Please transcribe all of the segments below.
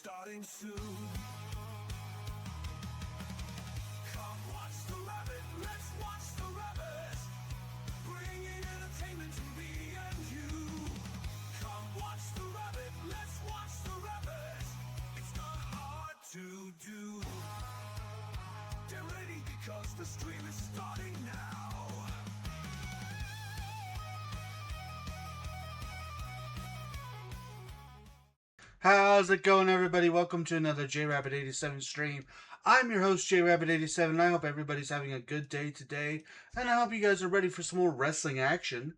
starting soon. Come watch the rabbit, let's watch the rabbit, bringing entertainment to me and you. Come watch the rabbit, let's watch the rabbit, it's not hard to do. Get ready because the stream is starting now. How's it going, everybody? Welcome to another JRabbit87 stream. I'm your host, JRabbit87, and I hope everybody's having a good day today, and I hope you guys are ready for some more wrestling action.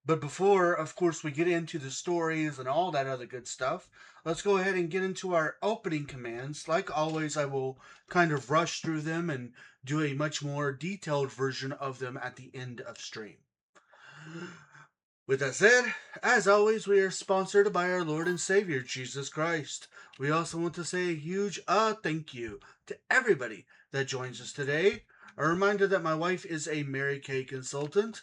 But before, of course, we get into the stories and all that other good stuff, let's go ahead and get into our opening commands. Like always, I will kind of rush through them and do a much more detailed version of them at the end of stream. With that said, as always, we are sponsored by our Lord and Savior, Jesus Christ. We also want to say a huge thank you to everybody that joins us today. A reminder that my wife is a Mary Kay consultant.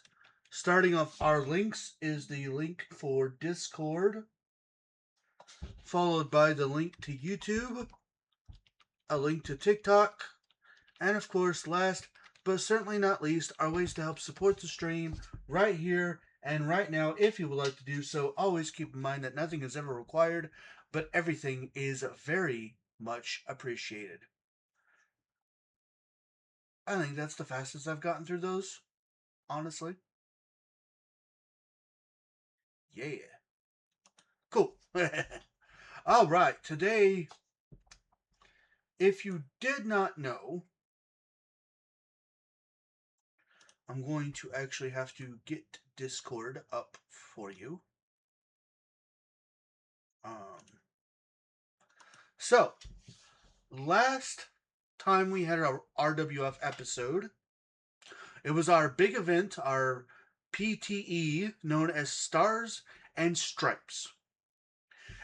Starting off our links is the link for Discord, followed by the link to YouTube, a link to TikTok, and of course, last but certainly not least, our ways to help support the stream right here and right now. If you would like to do so, always keep in mind that nothing is ever required, but everything is very much appreciated. I think that's the fastest I've gotten through those, honestly. Yeah. Cool. All right, today, if you did not know, I'm going to actually have to get Discord up for you. So, last time we had our RWF episode, it was our big event, our PTE, known as Stars and Stripes.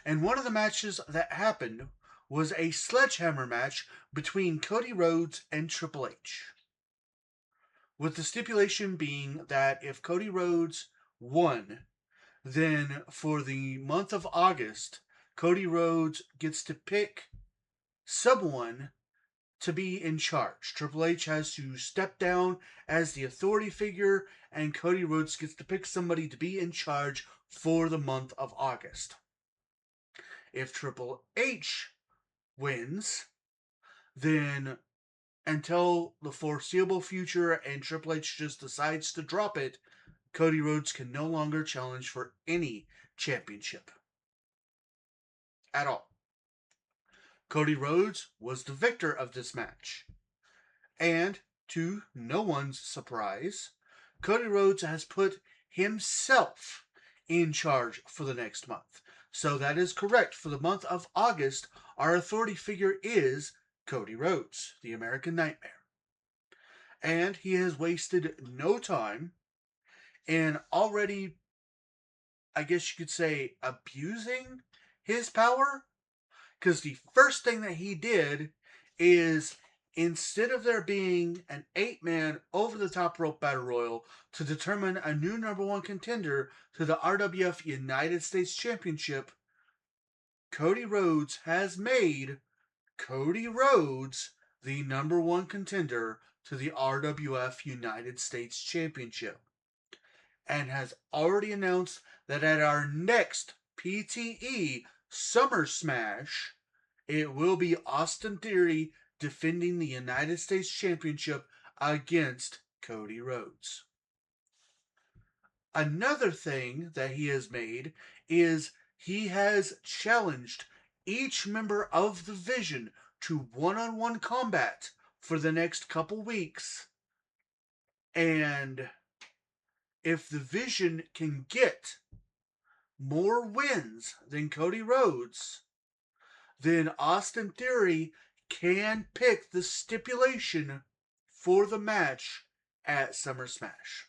And one of the matches that happened was a sledgehammer match between Cody Rhodes and Triple H. With the stipulation being that if Cody Rhodes won, then for the month of August, Cody Rhodes gets to pick someone to be in charge. Triple H has to step down as the authority figure, and Cody Rhodes gets to pick somebody to be in charge for the month of August. If Triple H wins, then until the foreseeable future and Triple H just decides to drop it, Cody Rhodes can no longer challenge for any championship at all. Cody Rhodes was the victor of this match. And, to no one's surprise, Cody Rhodes has put himself in charge for the next month. So that is correct. For the month of August, our authority figure is Cody Rhodes, the American Nightmare. And he has wasted no time in already, I guess you could say, abusing his power. Because the first thing that he did is, instead of there being an 8-man over-the-top rope battle royal to determine a new number one contender to the RWF United States Championship, Cody Rhodes has made Cody Rhodes the number one contender to the RWF United States Championship, and has already announced that at our next PTE Summer Smash, it will be Austin Theory defending the United States Championship against Cody Rhodes. Another thing that he has made is he has challenged each member of the Vision to one-on-one combat for the next couple weeks. And if the Vision can get more wins than Cody Rhodes, then Austin Theory can pick the stipulation for the match at Summer Smash.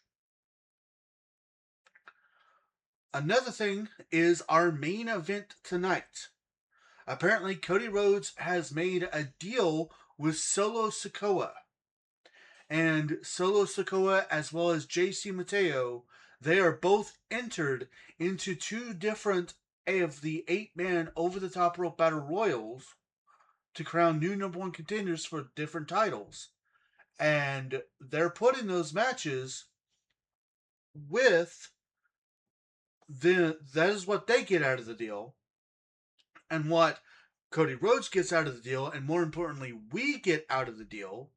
Another thing is our main event tonight. Apparently, Cody Rhodes has made a deal with Solo Sikoa. And Solo Sikoa, as well as JC Mateo, they are both entered into two different of the 8-man over-the-top rope battle royals to crown new number one contenders for different titles. And they're putting those matches with that is what they get out of the deal, and what Cody Rhodes gets out of the deal, and more importantly, we get out of the deal,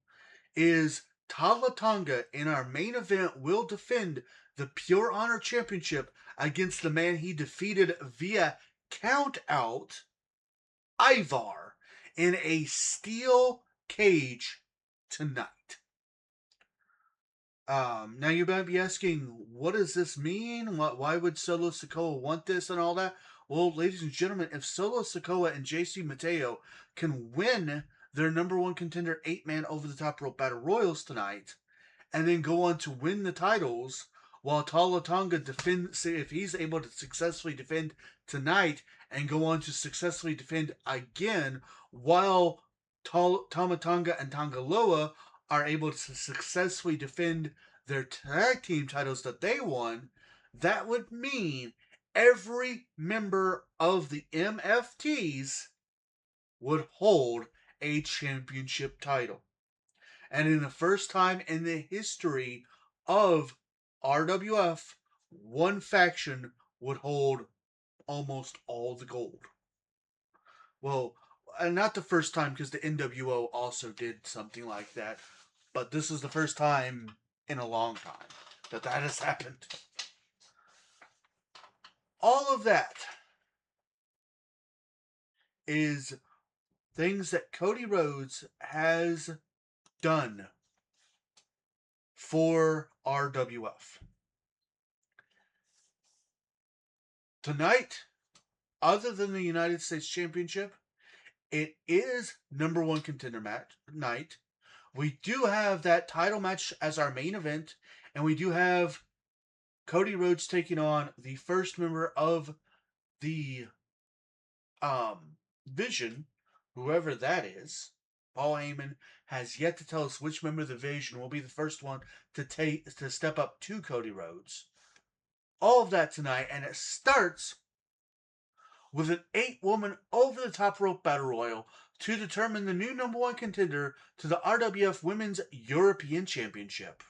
is Tala Tonga in our main event will defend the Pure Honor Championship against the man he defeated via count out, Ivar, in a steel cage tonight. Now you might be asking, what does this mean? Why would Solo Sikoa want this and all that? Well, ladies and gentlemen, if Solo Sikoa and JC Mateo can win their number one contender 8-man over the top rope battle royals tonight, and then go on to win the titles, while Tala Tonga defends, if he's able to successfully defend tonight and go on to successfully defend again, while Tama Tonga and Tangaloa are able to successfully defend their tag team titles that they won, that would mean every member of the MFTs would hold a championship title. And in the first time in the history of RWF, one faction would hold almost all the gold. Well, not the first time, because the NWO also did something like that. But this is the first time in a long time that has happened. All of that is things that Cody Rhodes has done for RWF. Tonight, other than the United States Championship, it is number one contender match night. We do have that title match as our main event, and we do have Cody Rhodes taking on the first member of the Vision, whoever that is. Paul Heyman has yet to tell us which member of the Vision will be the first one to step up to Cody Rhodes. All of that tonight, and it starts with an 8-woman over-the-top rope battle royal to determine the new number one contender to the RWF Women's European Championship.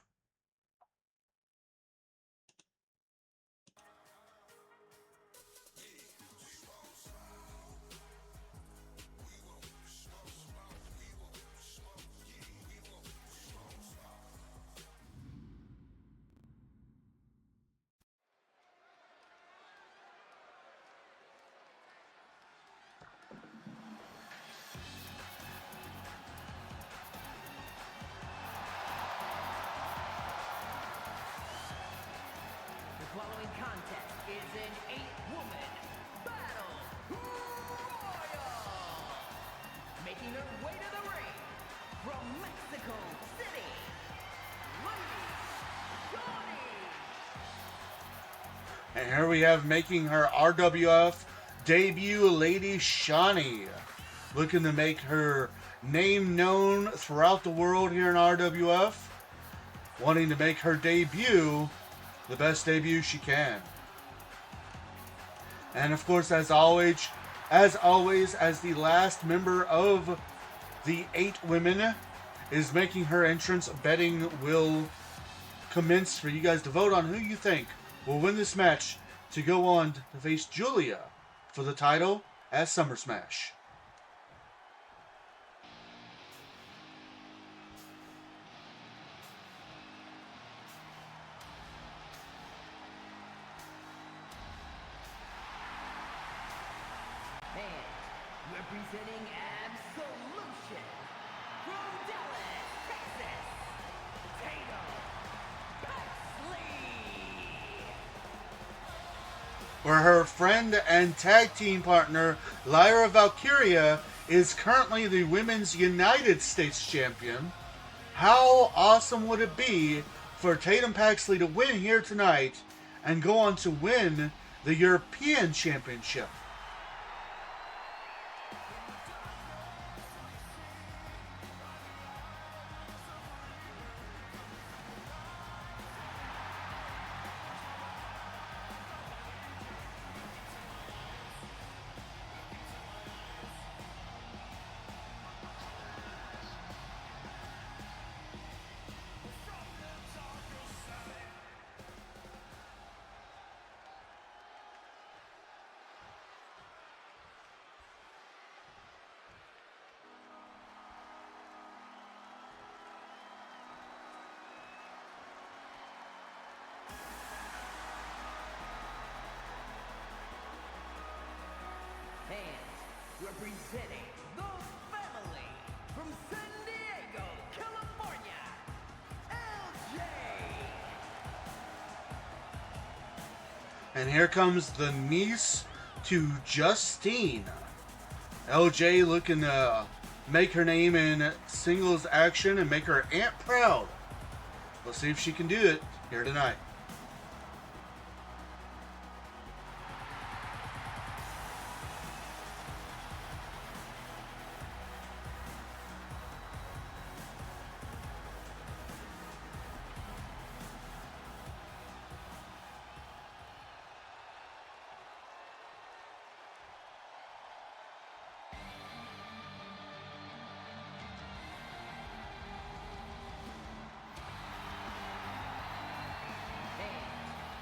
The following contest is an 8-woman battle royal. Making her way to the ring from Mexico City, Lady Shani. And here we have making her RWF debut, Lady Shani. Looking to make her name known throughout the world here in RWF. Wanting to make her debut the best debut she can. And of course, as always, as the last member of the 8 women is making her entrance, betting will commence for you guys to vote on who you think will win this match to go on to face Julia for the title at Summer Smash. And representing Absolution from Dallas, Texas, Tatum Paxley. Where her friend and tag team partner, Lyra Valkyria, is currently the Women's United States Champion. How awesome would it be for Tatum Paxley to win here tonight and go on to win the European Championship? Representing the family from San Diego, California, LJ. And here comes the niece to Justine. LJ looking to make her name in singles action and make her aunt proud. Let's see if she can do it here tonight.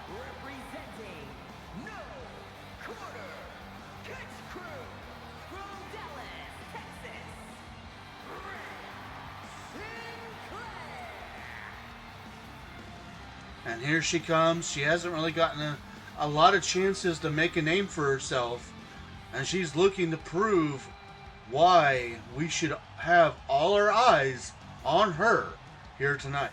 Representing No Quarter Catch Crew from Dallas, Texas, Sinclair. And here she comes. She hasn't really gotten a lot of chances to make a name for herself. And she's looking to prove why we should have all our eyes on her here tonight.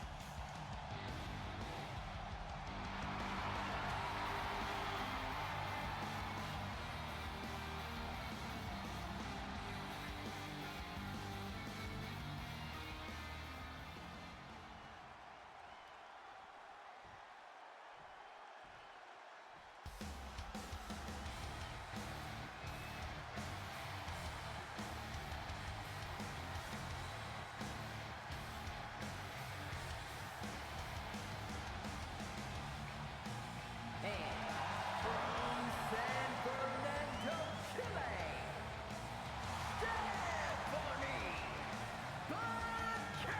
From San Fernando, Chile, Stephanie Baker.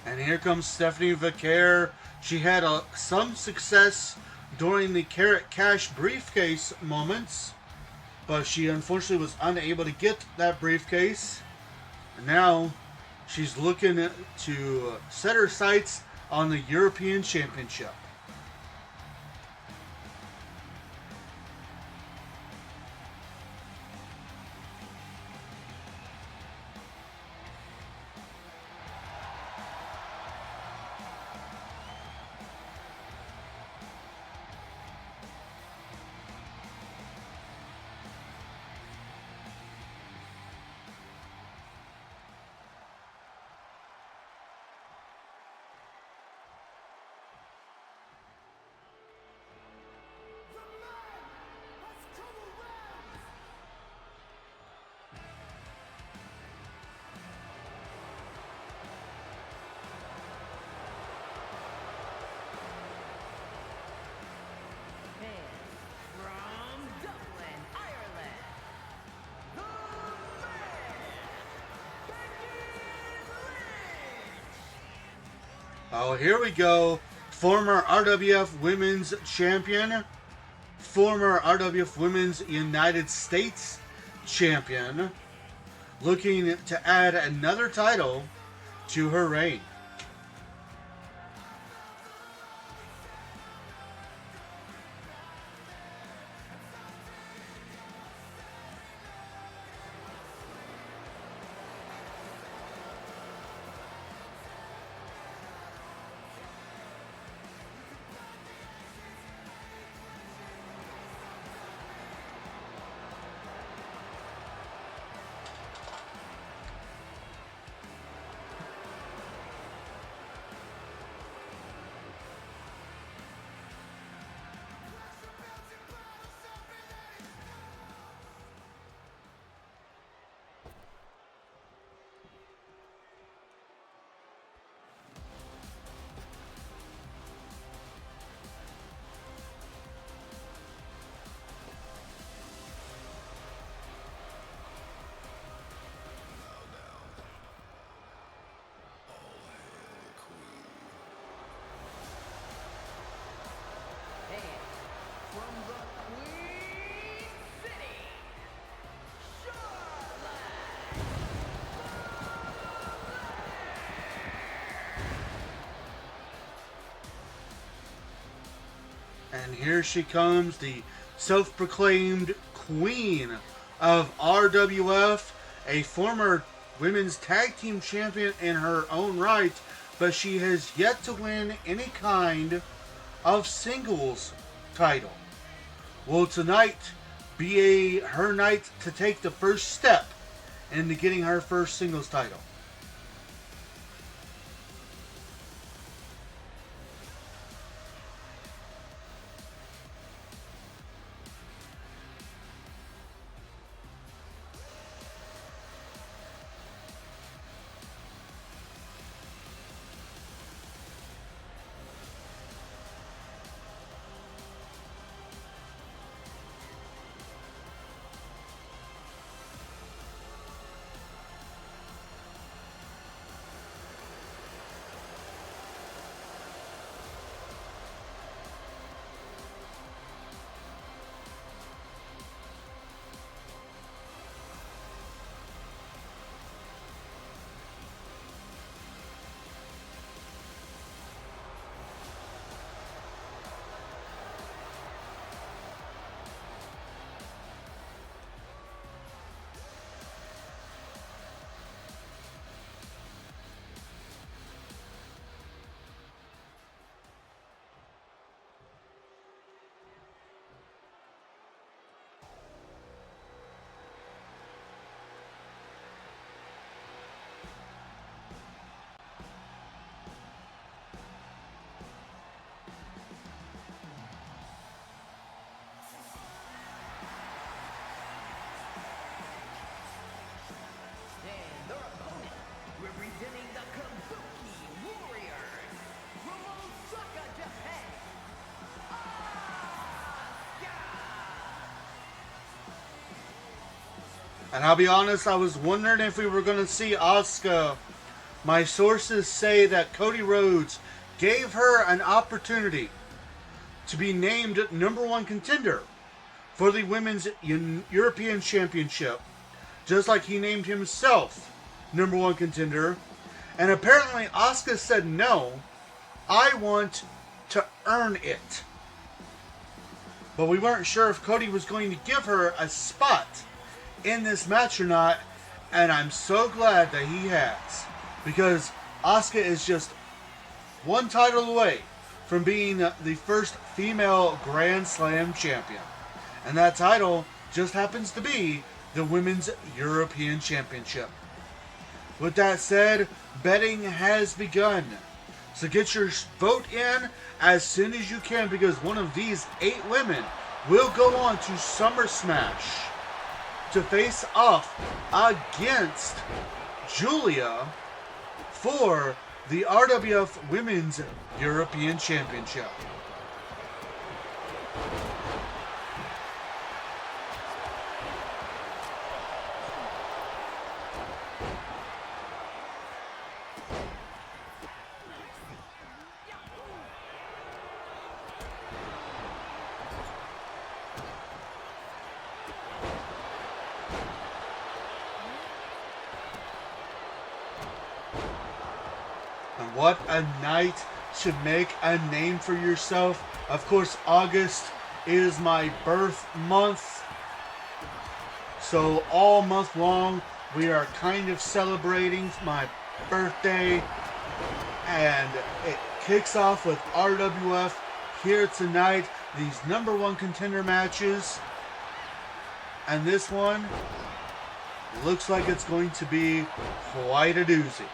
And here comes Stephanie Vaquer. She had some success during the Carrot Cash briefcase moments, but she unfortunately was unable to get that briefcase. And now she's looking to set her sights on the European Championship. From Dublin, Ireland, the man, Oh, here we go. Former RWF Women's Champion. Former RWF Women's United States Champion. Looking to add another title to her reign. from the Queen City, And here she comes, the self-proclaimed queen of RWF, a former women's tag team champion in her own right, but she has yet to win any kind of singles title. Will tonight be her night to take the first step into getting her first singles title? And their opponent, representing the Kabuki Warriors, from Osaka, Japan, Asuka! And I'll be honest, I was wondering if we were going to see Asuka. My sources say that Cody Rhodes gave her an opportunity to be named #1 contender for the Women's European Championship, just like he named himself #1 contender. And apparently Asuka said, no, I want to earn it. But we weren't sure if Cody was going to give her a spot in this match or not, and I'm so glad that he has, because Asuka is just one title away from being the first female Grand Slam champion, and that title just happens to be the Women's European Championship. With that said, betting has begun, so get your vote in as soon as you can, because one of these 8 women will go on to Summer Smash to face off against Julia for the RWF Women's European Championship. And what a night to make a name for yourself. Of course, August is my birth month. So all month long, we are kind of celebrating my birthday. And it kicks off with RWF here tonight. These #1 contender matches. And this one looks like it's going to be quite a doozy.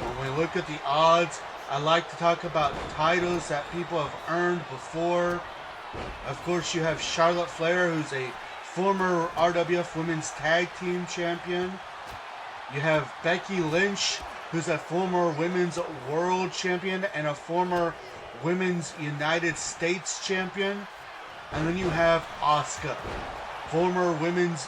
When we look at the odds, I like to talk about titles that people have earned before. Of course, you have Charlotte Flair, who's a former RWF Women's Tag Team Champion. You have Becky Lynch, who's a former Women's World Champion and a former Women's United States Champion. And then you have Asuka, former Women's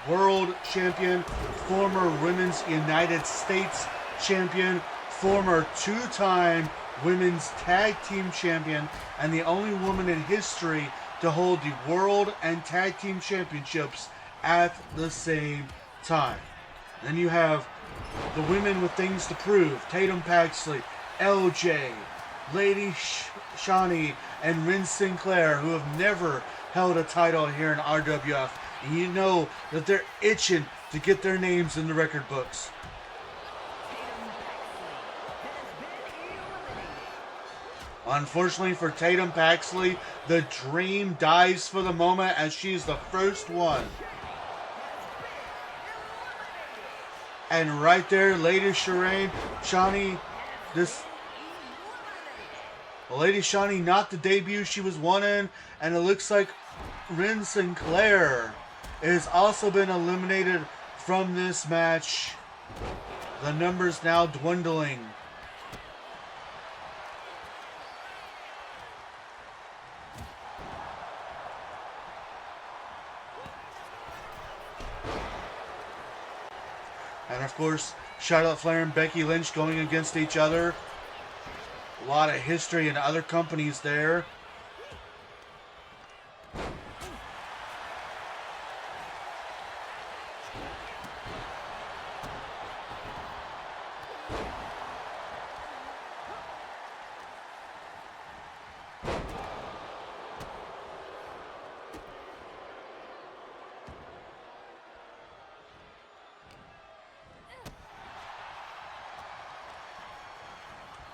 World Champion, former Women's United States Champion, former two-time Women's Tag Team Champion, and the only woman in history to hold the World and Tag Team Championships at the same time. Then you have the women with things to prove: Tatum Paxley, LJ, Lady Shani, and Rin Sinclair, who have never held a title here in RWF. And you know that they're itching to get their names in the record books. Unfortunately for Tatum Paxley, the dream dies for the moment as she's the first one. And right there, Lady Shani, Lady Shani not the debut she was wanting, and it looks like Rin Sinclair has also been eliminated from this match. The numbers now dwindling. And of course, Charlotte Flair and Becky Lynch going against each other. A lot of history in other companies there.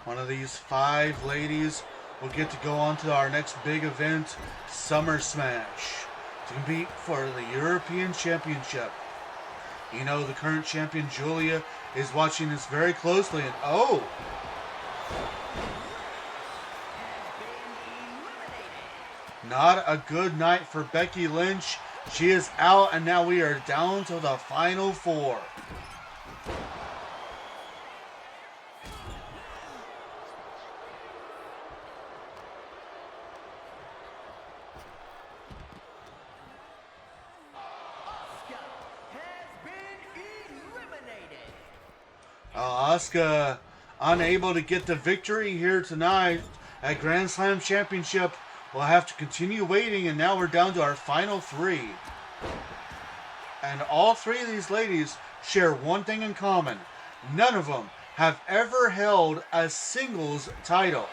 One of these 5 ladies will get to go on to our next big event, Summer Smash, to compete for the European Championship. You know, the current champion, Julia, is watching this very closely, and oh! Not a good night for Becky Lynch. She is out, and now we are down to the final 4. Asuka unable to get the victory here tonight at Grand Slam Championship. We'll have to continue waiting, and now we're down to our final 3. And all 3 of these ladies share one thing in common. None of them have ever held a singles title.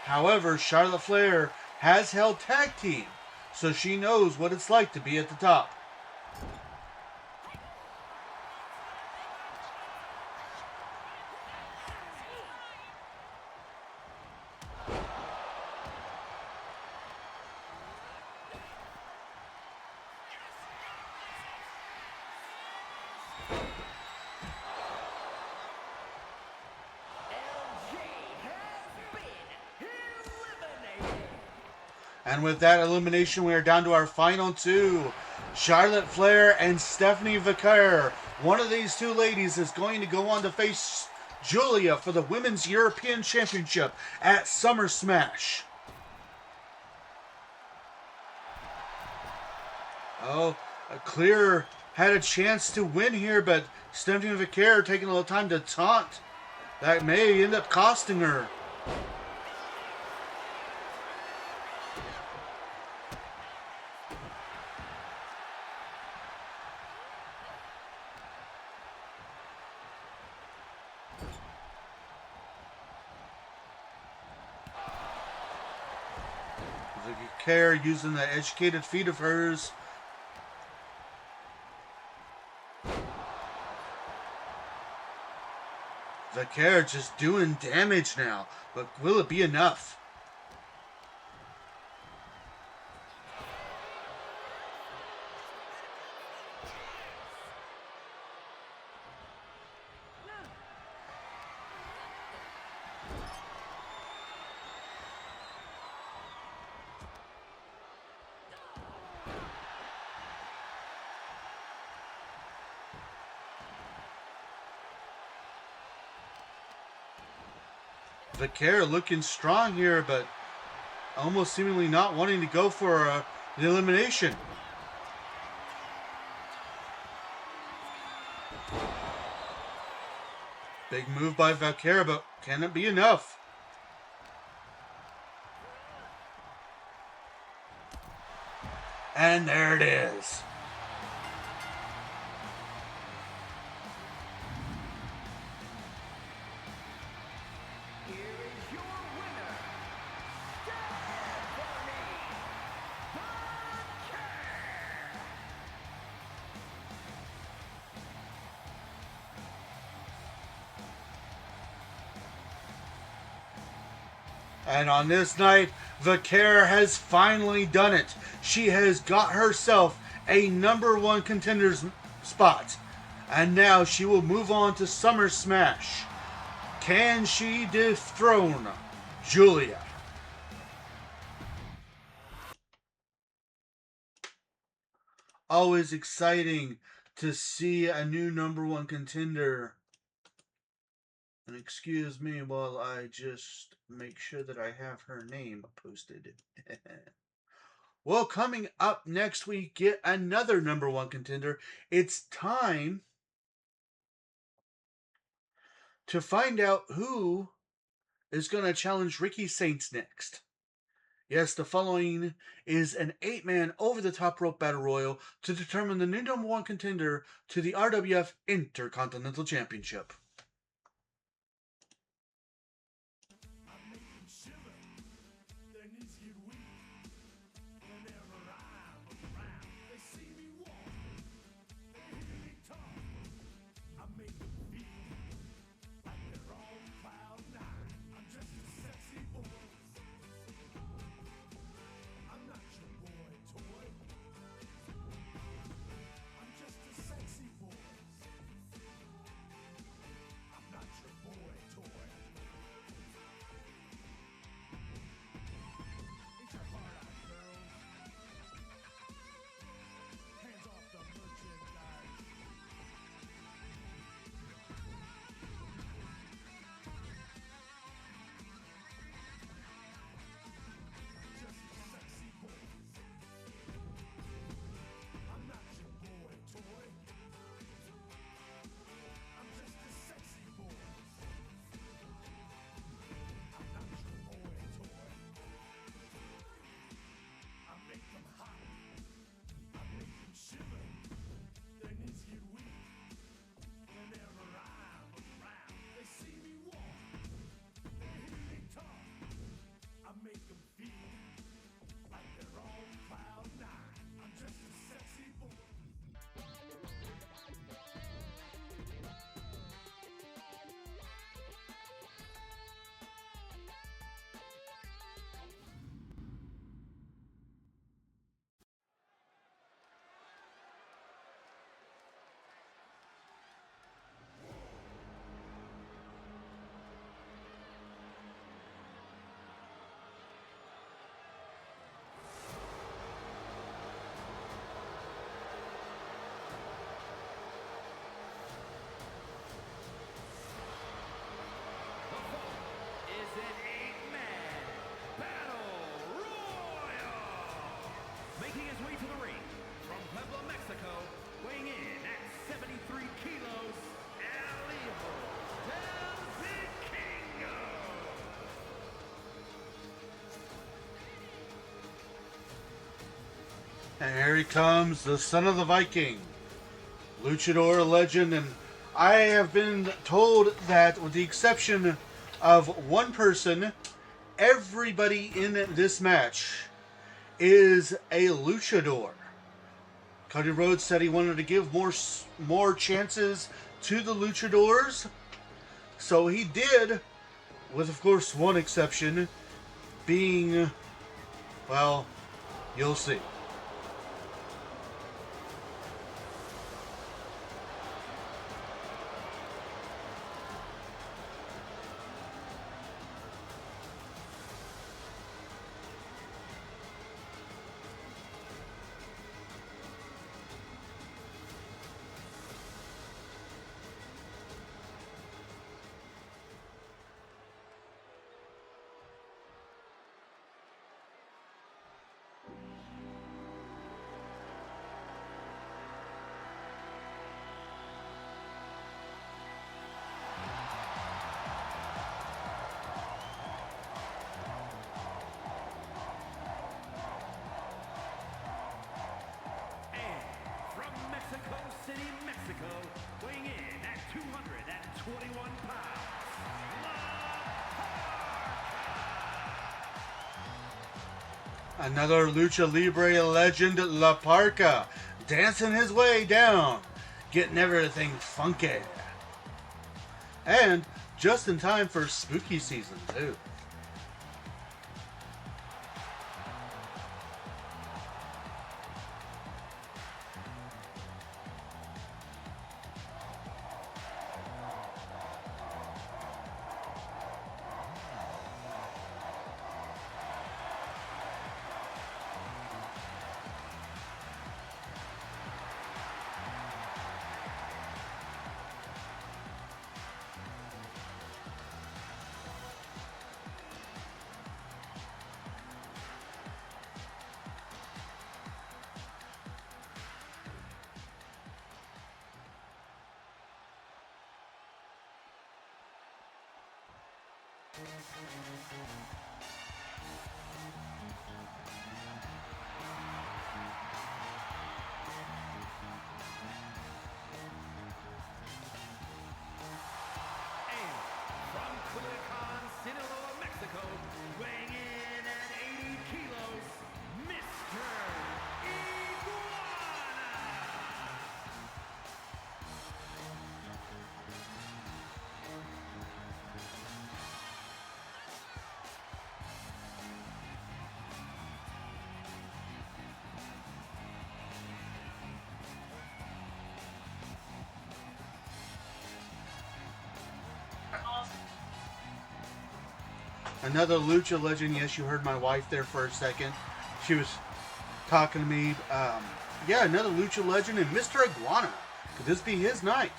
However, Charlotte Flair has held tag team, so she knows what it's like to be at the top. And with that elimination, we are down to our final 2. Charlotte Flair and Stephanie Vicaire. One of these 2 ladies is going to go on to face Julia for the Women's European Championship at Summer Smash. Oh, Clear had a chance to win here, but Stephanie Vicaire taking a little time to taunt. That may end up costing her. Vicaire using the educated feet of hers. Vicaire just doing damage now, but will it be enough? Vaquer looking strong here, but almost seemingly not wanting to go for the elimination. Big move by Vaquer, but can it be enough? And there it is. Here is your winner, Stephanie Vaquer. And on this night, Vaquer has finally done it. She has got herself a #1 contenders spot. And now she will move on to Summer Smash. Can she dethrone Julia? Always exciting to see a new #1 contender. And excuse me while I just make sure that I have her name posted. Well, coming up next, we get another #1 contender. It's time to find out who is going to challenge Ricky Saints next. Yes, the following is an 8-man over-the-top rope battle royal to determine the new #1 contender to the RWF Intercontinental Championship. Is an 8-man battle royal. Making his way to the ring from Puebla, Mexico, weighing in at 73 kilos, El Hijo del Vikingo. And here he comes, the son of the Viking, luchador legend. And I have been told that with the exception of one person, everybody in this match is a luchador. Cody Rhodes said he wanted to give more chances to the luchadors. So he did, with of course one exception being, well, you'll see. Another Lucha Libre legend, La Parca, dancing his way down, getting everything funky. And just in time for spooky season, too. Sinaloa, Mexico, weighing in at 80 kilos, Mr. Iguana! Another Lucha legend. Yes, you heard my wife there for a second. She was talking to me. Yeah, another Lucha legend and Mr. Iguana. Could this be his night?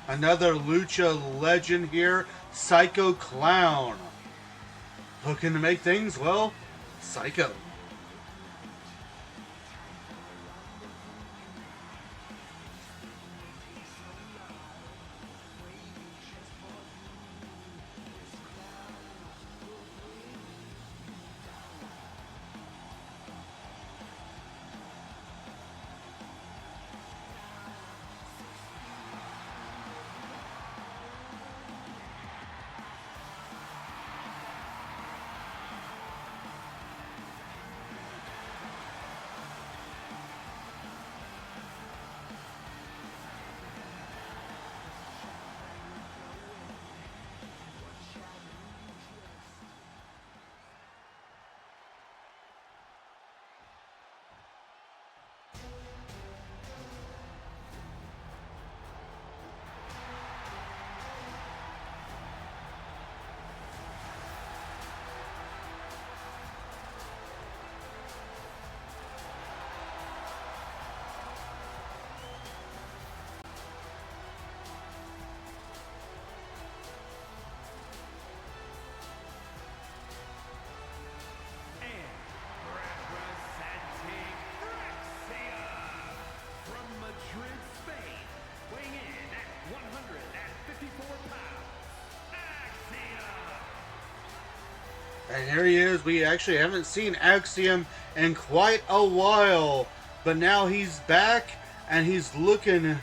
Another Lucha legend here, Psycho Clown. Looking to make things, well, psycho. And here he is. We actually haven't seen Axiom in quite a while. But now he's back and he's looking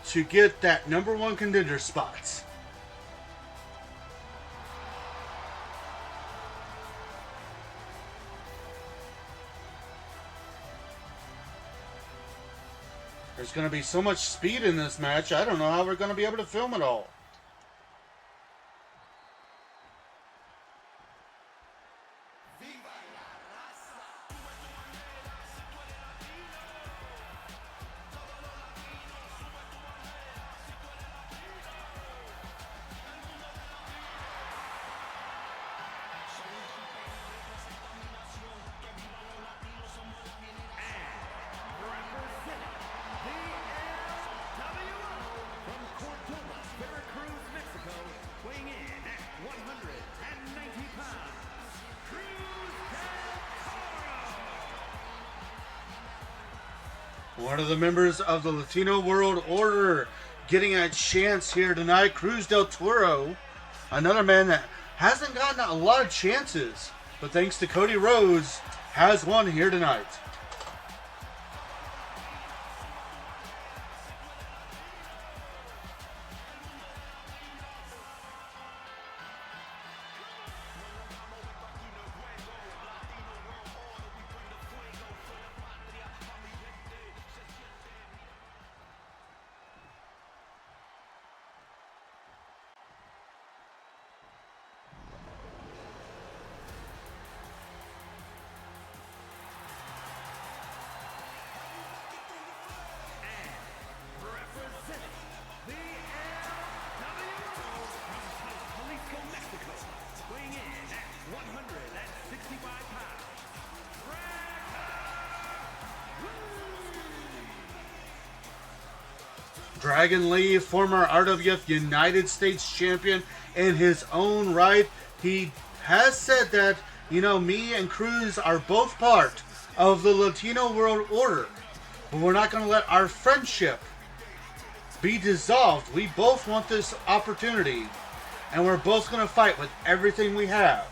to get that #1 contender spot. There's going to be so much speed in this match. I don't know how we're going to be able to film it all. One of the members of the Latino World Order getting a chance here tonight, Cruz del Toro. Another man that hasn't gotten a lot of chances, but thanks to Cody Rhodes, has one here tonight. Dragon Lee, former RWF United States champion in his own right. He has said that, me and Cruz are both part of the Latino World Order. But we're not going to let our friendship be dissolved. We both want this opportunity. And we're both going to fight with everything we have.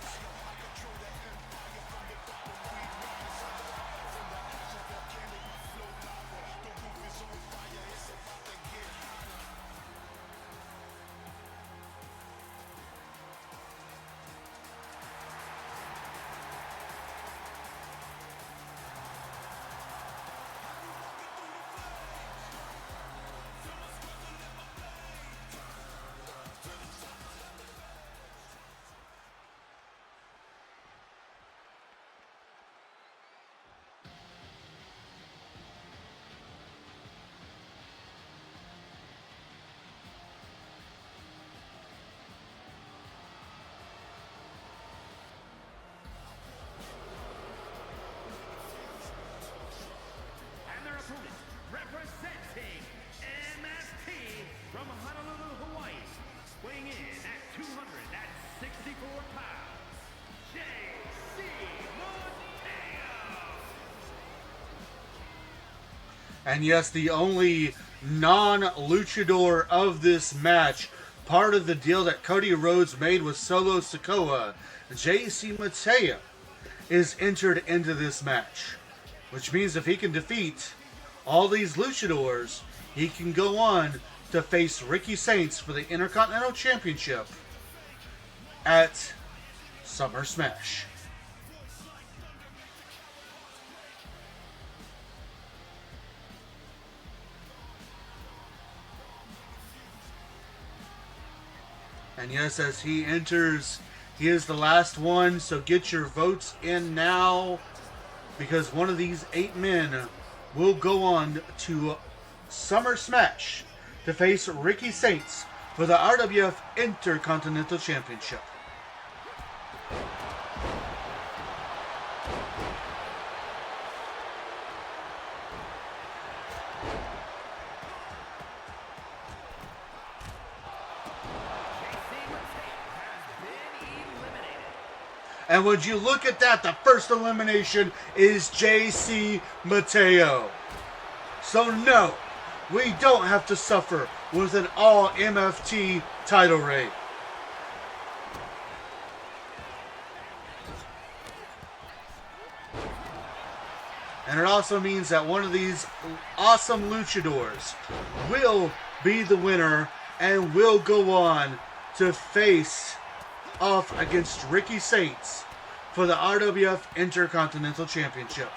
Representing MST from Honolulu, Hawaii, weighing in at 264 pounds, J.C. Mateo. And yes, the only non-luchador of this match, part of the deal that Cody Rhodes made with Solo Sikoa, J.C. Mateo, is entered into this match. Which means if he can defeat all these luchadors, he can go on to face Ricky Saints for the Intercontinental Championship at Summer Smash. And yes, as he enters, he is the last one, so get your votes in now, because one of these 8 men will go on to Summer Smash to face Ricky Saints for the RWF Intercontinental Championship. And would you look at that, the first elimination is J.C. Mateo. So no, we don't have to suffer with an all MFT title reign. And it also means that one of these awesome luchadors will be the winner and will go on to face off against Ricky Saints for the RWF Intercontinental Championship.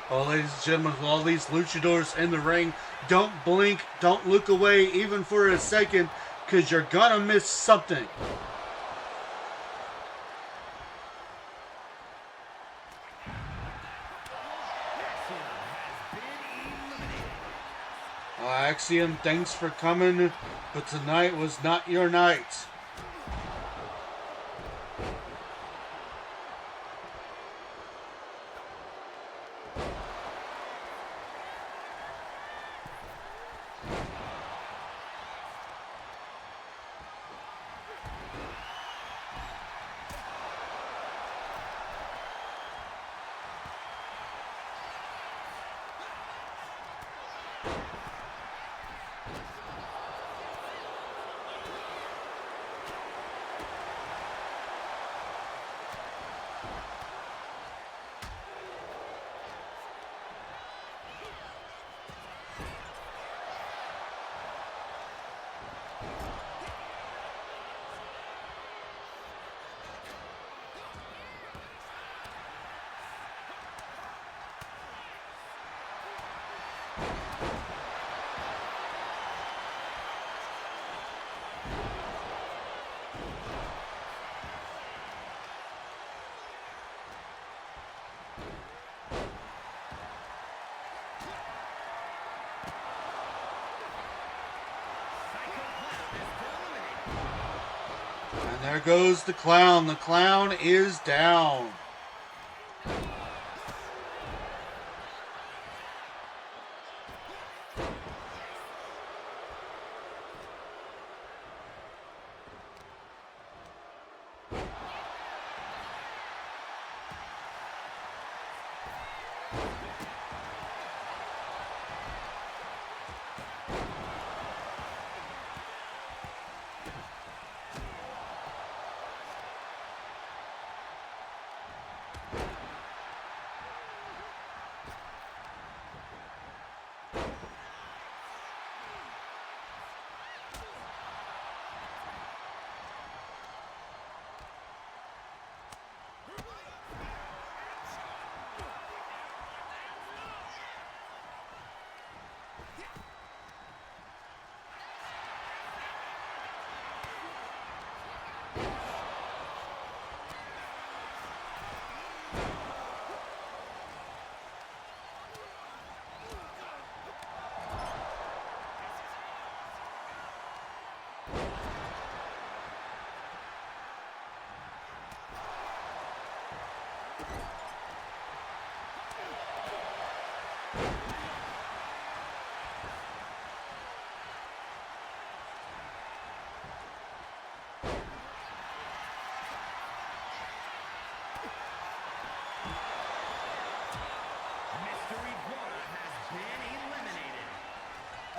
Oh, ladies and gentlemen, with all these luchadors in the ring, don't blink, don't look away even for a second, because you're gonna miss something. Axiom, thanks for coming, but tonight was not your night. And there goes the clown. The clown is down.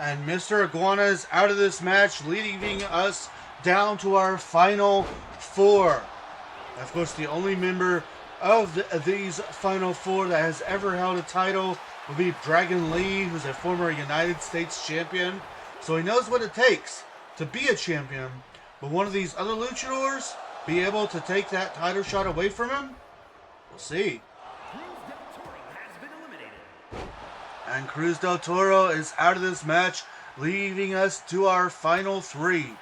And Mr. Iguana is out of this match, leaving us down to our final four. Of course, the only member of these final four that has ever held a title will be Dragon Lee, who's a former United States champion. So he knows what it takes to be a champion. But one of these other luchadors be able to take that title shot away from him? We'll see. And Cruz del Toro is out of this match, leaving us to our final three.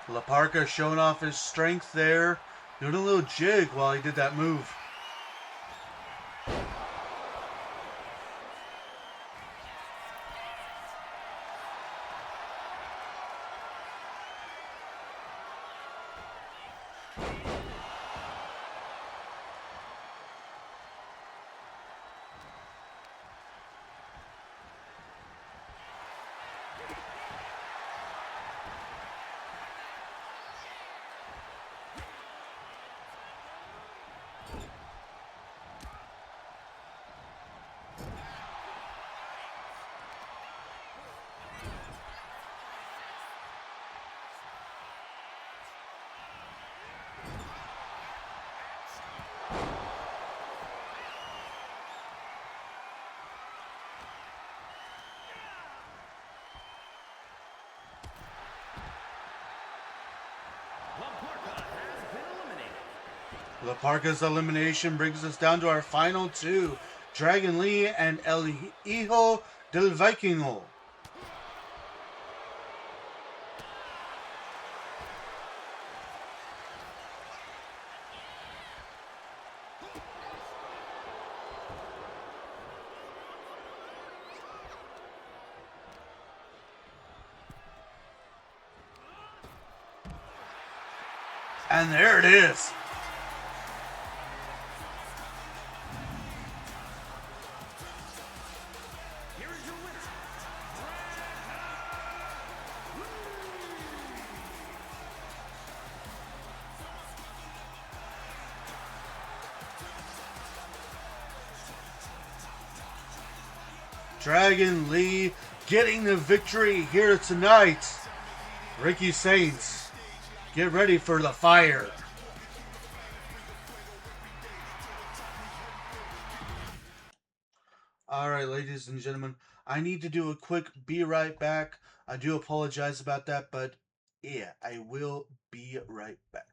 La Parka showing off his strength there, doing a little jig while he did that move. La Parca's elimination brings us down to our final two, Dragon Lee and El Hijo del Vikingo. And there it is. Here is your winner, Dragon Lee getting the victory here tonight. Ricky Saints, get ready for the fire. Alright, ladies and gentlemen, I need to do a quick be right back. I do apologize about that, but yeah, I will be right back.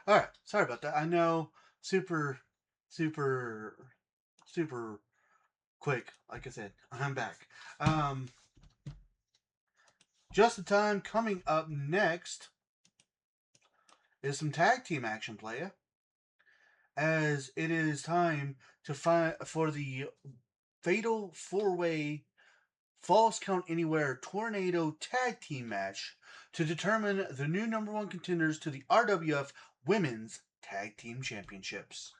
Alright, sorry about that. I know, super, super, super quick. Like I said, I'm back. Just the time coming up next is some tag team action, playa. As it is time to find for the fatal four-way Falls Count Anywhere Tornado Tag Team match to determine the new number one contenders to the RWF Women's Tag Team Championships.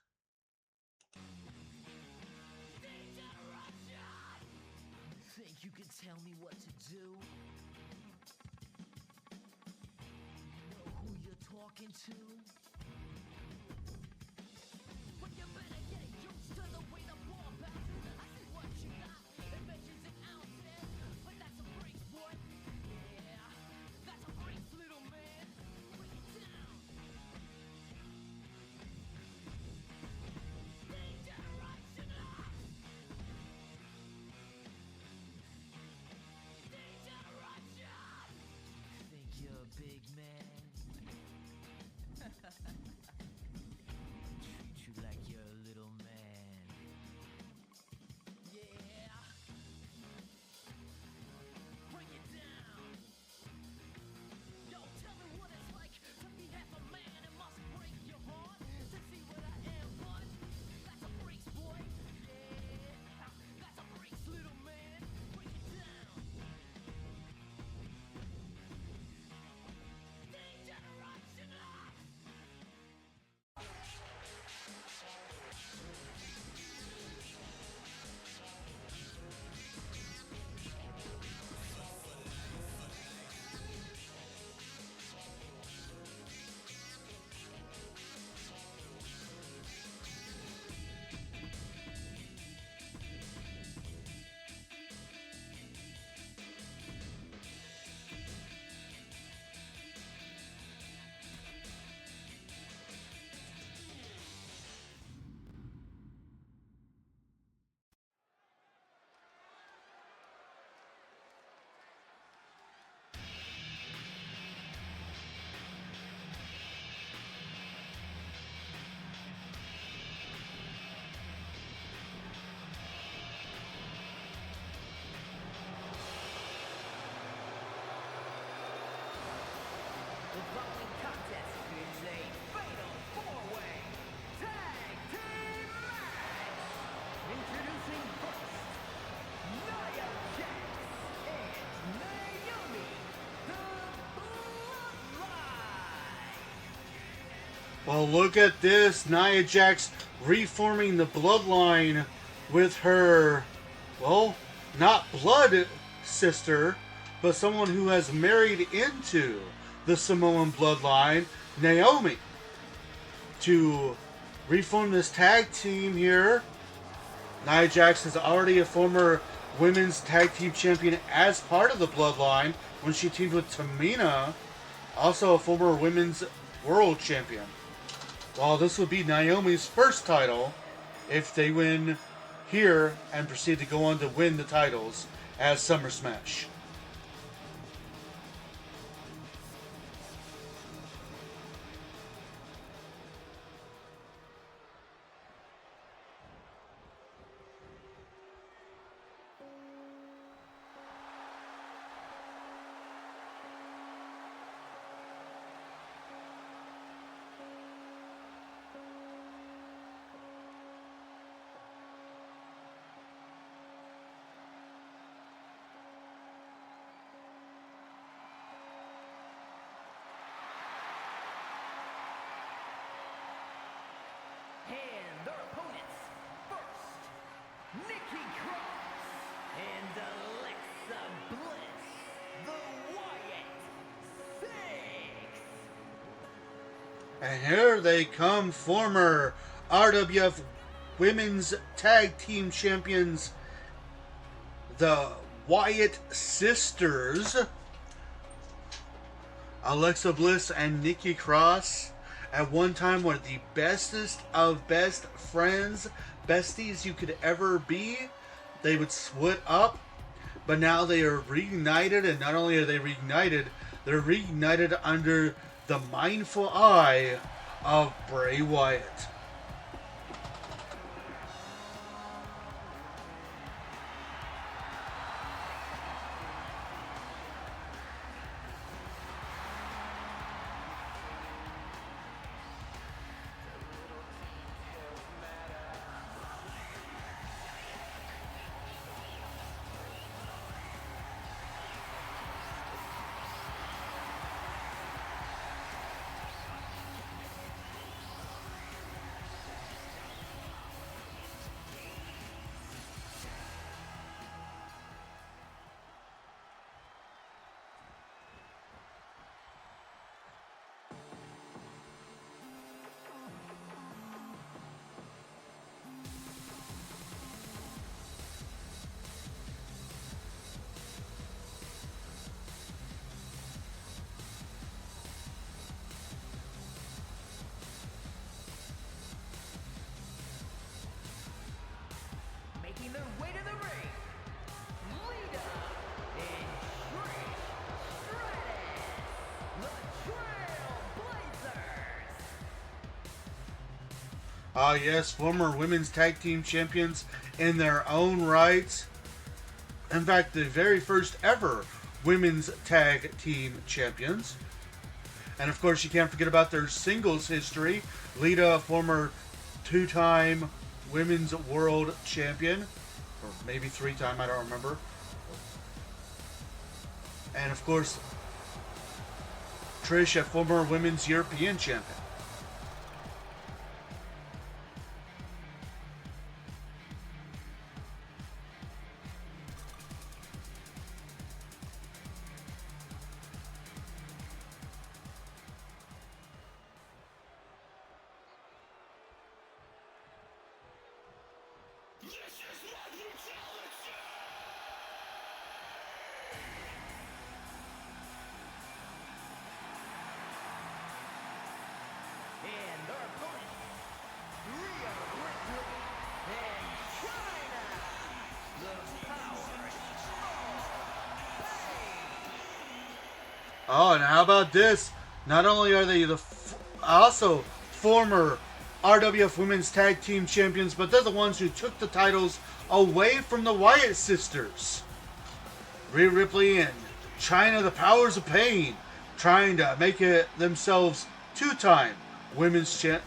Think you can tell me what to do? Know who you're talking to? Well, you better get used to the way the ball bounces. I see what you got. It measures in ounces, but that's a break, boy. Yeah, that's a break, little man. Break it down. Danger Russian up. Danger Russia. Think you're a big man? Well, look at this. Nia Jax reforming the bloodline with her, well, not blood sister, but someone who has married into the Samoan bloodline, Naomi, to reform this tag team here. Nia Jax is already a former women's tag team champion as part of the bloodline when she teamed with Tamina, also a former women's world champion. Well, this would be Naomi's first title if they win here and proceed to go on to win the titles as Summer Smash. And their opponents, first, Nikki Cross and Alexa Bliss, the Wyatt Six. And here they come, former RWF Women's Tag Team Champions, the Wyatt Sisters, Alexa Bliss and Nikki Cross. At one time were the bestest of best friends, besties you could ever be. They would split up, but now they are reunited, and not only are they reunited, they're reunited under the mindful eye of Bray Wyatt. Making their way to the ring, Lita and Trish Stratus, the Trailblazers. Ah, yes, former women's tag team champions in their own right. In fact, the very first ever women's tag team champions. And of course, you can't forget about their singles history. Lita, a former two-time women's world champion, or maybe three-time, I don't remember. And of course, Trish, a former women's European champion. And their opponents, Rhea Ripley and China, the Power Oh, and how about this? Not only are they also former RWF Women's Tag Team Champions, but they're the ones who took the titles away from the Wyatt sisters. Rhea Ripley and China, the Powers of Pain, trying to make it themselves two-time women's tag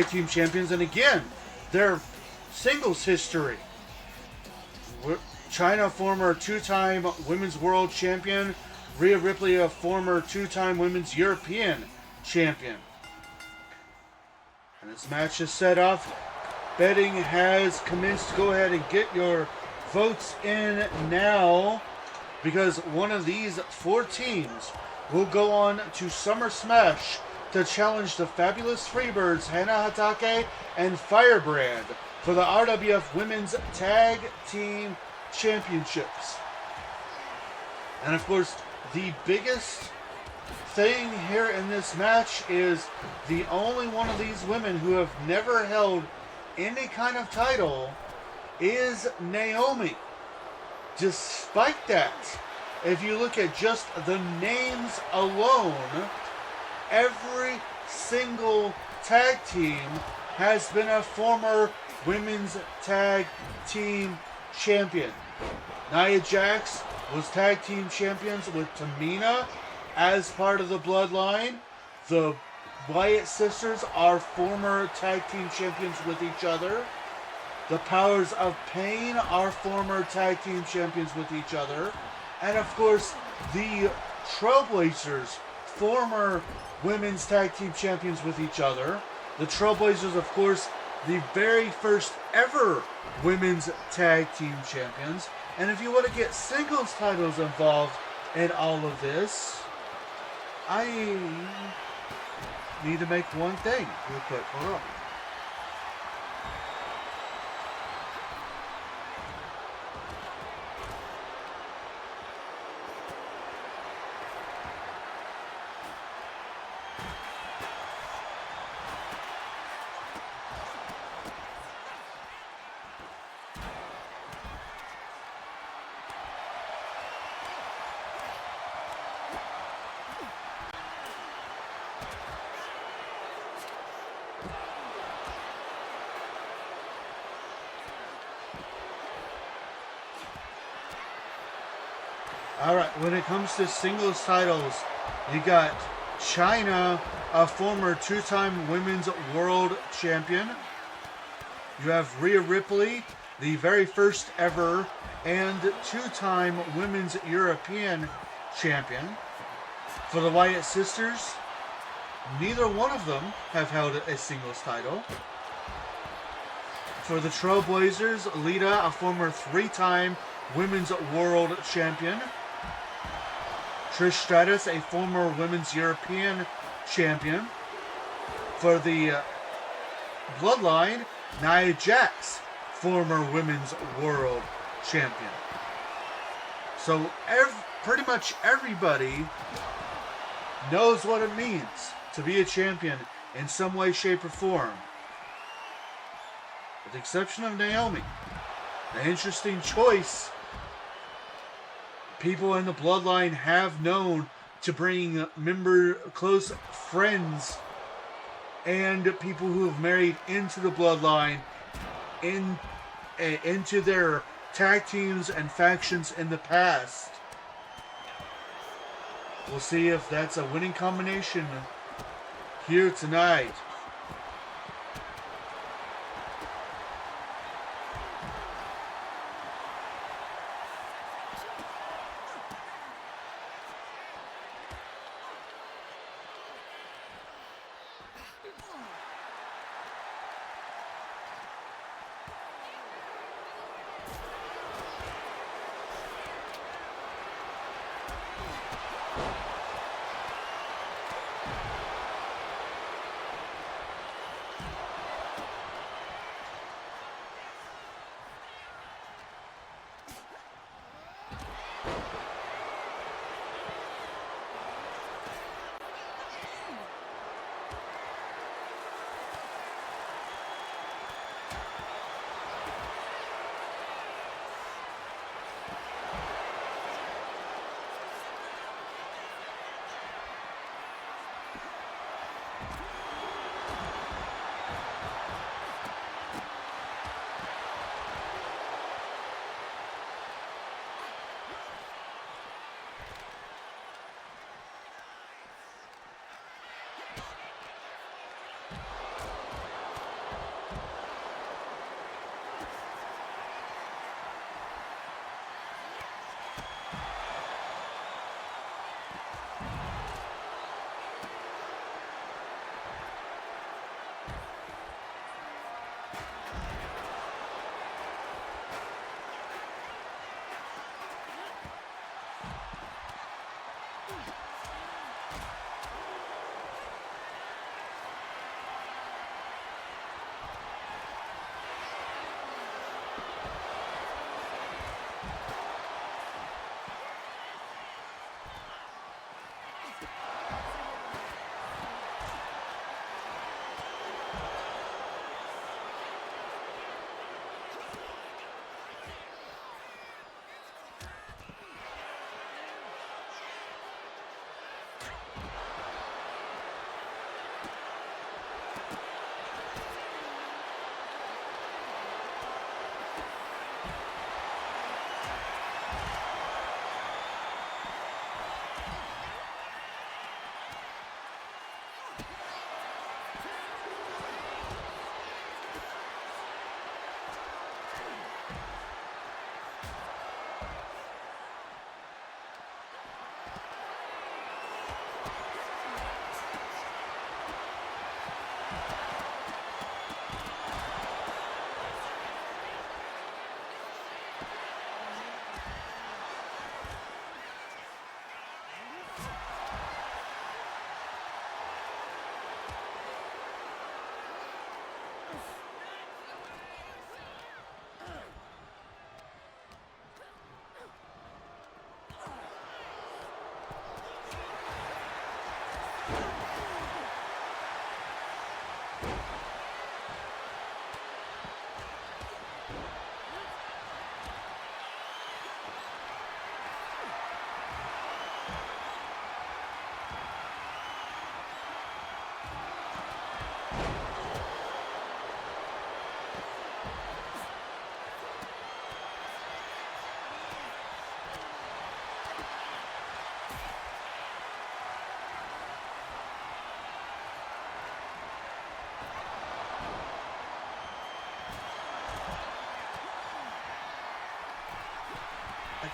team champions. And again, their singles history. China, former two-time women's world champion. Rhea Ripley, a former two-time women's European champion. And this match is set off. Betting has commenced. Go ahead and get your votes in now, because one of these 4 teams will go on to Summer Smash to challenge the fabulous Freebirds, Hana Hatake and Firebrand, for the RWF Women's Tag Team Championships. And of course, the biggest thing here in this match is the only one of these women who have never held any kind of title is Naomi. Despite that, if you look at just the names alone, every single tag team has been a former women's tag team champion. Nia Jax was tag team champions with Tamina as part of the Bloodline. The Wyatt sisters are former tag team champions with each other. The Powers of Pain are former tag team champions with each other. And of course, the Trailblazers, former women's tag team champions with each other. The Trailblazers, of course, the very first ever women's tag team champions. And if you want to get singles titles involved in all of this, I need to make one thing real quick. Hold on. Alright, when it comes to singles titles, you got China, a former 2-time women's world champion. You have Rhea Ripley, the very first ever and 2-time women's European champion. For the Wyatt sisters, neither one of them have held a singles title. For the Trailblazers, Lita, a former 3-time women's world champion. Trish Stratus, a former women's European champion. For the Bloodline, Nia Jax, former women's world champion. So pretty much everybody knows what it means to be a champion in some way, shape, or form. With the exception of Naomi. An interesting choice. People in the Bloodline have known to bring close friends and people who have married into the Bloodline into their tag teams and factions in the past. We'll see if that's a winning combination here tonight.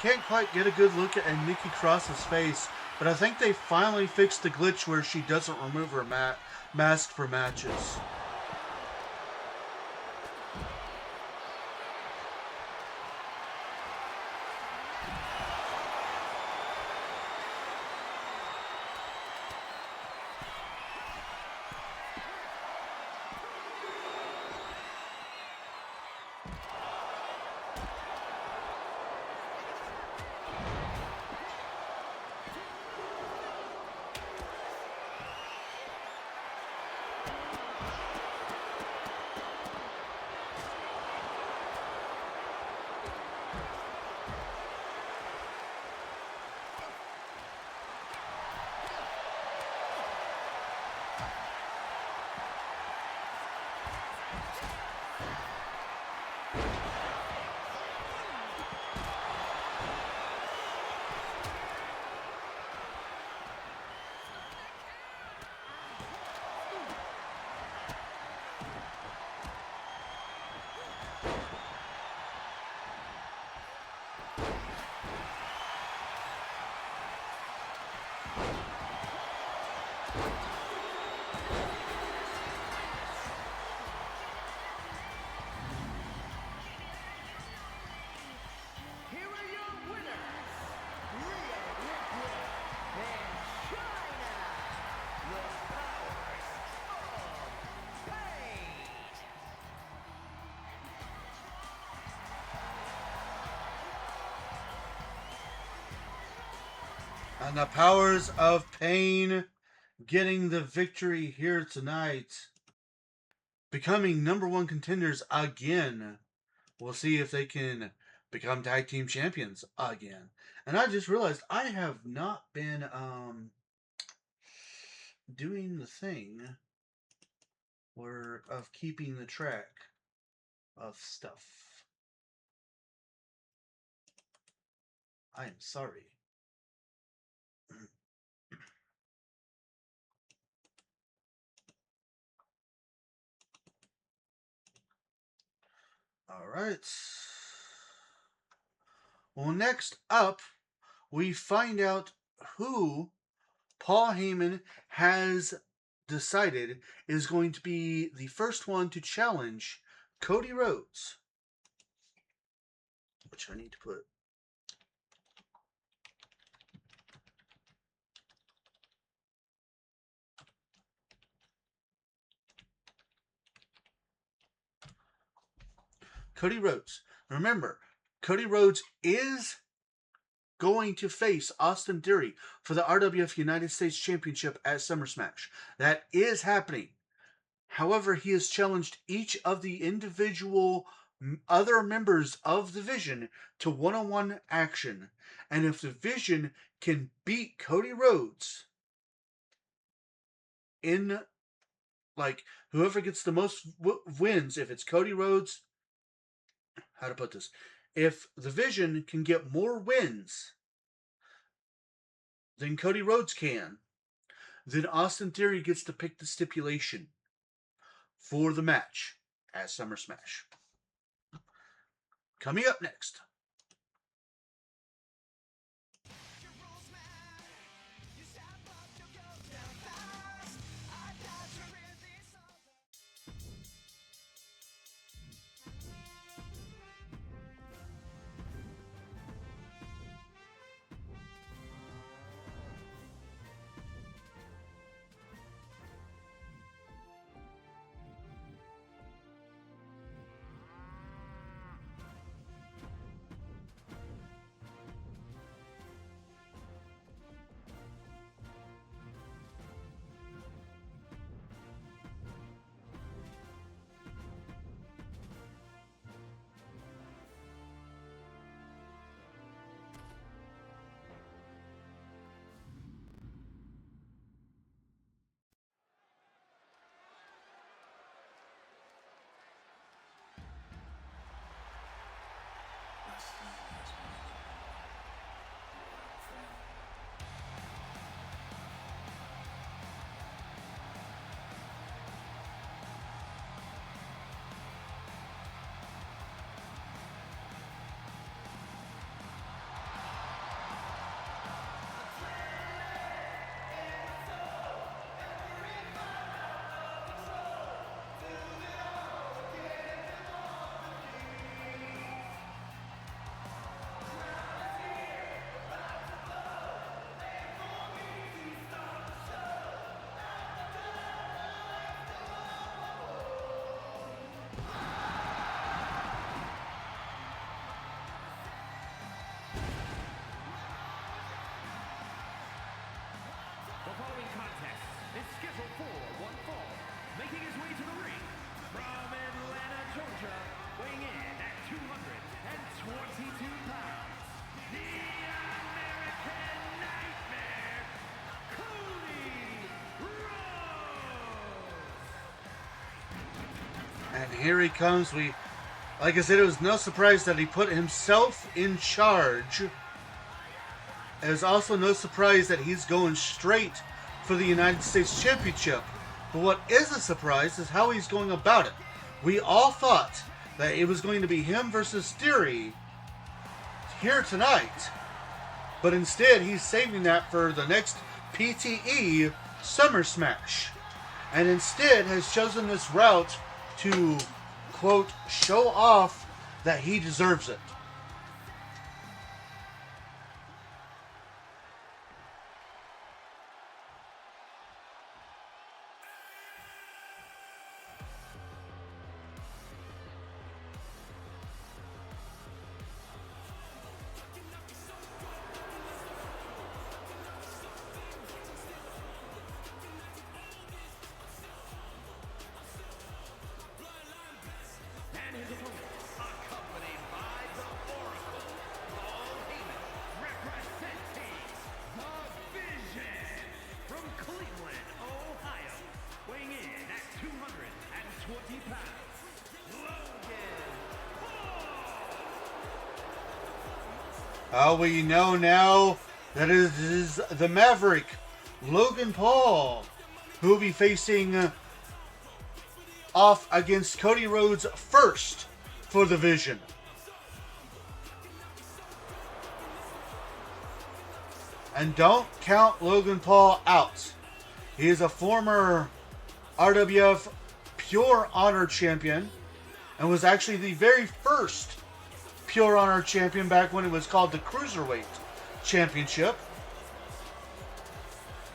can't quite get a good look at Nikki Cross's face, but I think they finally fixed the glitch where she doesn't remove her mask for matches. Here are your winners, Rhea Ripley and China, the powers of pain. And the powers of pain getting the victory here tonight. Becoming #1 contenders again. We'll see if they can become tag team champions again. And I just realized I have not been doing the thing where of keeping the track of stuff. I am sorry. All right. Well, next up, we find out who Paul Heyman has decided is going to be the first one to challenge Cody Rhodes. Which I need to put. Cody Rhodes. Remember, Cody Rhodes is going to face Austin Theory for the RWF United States Championship at Summer Smash. That is happening. However, he has challenged each of the individual other members of the Vision to one-on-one action. And if the Vision can beat Cody Rhodes in, like, whoever gets the most wins, if it's Cody Rhodes, how to put this, if the Vision can get more wins than Cody Rhodes can, then Austin Theory gets to pick the stipulation for the match at Summer Smash. Coming up next. here he comes. Like I said, it was no surprise that he put himself in charge. It was also no surprise that he's going straight for the United States Championship. But what is a surprise is how he's going about it. We all thought that it was going to be him versus Theory here tonight. But instead, he's saving that for the next PTE Summer Smash. And instead has chosen this route to, quote, show off that he deserves it. And his opponent, accompanied by the Oracle, Paul Heyman, representing the Vision from Cleveland, Ohio, weighing in at 220 pounds, Logan Paul. We know now that it is the Maverick, Logan Paul, who will be facing off against Cody Rhodes first for the Vision. And don't count Logan Paul out. He is a former RWF Pure Honor champion and was actually the very first Pure Honor champion back when it was called the Cruiserweight Championship.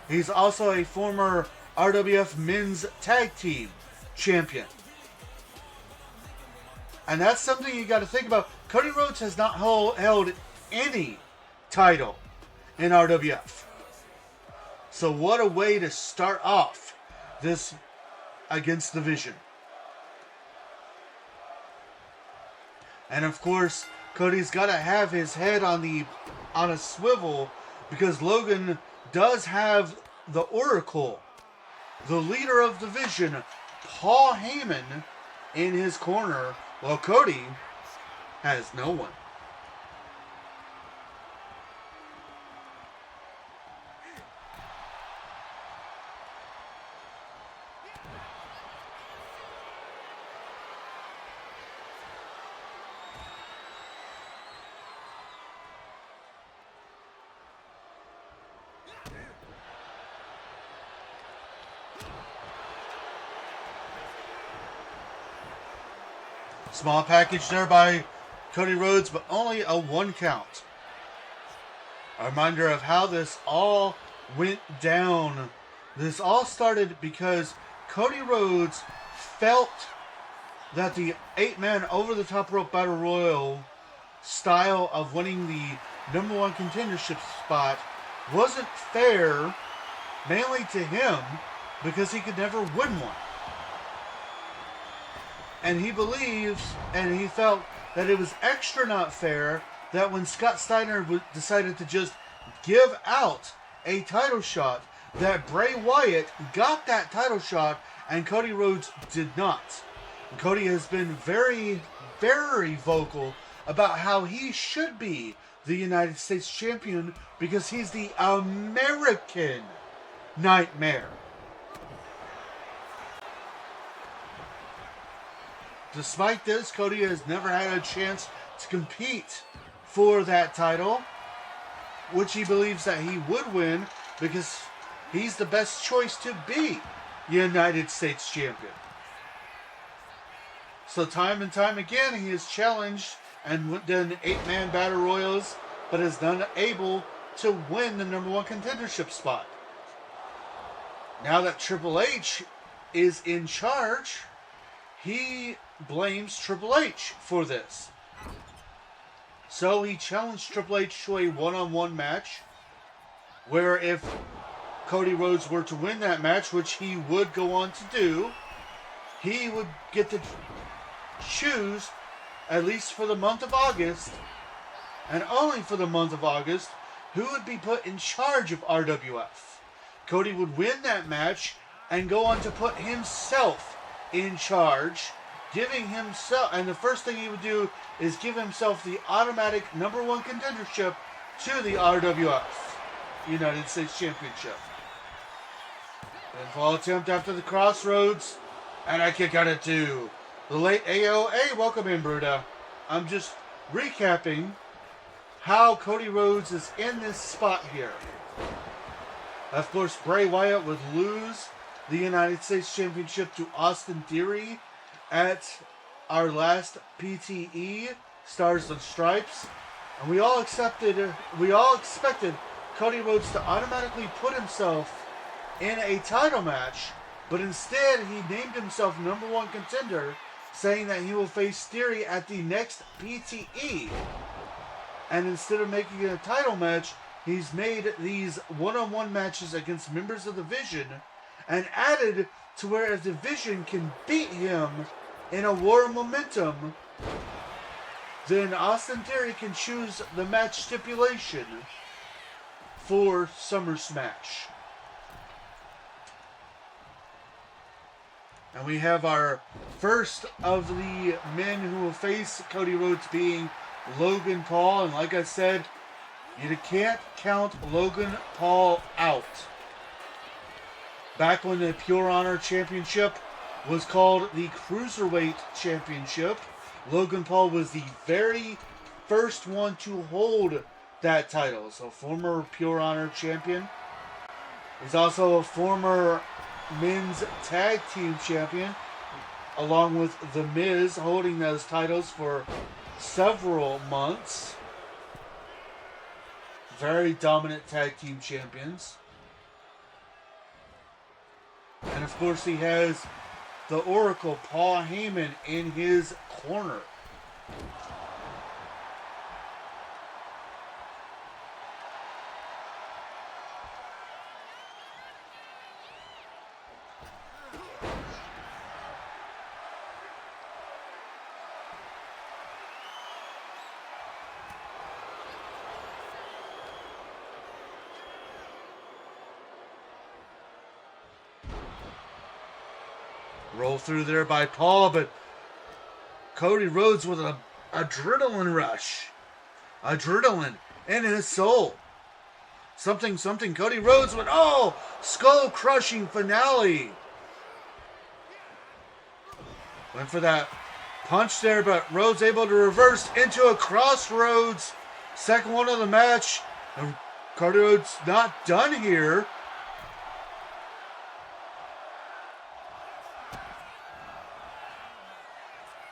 He's also a former RWF Men's Tag Team champion. And that's something you got to think about. Cody Rhodes has not held any title in RWF. So what a way to start off this against the Vision. And of course, Cody's got to have his head on a swivel because Logan does have the Oracle, the leader of the Vision, Paul Heyman, in his corner, while Cody has no one. Small package there by Cody Rhodes, but only a 1 count. A reminder of how this all went down. This all started because Cody Rhodes felt that the 8-man over-the-top rope battle royal style of winning the #1 contendership spot wasn't fair, mainly to him, because he could never win one. And he believes, and he felt that it was extra not fair that when Scott Steiner decided to just give out a title shot, that Bray Wyatt got that title shot and Cody Rhodes did not. And Cody has been very, very vocal about how he should be the United States Champion because he's the American Nightmare. Despite this, Cody has never had a chance to compete for that title, which he believes that he would win because he's the best choice to be United States Champion. So time and time again, he has challenged and done 8-man battle royals, but is unable to win the #1 contendership spot. Now that Triple H is in charge, he blames Triple H for this. So he challenged Triple H to a one-on-one match where if Cody Rhodes were to win that match, which he would go on to do, he would get to choose, at least for the month of August, and only for the month of August, who would be put in charge of RWF. Cody would win that match and go on to put himself in charge, giving himself, and the first thing he would do is give himself the automatic #1 contendership to the RWF United States Championship. Pinfall attempt after the crossroads, and I kick out at 2. The late AOA, welcome in, Bruda. I'm just recapping how Cody Rhodes is in this spot here. Of course, Bray Wyatt would lose the United States Championship to Austin Theory at our last PTE, Stars and Stripes. And we all expected Cody Rhodes to automatically put himself in a title match, but instead he named himself #1 contender, saying that he will face Theory at the next PTE. And instead of making it a title match, he's made these one-on-one matches against members of the Vision and added to where if the Vision can beat him in a War of Momentum, then Austin Theory can choose the match stipulation for Summer Smash. And we have our first of the men who will face Cody Rhodes being Logan Paul. And like I said, you can't count Logan Paul out. Back when the Pure Honor Championship was called the Cruiserweight Championship, Logan Paul was the very first one to hold that title. So former Pure Honor champion. He's also a former men's tag team champion, along with The Miz holding those titles for several months. Very dominant tag team champions. And of course he has the Oracle, Paul Heyman, in his corner. Roll through there by Paul, but Cody Rhodes with an adrenaline rush. Adrenaline in his soul. Something. Cody Rhodes with, skull-crushing finale. Went for that punch there, but Rhodes able to reverse into a crossroads. Second one of the match. And Cody Rhodes not done here.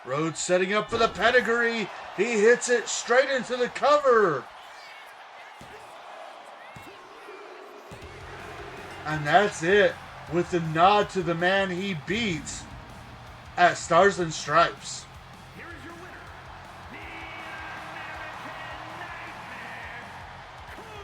Rhodes setting up for the pedigree. He hits it straight into the cover. And that's it, with the nod to the man he beats at Stars and Stripes. Here is your winner, the American Nightmare, Cody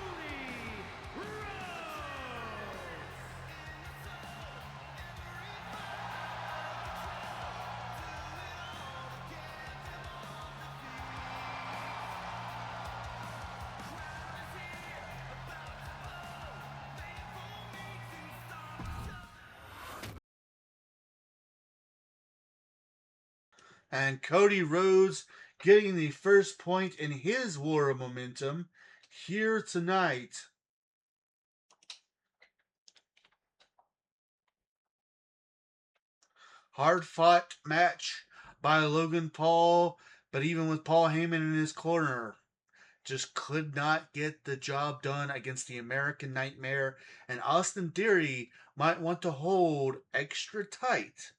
And Cody Rhodes getting the first point in his War of Momentum here tonight. Hard-fought match by Logan Paul, but even with Paul Heyman in his corner, just could not get the job done against the American Nightmare, and Austin Theory might want to hold extra tight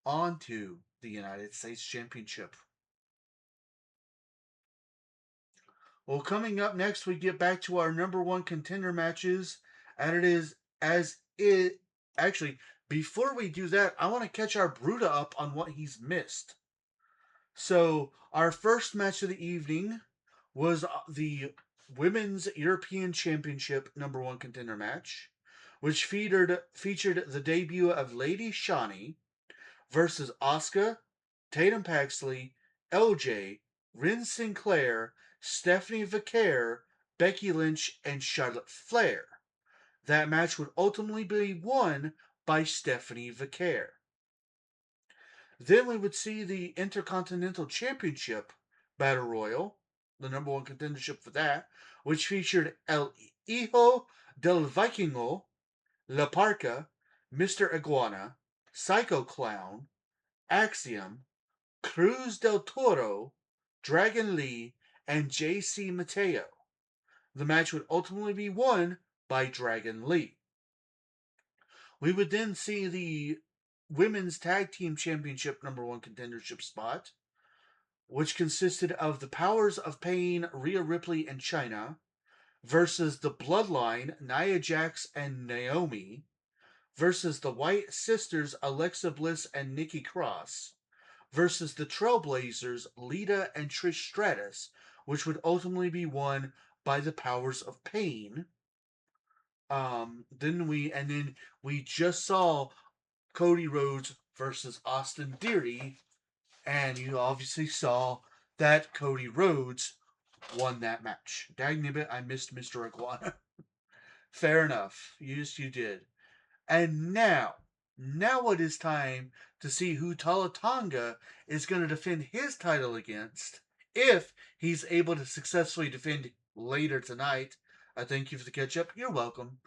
onto the United States Championship. Well, coming up next, we get back to our #1 contender matches, and actually, before we do that, I want to catch our Bruda up on what he's missed. So, our first match of the evening was the Women's European Championship #1 contender match, which featured the debut of Lady Shani versus Asuka, Tatum Paxley, LJ, Ren Sinclair, Stephanie Vaquer, Becky Lynch, and Charlotte Flair. That match would ultimately be won by Stephanie Vaquer. Then we would see the Intercontinental Championship Battle Royal, the number one contendership for that, which featured El Hijo del Vikingo, La Parca, Mr. Iguana, Psycho Clown, Axiom, Cruz del Toro, Dragon Lee, and JC Mateo. The match would ultimately be won by Dragon Lee. We would then see the Women's Tag Team Championship number one contendership spot, which consisted of the Powers of Pain, Rhea Ripley, and Chyna, versus the Bloodline, Nia Jax and Naomi, versus the White Sisters, Alexa Bliss and Nikki Cross, versus the Trailblazers, Lita and Trish Stratus, which would ultimately be won by the Powers of Pain. Then we just saw Cody Rhodes versus Austin Theory, and you obviously saw that Cody Rhodes won that match. Dagnabbit, I missed Mr. Iguana. Fair enough. Yes, you did. And now it is time to see who Talatanga is going to defend his title against, if he's able to successfully defend later tonight. I thank you for the catch up. You're welcome.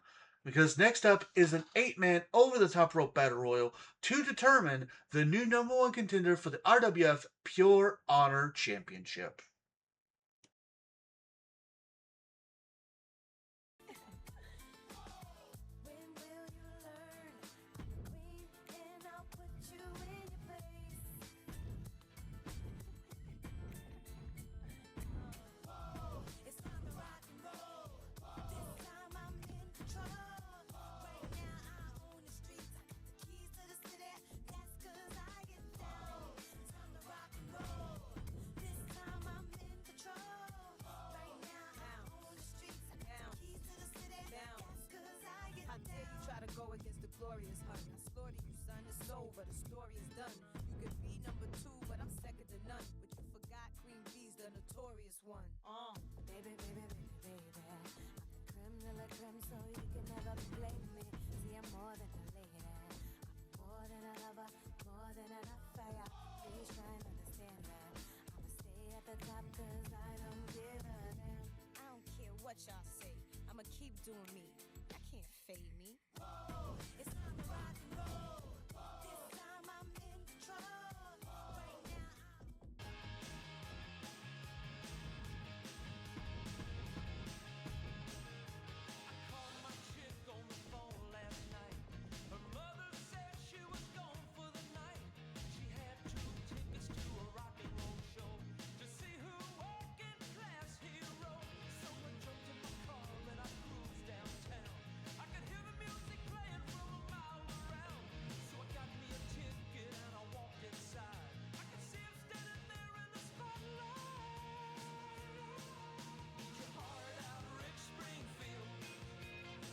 Because next up is an 8-man over-the-top rope battle royal to determine the new number one contender for the RWF Pure Honor Championship. When will you learn? I'm the queen and I'll put you in your place. It's time to rock and roll. This time I'm in control. Right now I own the streets. I got the keys to the city. That's 'cause I get down. It's time to rock and roll. This time I'm in control. Right now I own the streets. I got the keys to the city. That's 'cause I get How dare you try to go against the glorious hun? I slaughter you, son, it's over, the story is done. You could be number 2, but I'm second to none. But you forgot Queen B's the notorious one. Baby, baby, baby, baby. I'm the creme de la creme, so you can never blame me. See, I'm more than a lady. I'm more than a lover, more than an affair. Please try and understand that. I'ma stay at the top 'cause I don't give a damn. I don't care what y'all say, I'ma keep doing me. That can't fade me. It's time to rock and roll. This time I'm in control. Right now Called my chick on the phone last night. Her mother said she was gone for the night. She had 2 tickets to a rock and roll show to see her working class hero. So I jumped in my car and I cruised downtown. I could hear the music playing from a mile around. So I got me a ticket and I walked inside. I could see him standing there in the spotlight. Eat your heart out, Rick Springfield.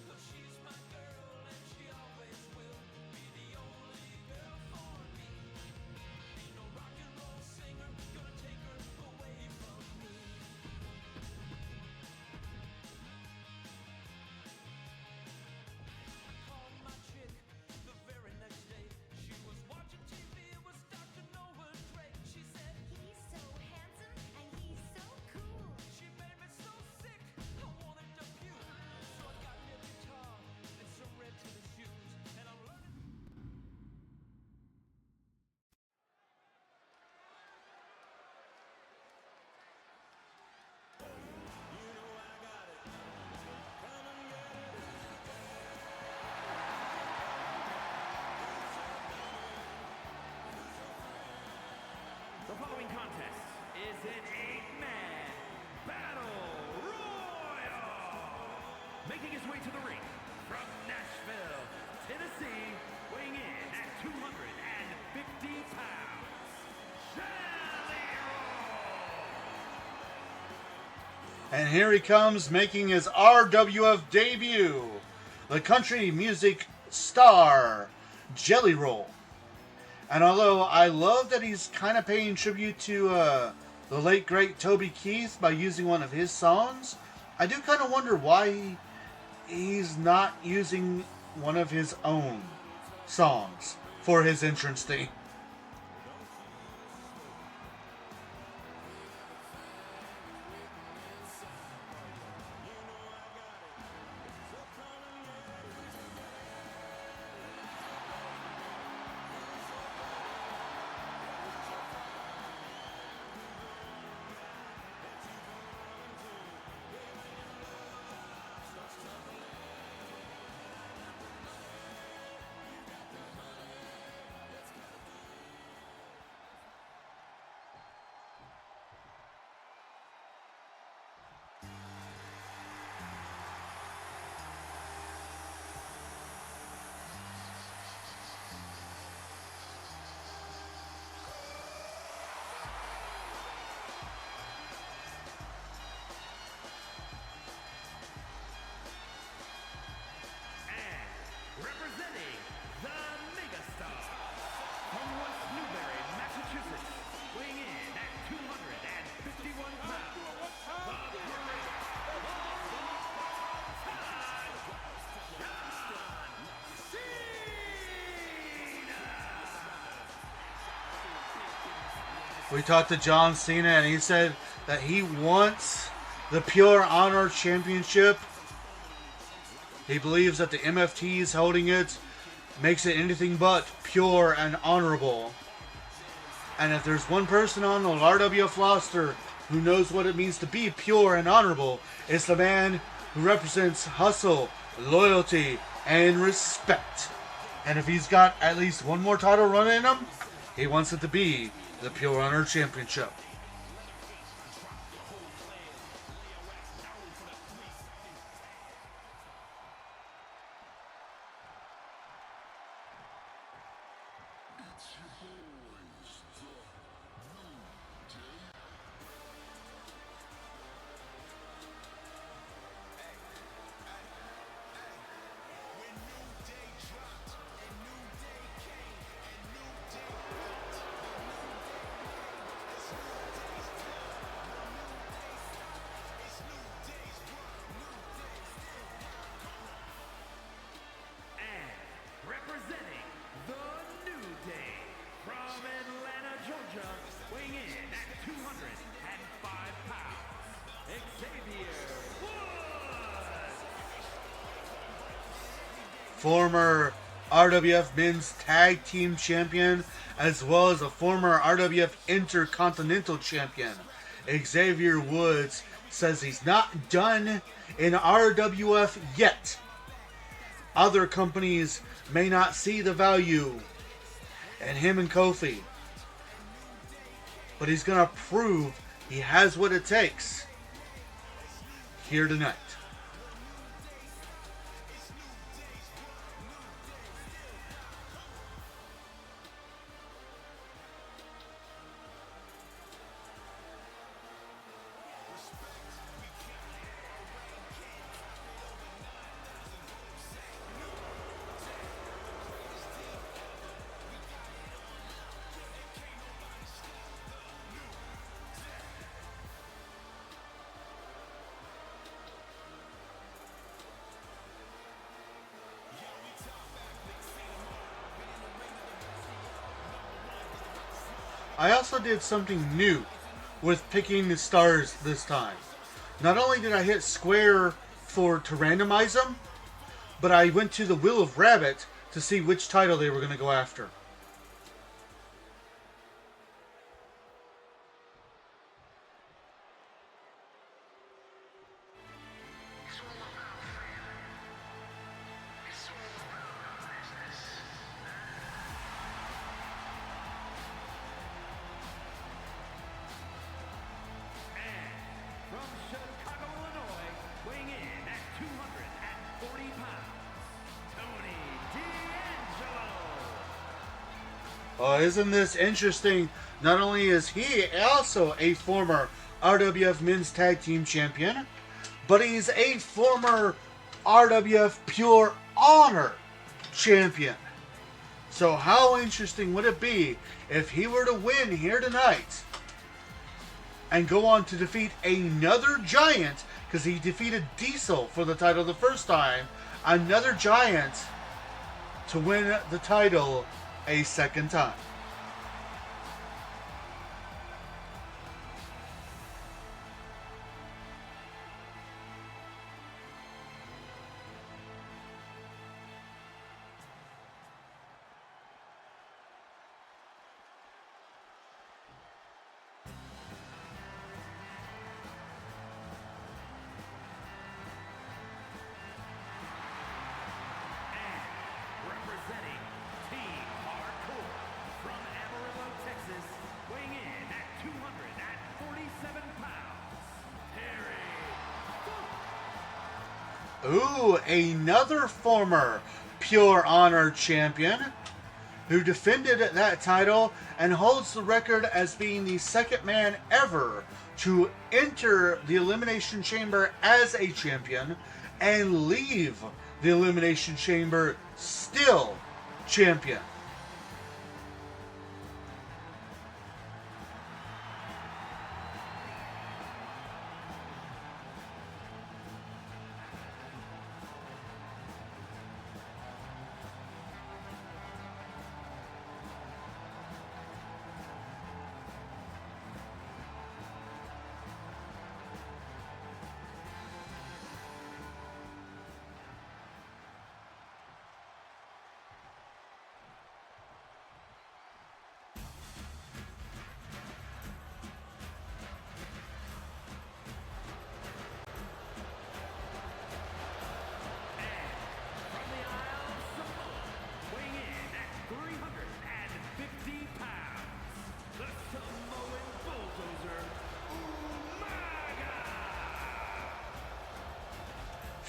Cause she's my girl and she always will be the only girl for me. Ain't no rock and roll singer gonna take her away from me. I called my chick the very next day. She was watching TV with Dr. Noah Drake. She said, he's so handsome and he's so cool. she made me so sick, I wanted to puke. So I got me a guitar and some red tennis shoes, and I'm learning. The following contest is an 8-man battle royal. Making his way to the ring from Nashville, Tennessee, weighing in at 250 pounds, Jelly Roll. And here he comes, making his RWF debut, the country music star, Jelly Roll. And although I love that he's kind of paying tribute to the late great Toby Keith by using one of his songs, I do kind of wonder why he's not using one of his own songs for his entrance theme. We talked to John Cena, and he said that he wants the Pure Honor Championship. He believes that the MFTs holding it makes it anything but pure and honorable. And if there's one person on the RWF roster who knows what it means to be pure and honorable, it's the man who represents hustle, loyalty, and respect. And if he's got at least one more title run in him, he wants it to be the Pure Honor Championship. Representing the New Day from Atlanta, Georgia, weighing in at 205 pounds, Xavier Woods. Former RWF Men's Tag Team Champion, as well as a former RWF Intercontinental Champion, Xavier Woods says he's not done in RWF yet. Other companies may not see the value in him and Kofi, but he's going to prove he has what it takes here tonight. I also did something new with picking the stars this time. Not only did I hit square to randomize them, but I went to the Wheel of Rabit to see which title they were going to go after. From Chicago, Illinois, weighing in at 240 pounds, Tony D'Angelo. Oh, isn't this interesting? Not only is he also a former RWF Men's Tag Team Champion, but he's a former RWF Pure Honor Champion. So how interesting would it be if he were to win here tonight and go on to defeat another giant, because he defeated Diesel for the title the first time, another giant to win the title a second time. Representing Team Hardcore from Amarillo, Texas, weighing in at 247 pounds, Terry. Ooh, another former Pure Honor champion who defended that title and holds the record as being the second man ever to enter the Elimination Chamber as a champion and leave the Elimination Chamber still champion.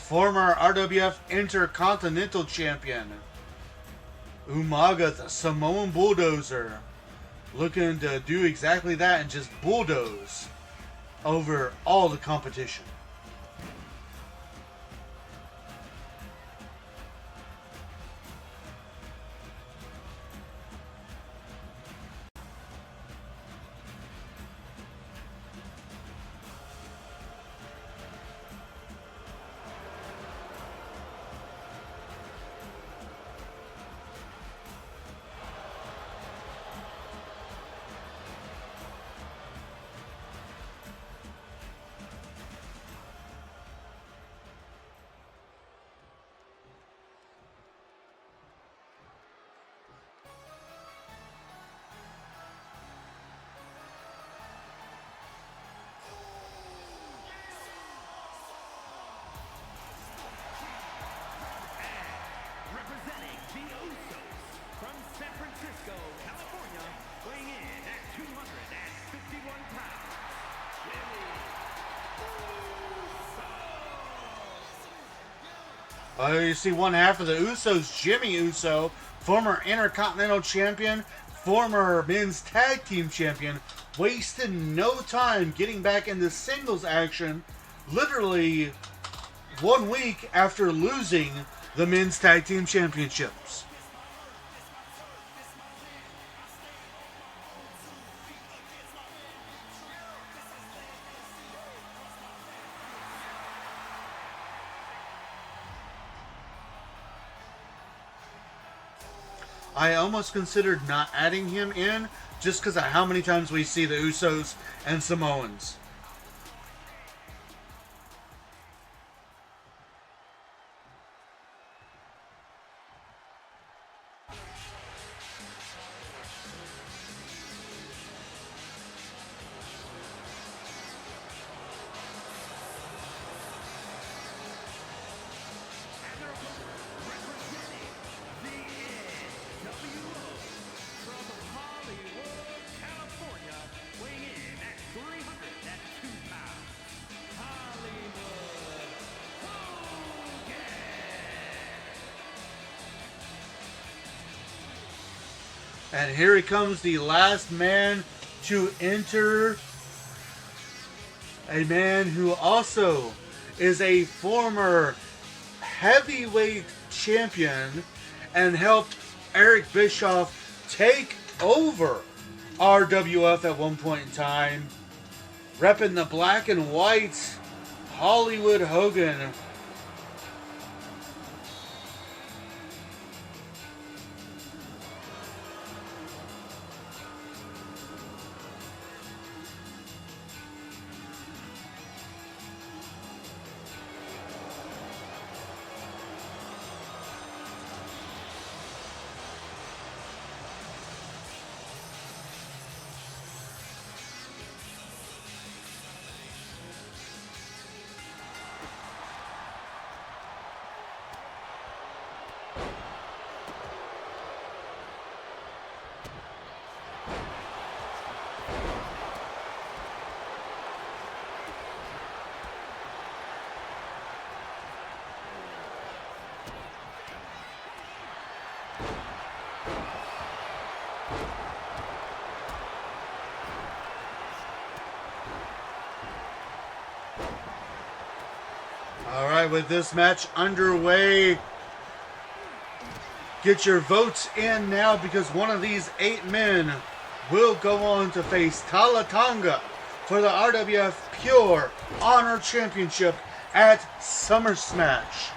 former RWF Intercontinental Champion. Umaga, the Samoan Bulldozer, looking to do exactly that and just bulldoze over all the competition. Representing the Usos from San Francisco, California, weighing in at 251 pounds, Jimmy Uso. You see one half of the Usos, Jimmy Uso, former Intercontinental Champion, former Men's Tag Team Champion, wasted no time getting back into singles action literally 1 week after losing the Men's Tag Team Championships. I almost considered not adding him in just because of how many times we see the Usos and Samoans. And here he comes, the last man to enter. A man who also is a former heavyweight champion and helped Eric Bischoff take over RWF at one point in time. Repping the black and white, Hollywood Hogan. Alright, with this match underway, get your votes in now because one of these 8 men will go on to face Tala Tonga for the RWF Pure Honor Championship at Summer Smash.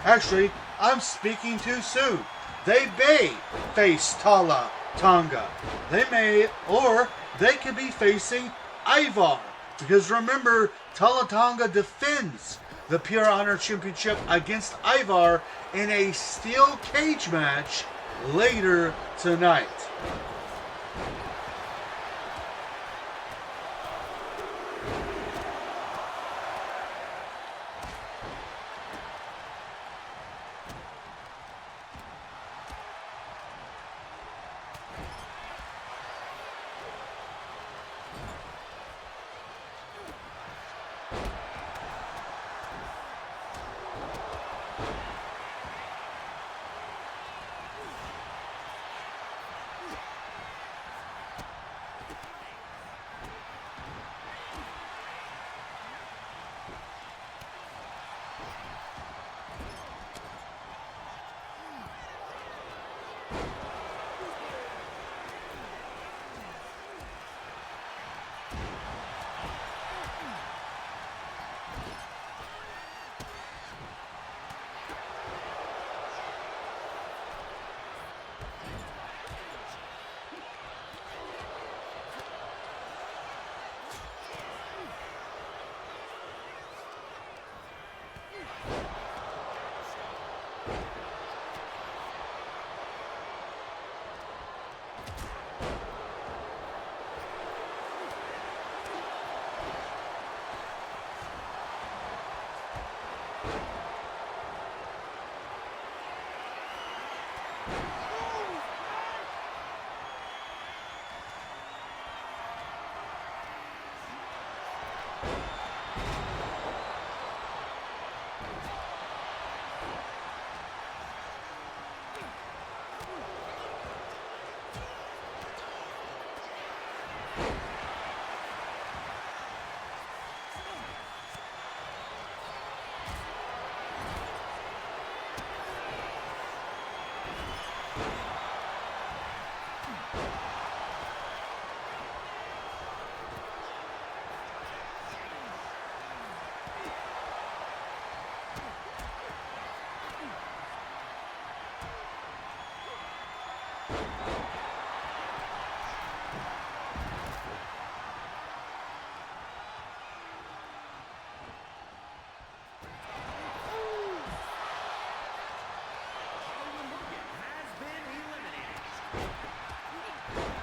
Actually, I'm speaking too soon. They may face Tala Tonga. They may, or they could be facing Ivar. Because remember, Tala Tonga defends the Pure Honor Championship against Ivar in a steel cage match later tonight.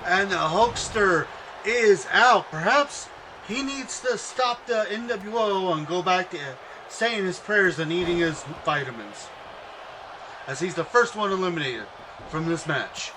And the Hulkster is out. Perhaps he needs to stop the NWO and go back to saying his prayers and eating his vitamins, as he's the first one eliminated from this match.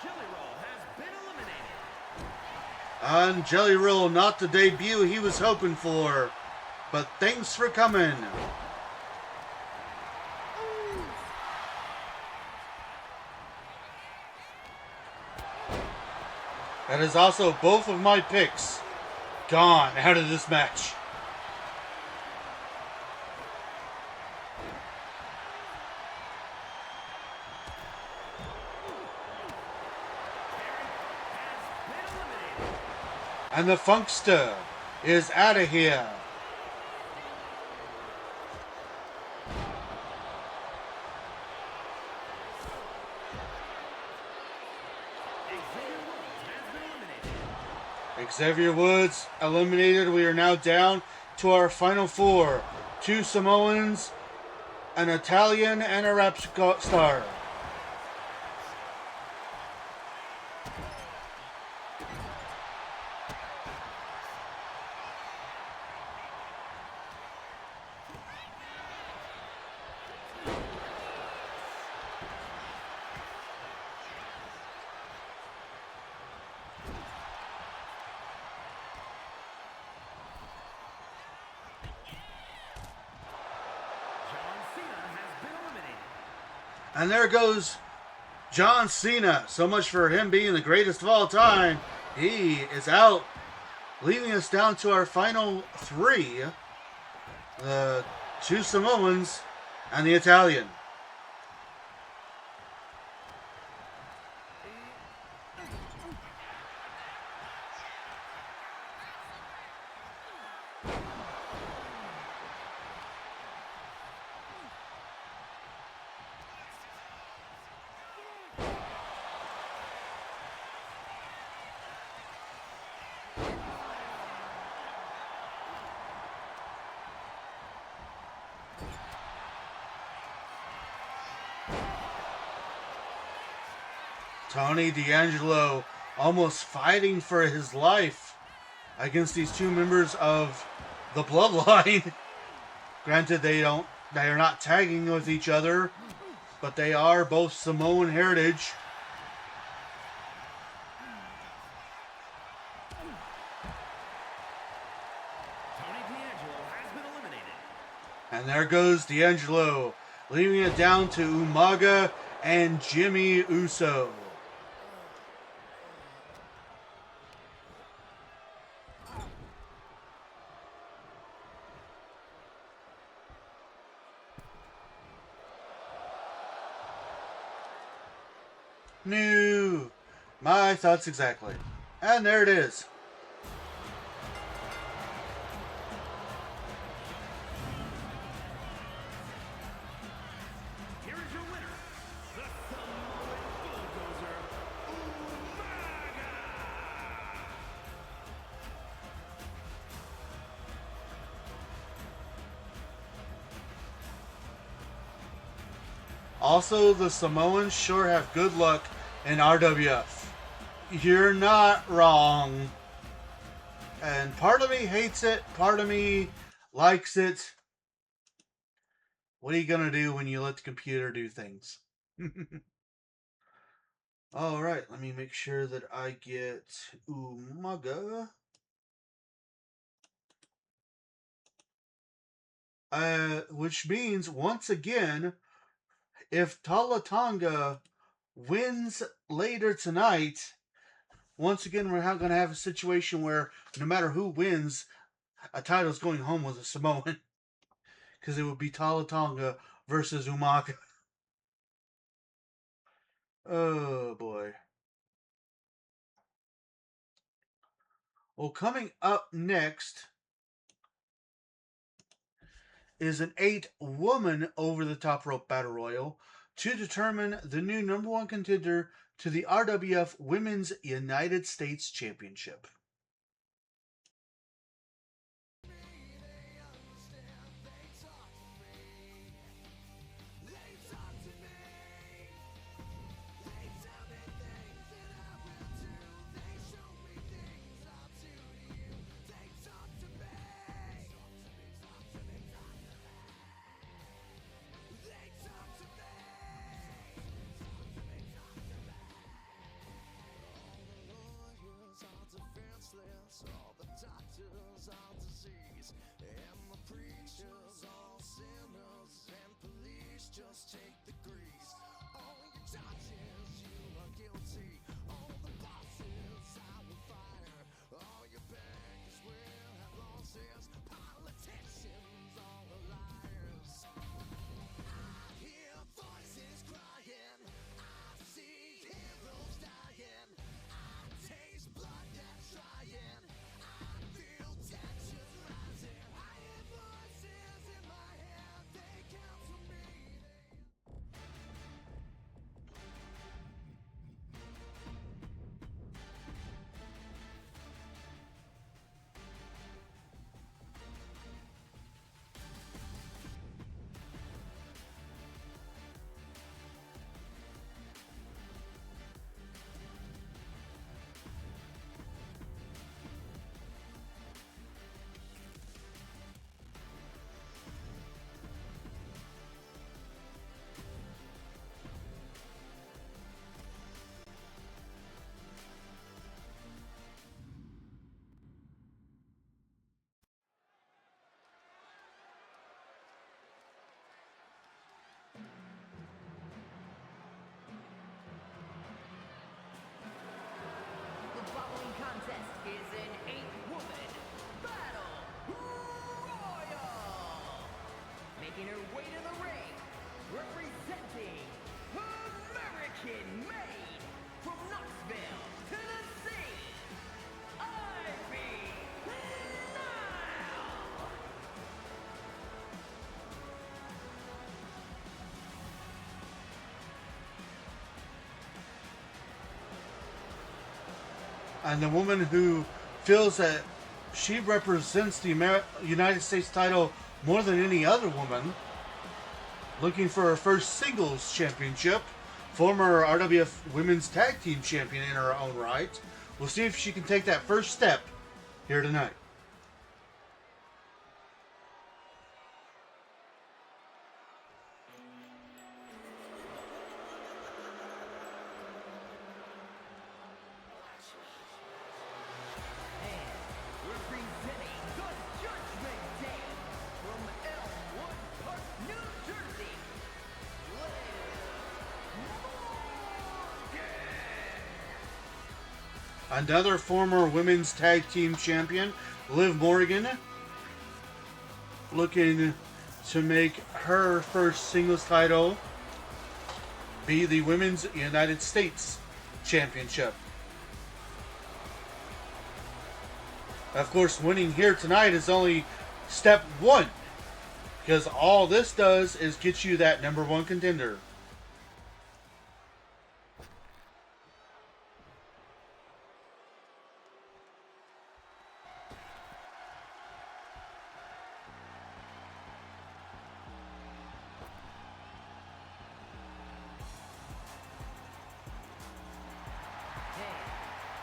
Jelly Roll has been eliminated. On Jelly Roll, not the debut he was hoping for, but thanks for coming. That is also both of my picks gone out of this match. And the Funkster is out of here. Xavier Woods eliminated. We are now down to our final four. 2 Samoans, an Italian, and a rap star. And there goes John Cena. So much for him being the greatest of all time. He is out, leaving us down to our final 3. The 2 Samoans and the Italian. Tony D'Angelo almost fighting for his life against these 2 members of the Bloodline. Granted, they are not tagging with each other, but they are both Samoan heritage. Tony D'Angelo has been eliminated. And there goes D'Angelo, leaving it down to Umaga and Jimmy Uso. No, my thoughts exactly. And there it is. Here is your winner, the Samoan Bulldozer, Umaga. Also, the Samoans sure have good luck in RWF. You're not wrong. And part of me hates it, part of me likes it. What are you going to do when you let the computer do things? Alright, let me make sure that I get Umaga. Which means, once again, if Talatanga wins later tonight, once again we're going to have a situation where no matter who wins, a title's going home with a Samoan. Because it would be Talatanga versus Umaga. Oh boy. Well, coming up next is an 8-woman over the top rope battle royal to determine the new number one contender to the RWF Women's United States Championship. All the doctors all disease, and the preachers all sinners, and police just take the grease. All your judges, you are guilty. All the bosses out with fire. All your bankers will have losses. Politicians all are liars. I hear voices crying. I see heroes dying. I taste blood that's trying. Feel tension rising. I hear voices in my head. They counsel me. The following contest is an 8-woman battle royal. Making her way to the ring, representing American made from Knoxville, Tennessee, Ivy Nile. And the woman who feels that she represents the United States title more than any other woman, looking for her first singles championship, former RWF Women's Tag Team Champion in her own right. We'll see if she can take that first step here tonight. Representing the Judgment Day from Elmwood Park, New Jersey, Another former Women's Tag Team Champion, Liv Morgan, looking to make her first singles title be the Women's United States Championship. Of course, winning here tonight is only step one, because all this does is get you that number one contender.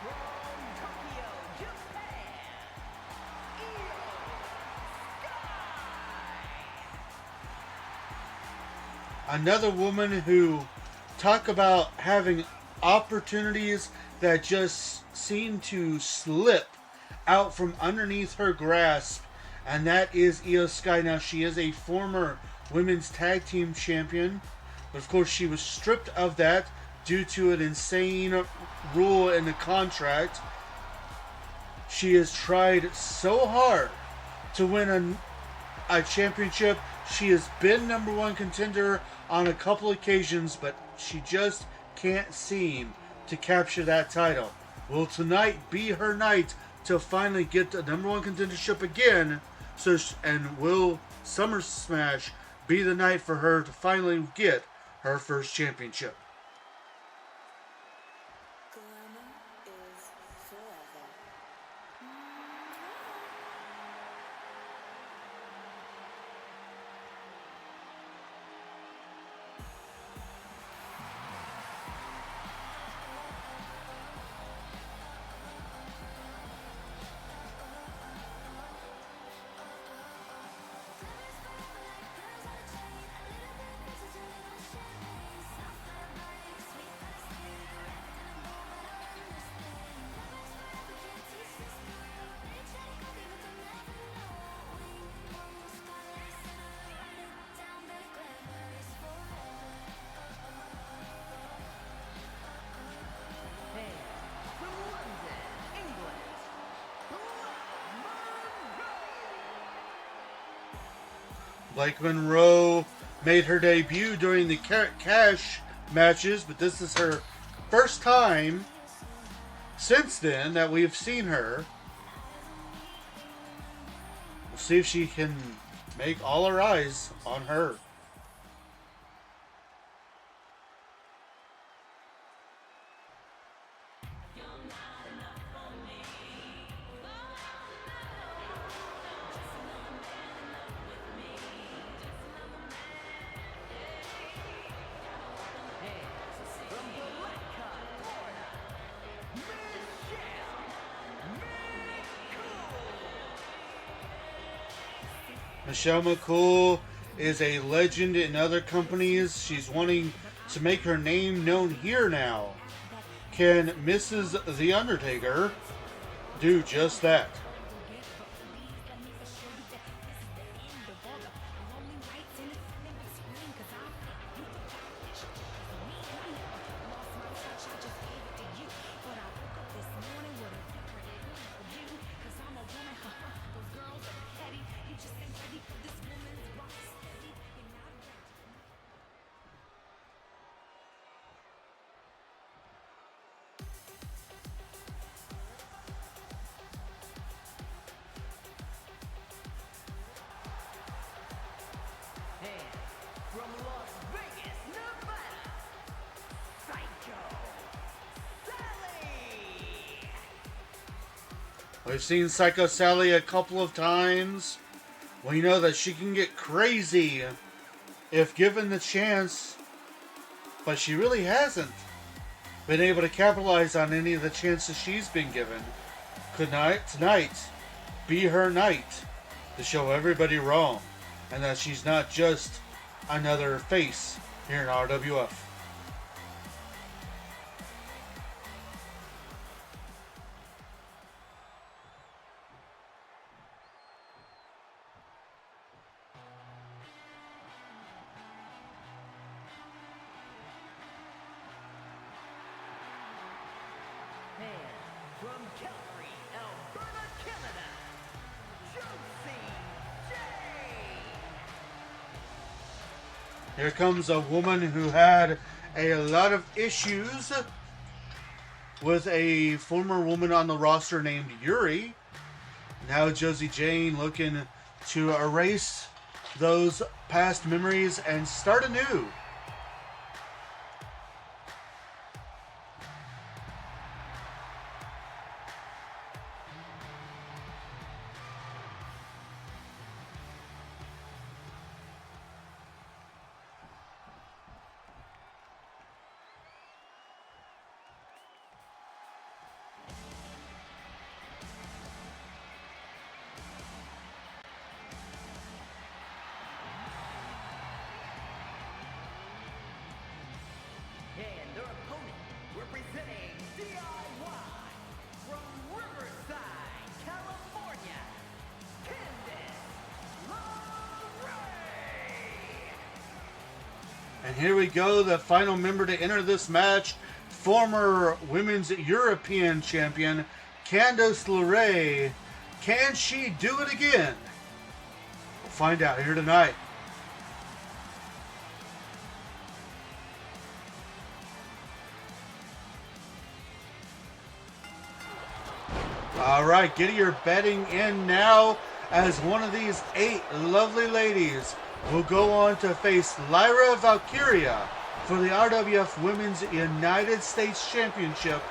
from Tokyo, Japan, Io Sky. Another woman who talk about having opportunities that just seem to slip out from underneath her grasp, and that is Io Sky. Now, she is a former women's tag team champion, but of course she was stripped of that due to an insane rule in the contract. She has tried so hard to win a championship. She has been number one contender on a couple occasions, but she just can't seem to capture that title. Will tonight be her night to finally get the number one contendership again? And will Summer Smash be the night for her to finally get her first championship. Glamour is forever. From London, England, Blake Monroe made her debut during the cash matches, but this is her first time since then that we've seen her. We'll see if she can make all our eyes on her. from Blackcott, Florida, Michelle McCool is a legend in other companies. She's wanting to make her name known here now. Can Mrs. The Undertaker do just that? from Las Vegas, Nevada, Psycho Sally. We've seen Psycho Sally a couple of times. We know that she can get crazy if given the chance, but she really hasn't been able to capitalize on any of the chances she's been given. Could tonight be her night to show everybody wrong, and that she's not just another face here in RWF. And from Calgary, Alberta, Canada, Josie J. Here comes a woman who had a lot of issues with a former woman on the roster named Yuri. Now Josie Jane looking to erase those past memories and start anew. And their opponent, representing DIY from Riverside, California, Candice LeRae. And here we go, the final member to enter this match, former Women's European Champion, Candice LeRae. Can she do it again? We'll find out here tonight. All right, get your betting in now as one of these 8 lovely ladies will go on to face Lyra Valkyria for the RWF Women's United States Championship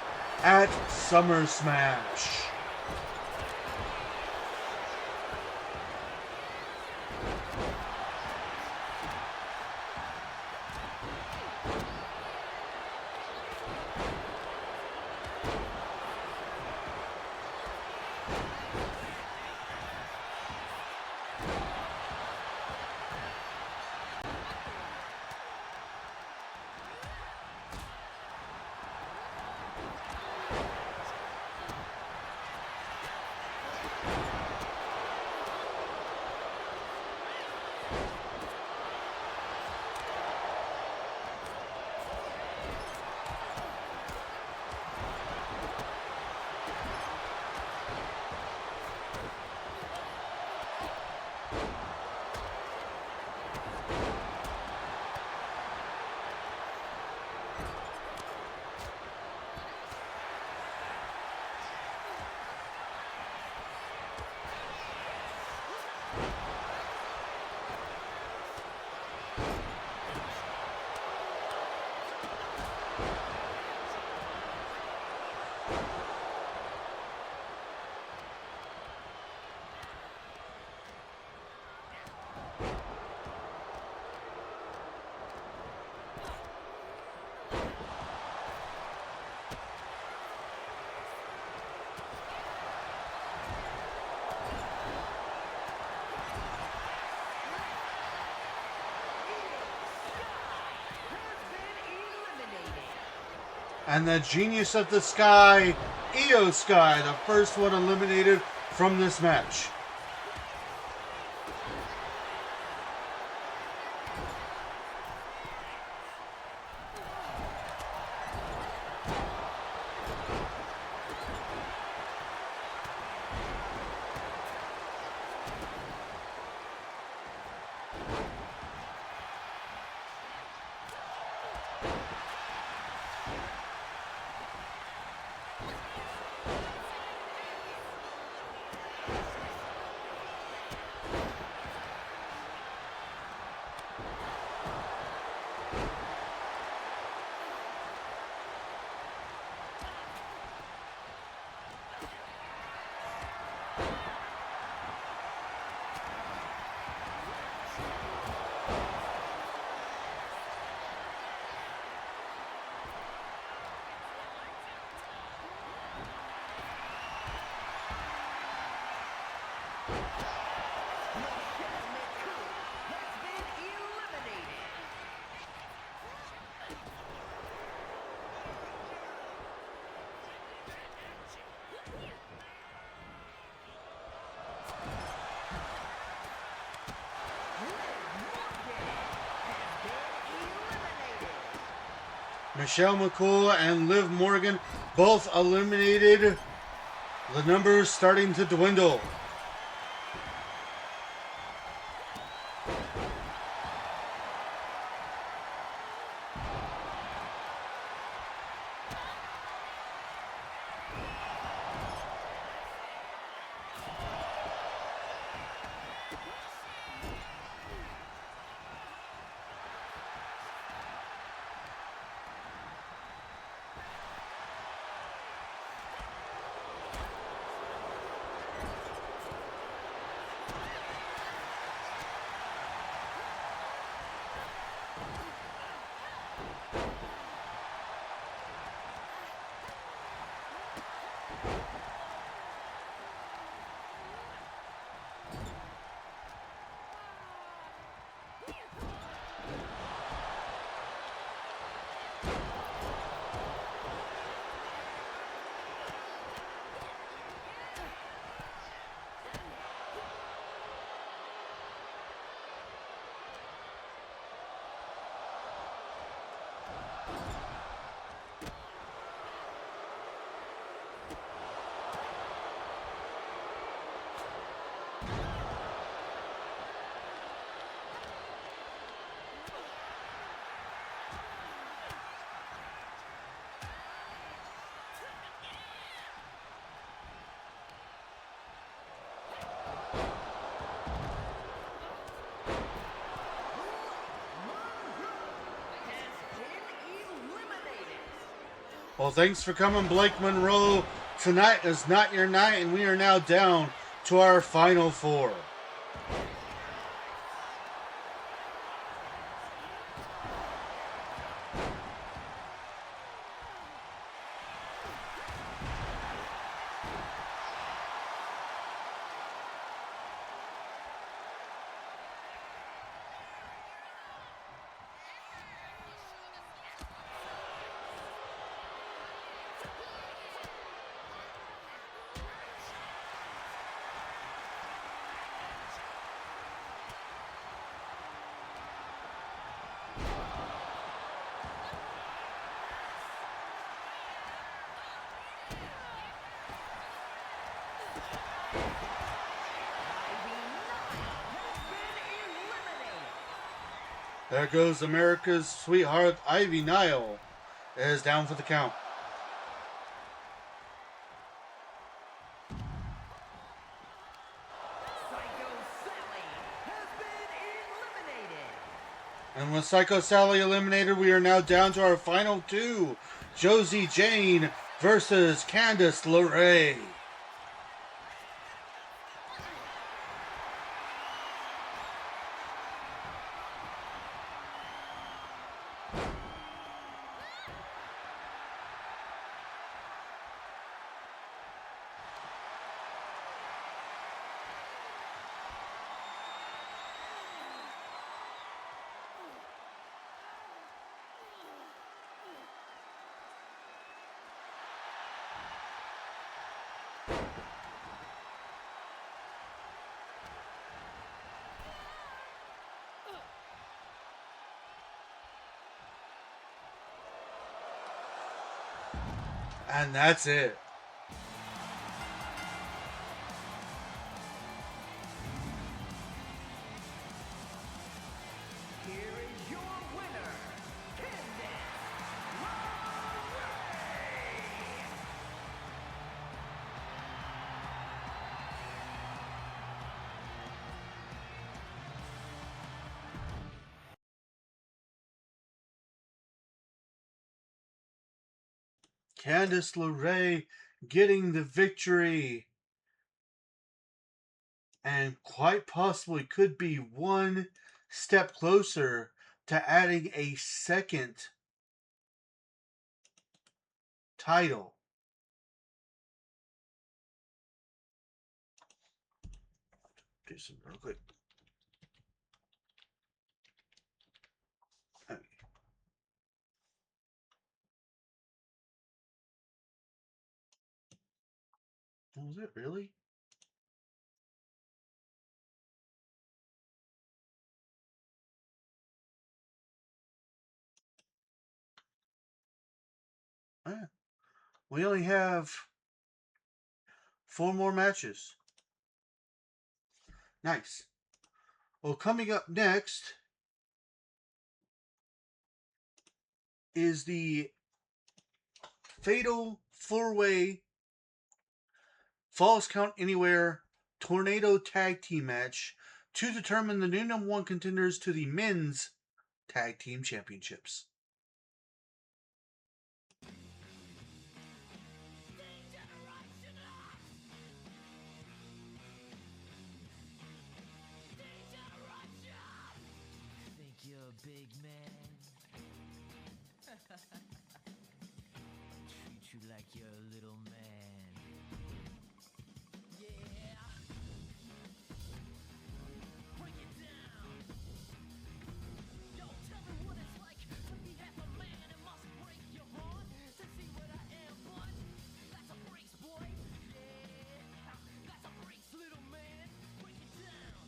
at Summer Smash. And the Genius of the Sky, Io Sky, the first one eliminated from this match. Michelle McCool and Liv Morgan both eliminated. The numbers starting to dwindle. Well, thanks for coming, Blake Monroe. Tonight is not your night, and we are now down to our final four. There goes America's sweetheart, Ivy Nile, is down for the count. Psycho Sally has been eliminated. And with Psycho Sally eliminated, we are now down to our final two. Josie Jane versus Candice LeRae. And that's it. Here is your winner, Candice Candice LeRae getting the victory. And quite possibly could be one step closer to adding a second title. Do some real quick. Was it really? Yeah. We only have 4 more matches. Nice. Well, coming up next is the Fatal 4-Way Falls Count Anywhere Tornado Tag Team match to determine the new number 1 contenders to the Men's Tag Team Championships. Think you're a big man? Treat you like you're a little man. Yeah. Break it down. Yo, tell me what it's like to be half a man. It must break your heart to see what I am, but that's a breaks, boy. Yeah, that's a breaks, little man. Break it down.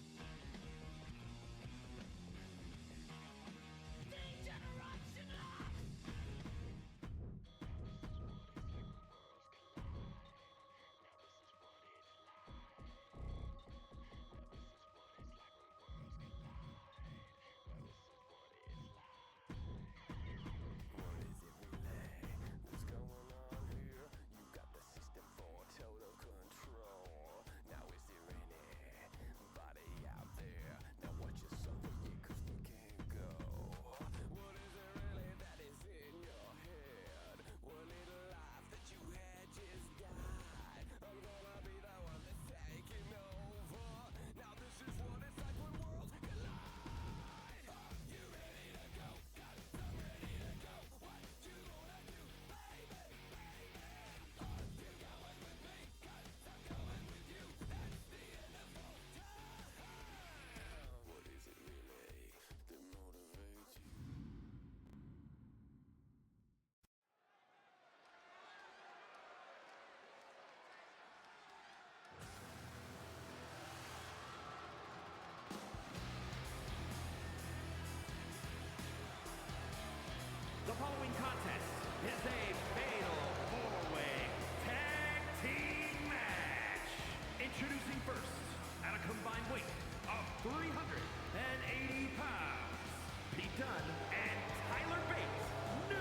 McDunn, and Tyler Bates, New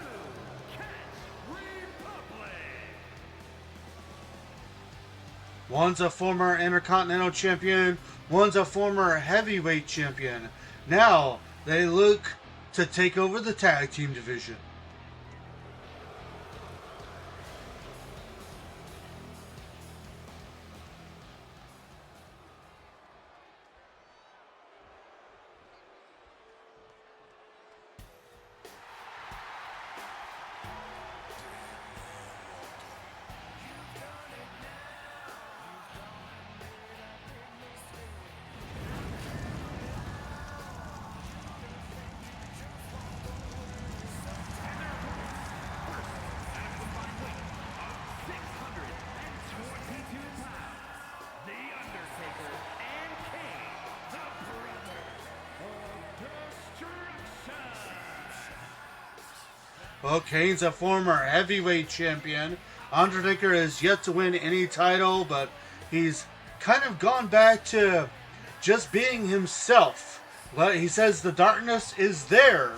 Catch Republic. One's a former Intercontinental Champion, one's a former Heavyweight Champion. Now they look to take over the Tag Team division. Well, Kane's a former heavyweight champion. Undertaker has yet to win any title, but he's kind of gone back to just being himself. But he says the darkness is there,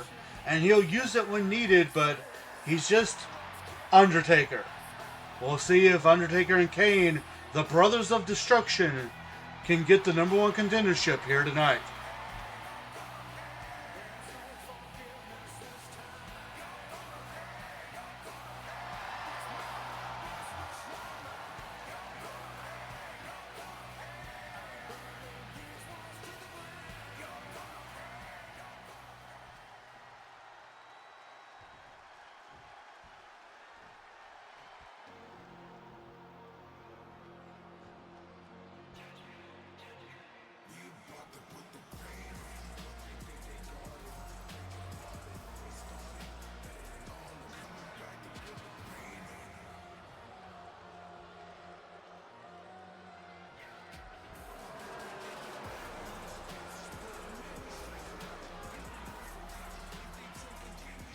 and he'll use it when needed, but he's just Undertaker. We'll see if Undertaker and Kane, the Brothers of Destruction, can get the #1 contendership here tonight.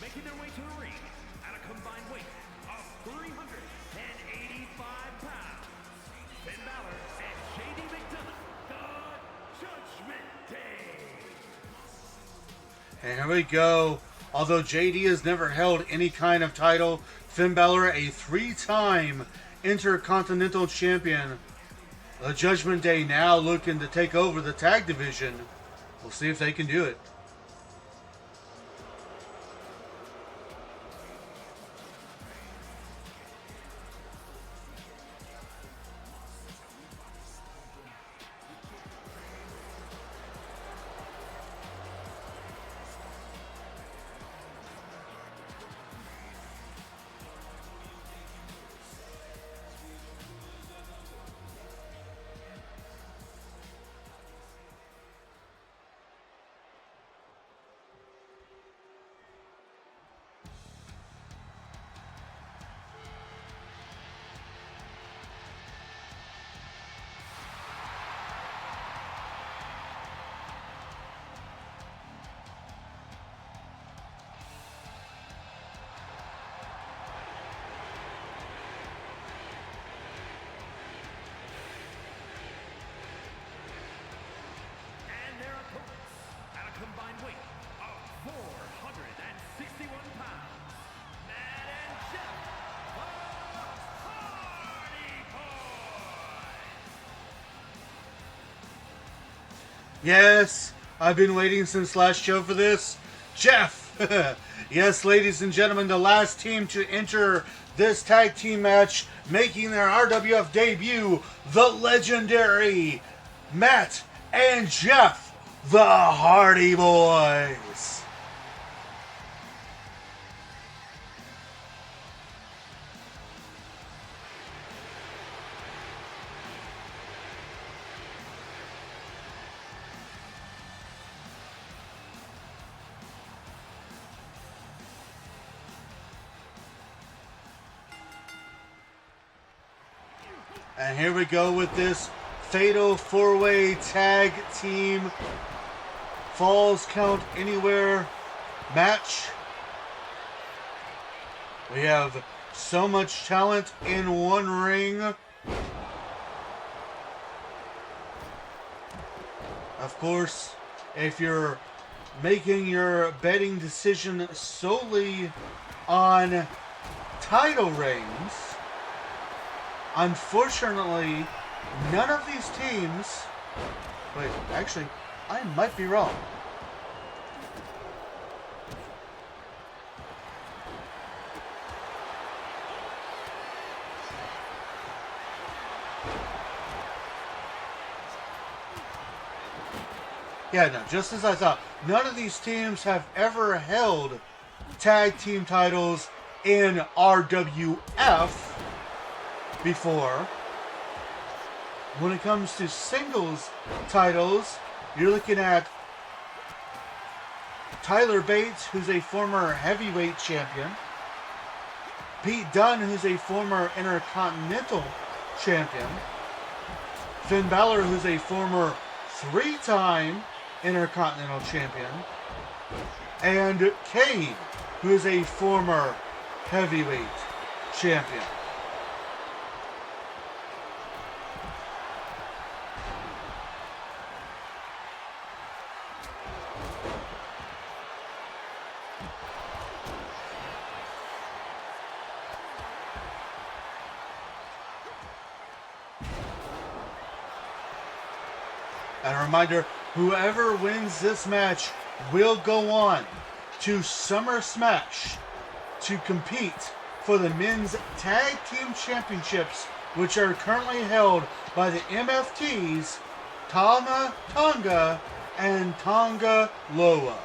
Making their way to the ring at a combined weight of 385 pounds, Finn Balor and J.D. McDonagh, the Judgment Day. And here we go. Although JD has never held any kind of title, Finn Balor, a 3-time Intercontinental Champion. The Judgment Day now looking to take over the tag division. We'll see if they can do it. And their opponents at a combined weight of 461 pounds, Matt and Jeff, the Hardy Boys. Yes, I've been waiting since last show for this. Jeff! Yes, ladies and gentlemen, the last team to enter this tag team match, making their RWF debut, the legendary Matt and Jeff, the Hardy Boys. And here we go with this fatal 4-way tag team Falls Count Anywhere match. We have so much talent in one ring. Of course, if you're making your betting decision solely on title reigns. Unfortunately, none of these teams... Wait, actually, I might be wrong. Yeah, no, just as I thought. None of these teams have ever held tag team titles in RWF before. When it comes to singles titles, you're looking at Tyler Bates, who's a former heavyweight champion. Pete Dunne, who's a former Intercontinental champion. Finn Balor, who's a former 3-time Intercontinental champion. And Kane, who is a former heavyweight champion. And a reminder, whoever wins this match will go on to Summer Smash to compete for the Men's Tag Team Championships, which are currently held by the MFTs, Tama Tonga and Tonga Loa.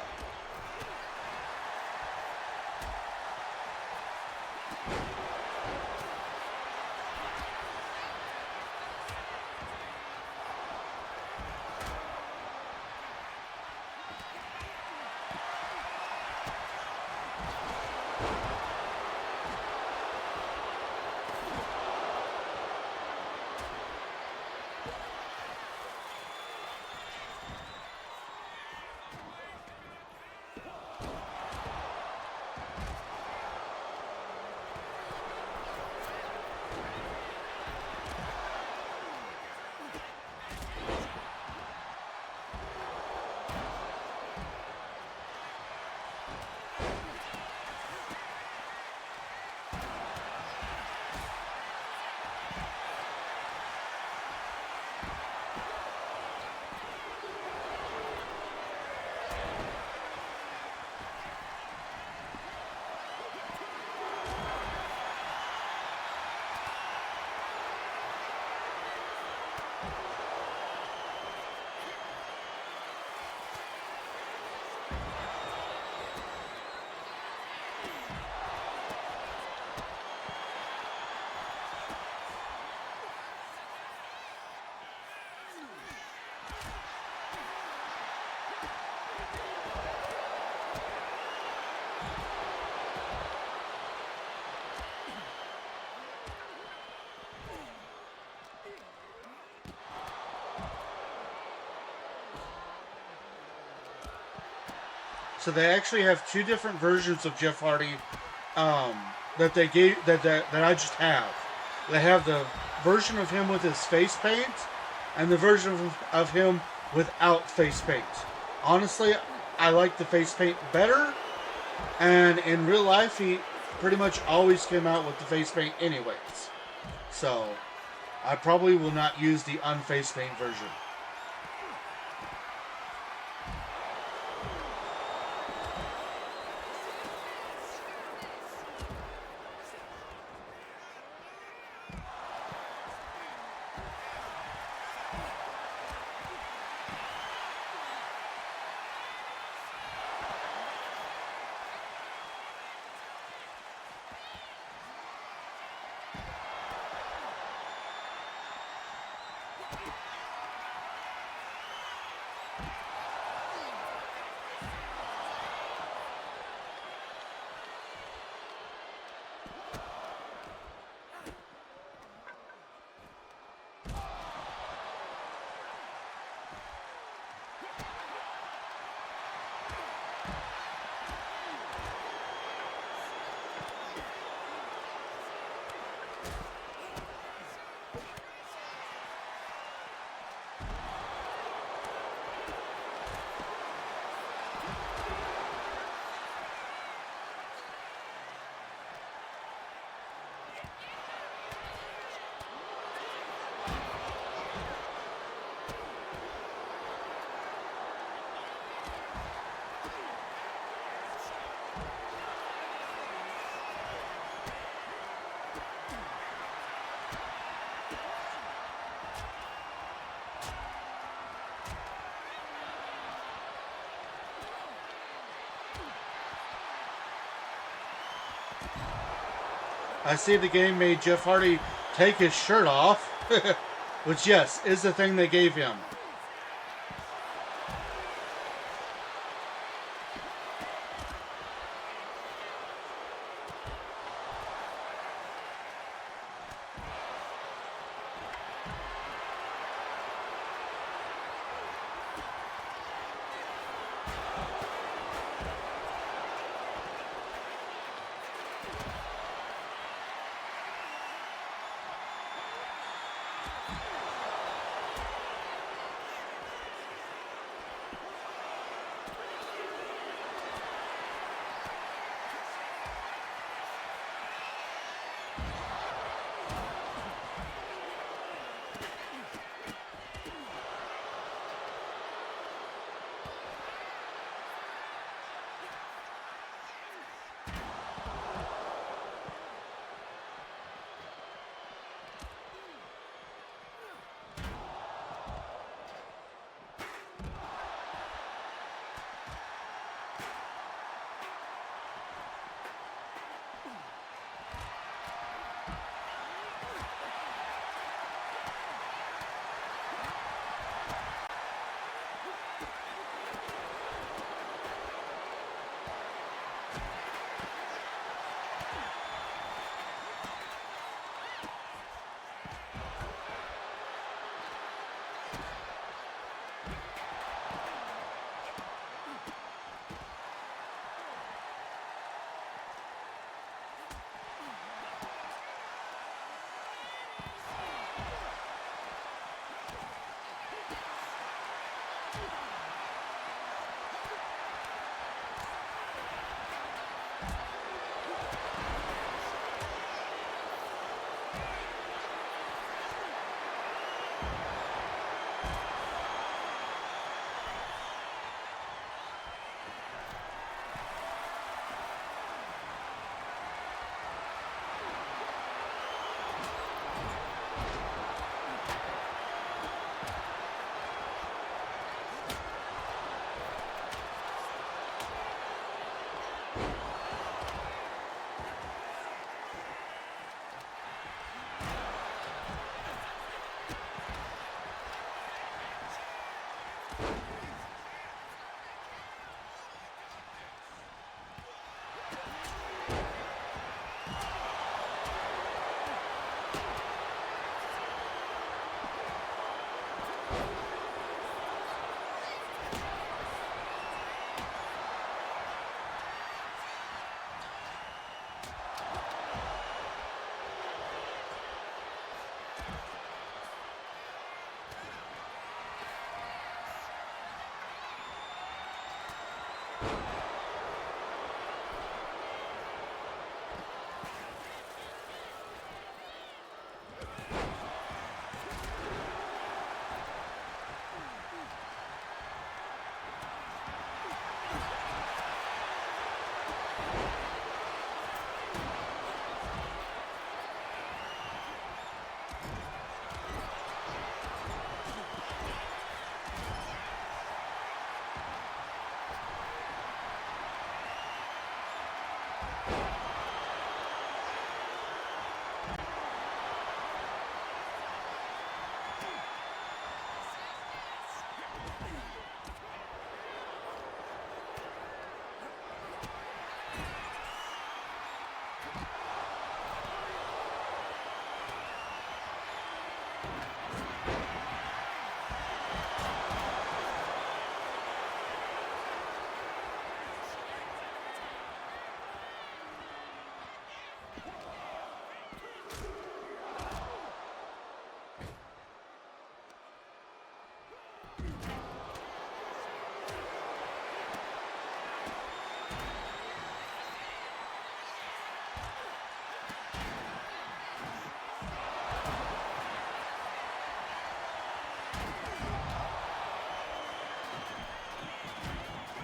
So they actually have two different versions of Jeff Hardy that they gave that I just have. They have the version of him with his face paint and the version of him without face paint. Honestly, I like the face paint better, and in real life he pretty much always came out with the face paint anyways. So I probably will not use the unface paint version. I see the game made Jeff Hardy take his shirt off, which, yes, is the thing they gave him.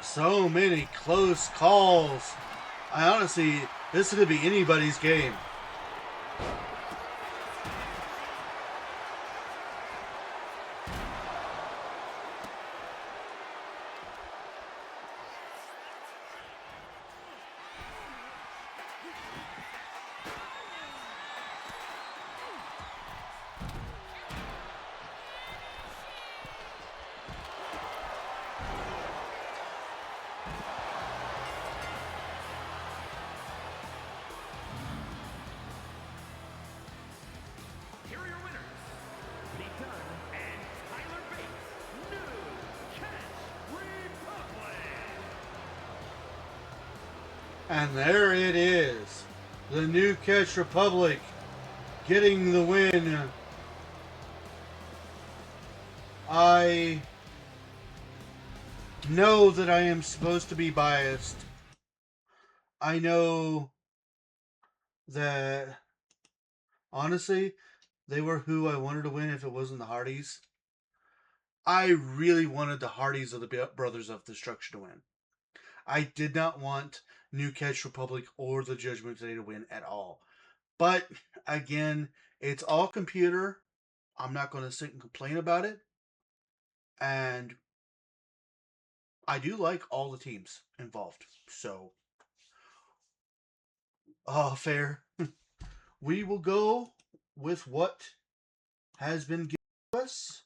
So many close calls. I honestly, this could be anybody's game. And there it is. The New Catch Republic getting the win. I know that I am supposed to be biased. I know that, honestly, they were who I wanted to win if it wasn't the Hardys. I really wanted the Hardys of the Brothers of Destruction to win. I did not want New Catch Republic or the Judgment Day to win at all. But, again, it's all computer. I'm not going to sit and complain about it. And I do like all the teams involved. So, fair. We will go with what has been given to us.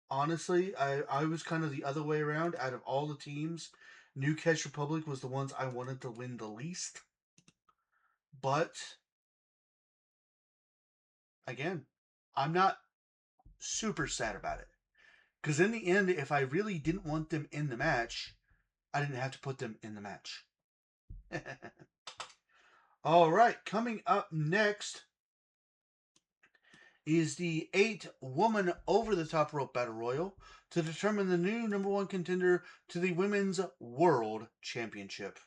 Honestly, I was kind of the other way around. Out of all the teams, New Catch Republic was the ones I wanted to win the least. But, again, I'm not super sad about it. Because in the end, if I really didn't want them in the match, I didn't have to put them in the match. All right, coming up next is the 8-woman over-the-top rope battle royal to determine the new number 1 contender to the Women's World Championship.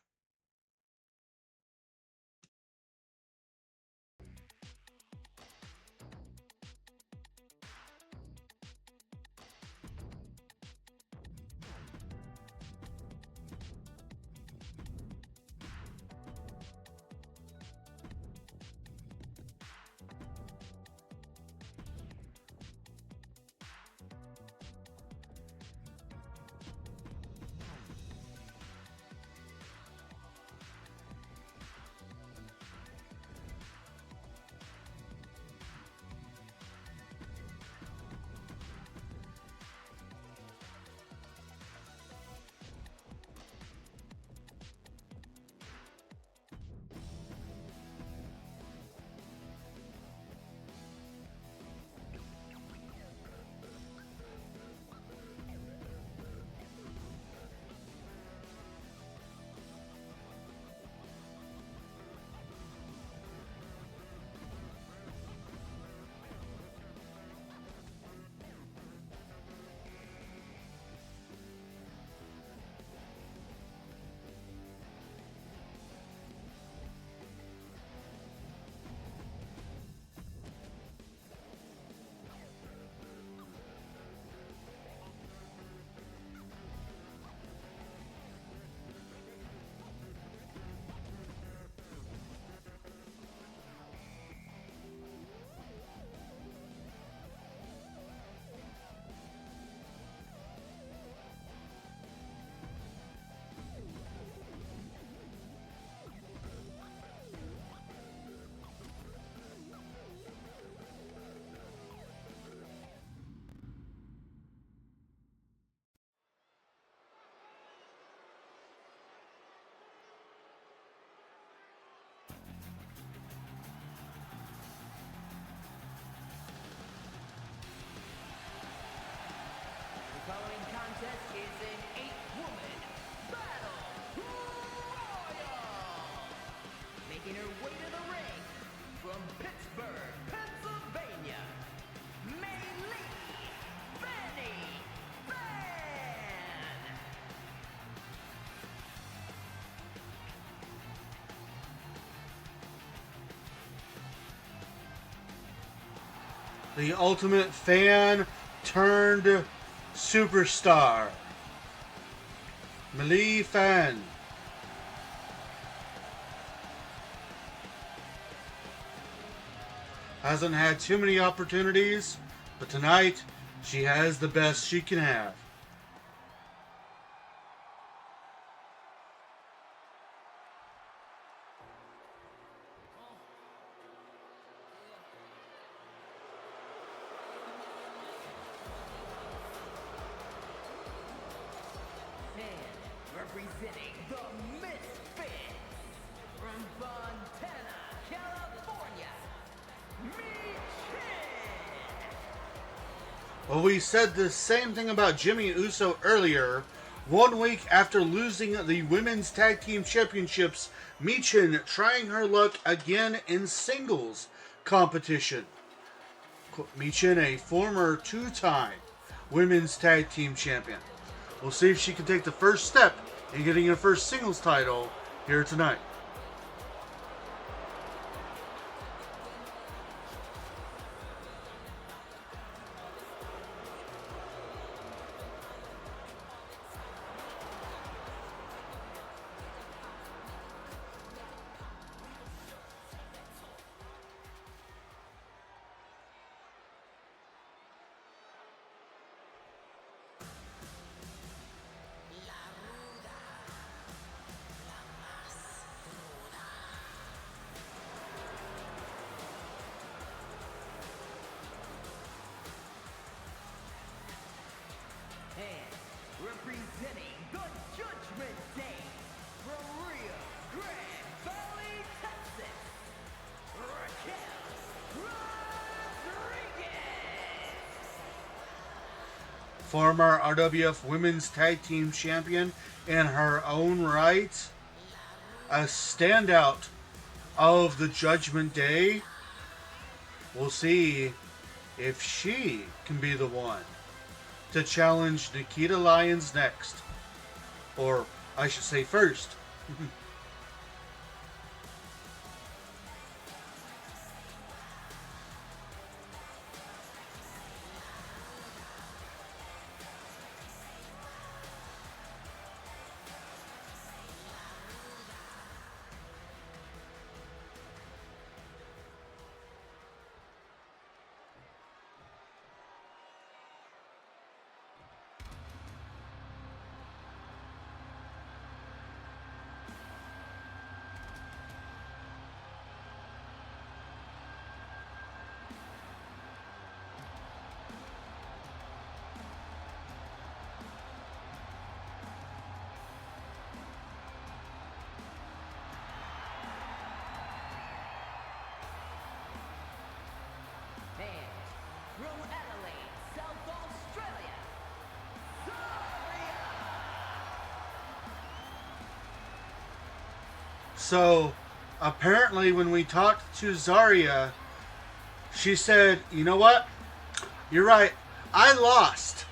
The following contest is an 8-woman battle royal. Making her way to the ring from Pittsburgh, Pennsylvania, Maylee Fanny Fan. The ultimate fan turned superstar, Maylee Fan. Hasn't had too many opportunities, but tonight she has the best she can have. Representing the Misfits from Fontana, California, Well, we said the same thing about Jimmy Uso earlier 1 week after losing the Women's Tag Team Championships, Michin trying her luck again in singles competition. Michin, a former 2-time Women's Tag Team Champion. We'll see if she can take the first step in getting her first singles title here tonight. And representing the Judgment Day from Rio Grande Valley, Texas, Raquel Rodriguez. Former RWF Women's Tag Team Champion in her own right. A standout of the Judgment Day. We'll see if she can be the one to challenge Nikita Lyons next. Or I should say first. And from Adelaide, South Australia, Zaria. So, apparently when we talked to Zaria, she said, you know what? You're right. I lost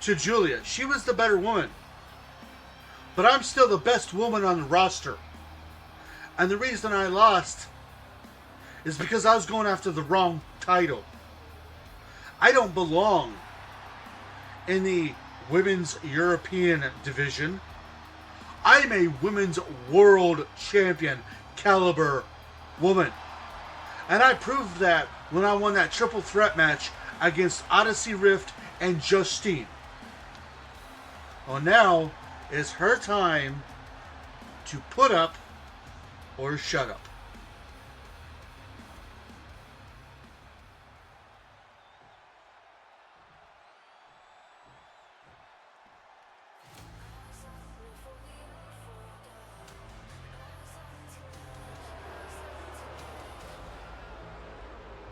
to Julia. She was the better woman. But I'm still the best woman on the roster. And the reason I lost is because I was going after the wrong title. I don't belong in the Women's European division. I'm a Women's World Champion caliber woman. And I proved that when I won that triple threat match against Odyssey Rift and Justine. Well, now is her time to put up or shut up.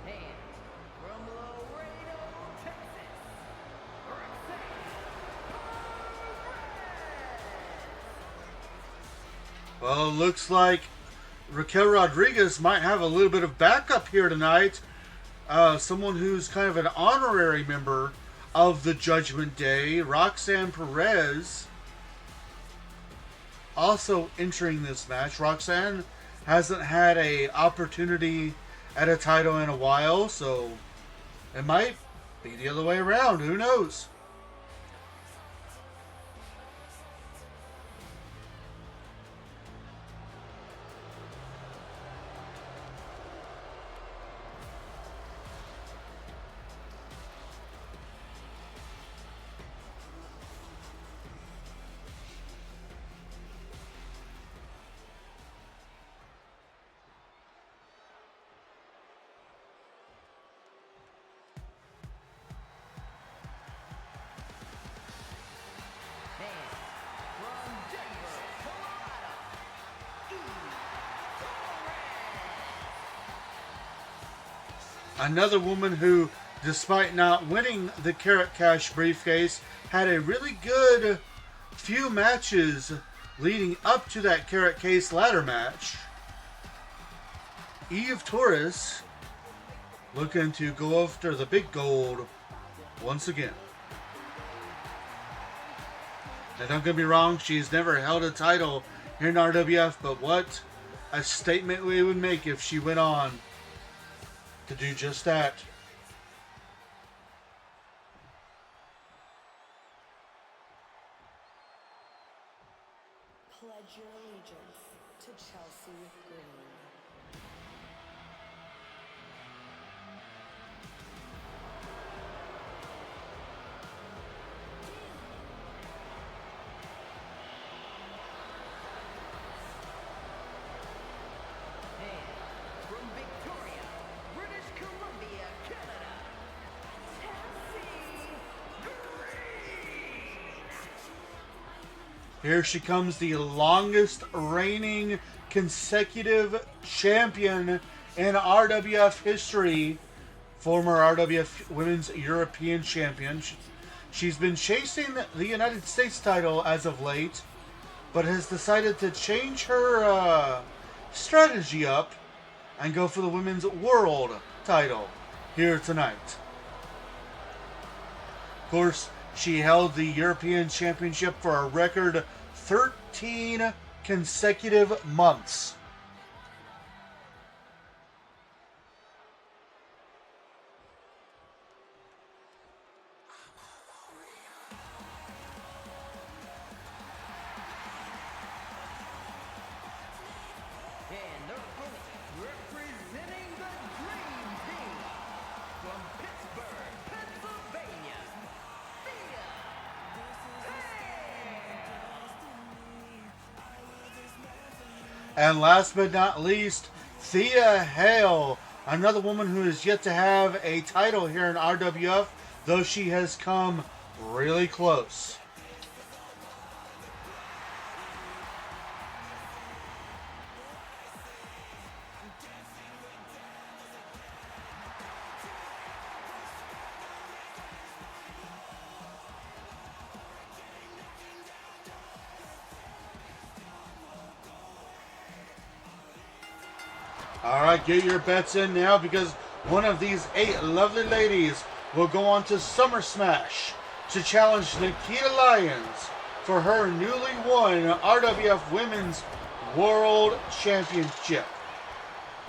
And from Laredo, Texas, Well, it looks like Raquel Rodriguez might have a little bit of backup here tonight. Someone who's kind of an honorary member of the Judgment Day, Roxanne Perez, also entering this match. Roxanne hasn't had a opportunity at a title in a while, so it might be the other way around. Who knows? and from Denver, Colorado, Another woman who, despite not winning the Carrot Cash briefcase, had a really good few matches leading up to that Carrot Case ladder match, Eve Torres looking to go after the big gold once again. And don't get me wrong, she's never held a title here in RWF, but what a statement we would make if she went on to do just that. Pledge your allegiance to Chelsea Green. And from Victoria, British Columbia, Canada, Chelsea Green. Here she comes, the longest reigning consecutive champion in RWF history, former RWF Women's European Champion. She's been chasing the United States title as of late, but has decided to change her strategy up and go for the Women's World title here tonight. Of course, she held the European Championship for a record 13 consecutive months. And their opponent, representing the Dream Team, from Pittsburgh, Pennsylvania, Thea And last but not least, Thea Hale, another woman who is yet to have a title here in RWF, though she has come really close. Alright, get your bets in now because one of these 8 lovely ladies will go on to Summer Smash to challenge Nikita Lyons for her newly won RWF Women's World Championship.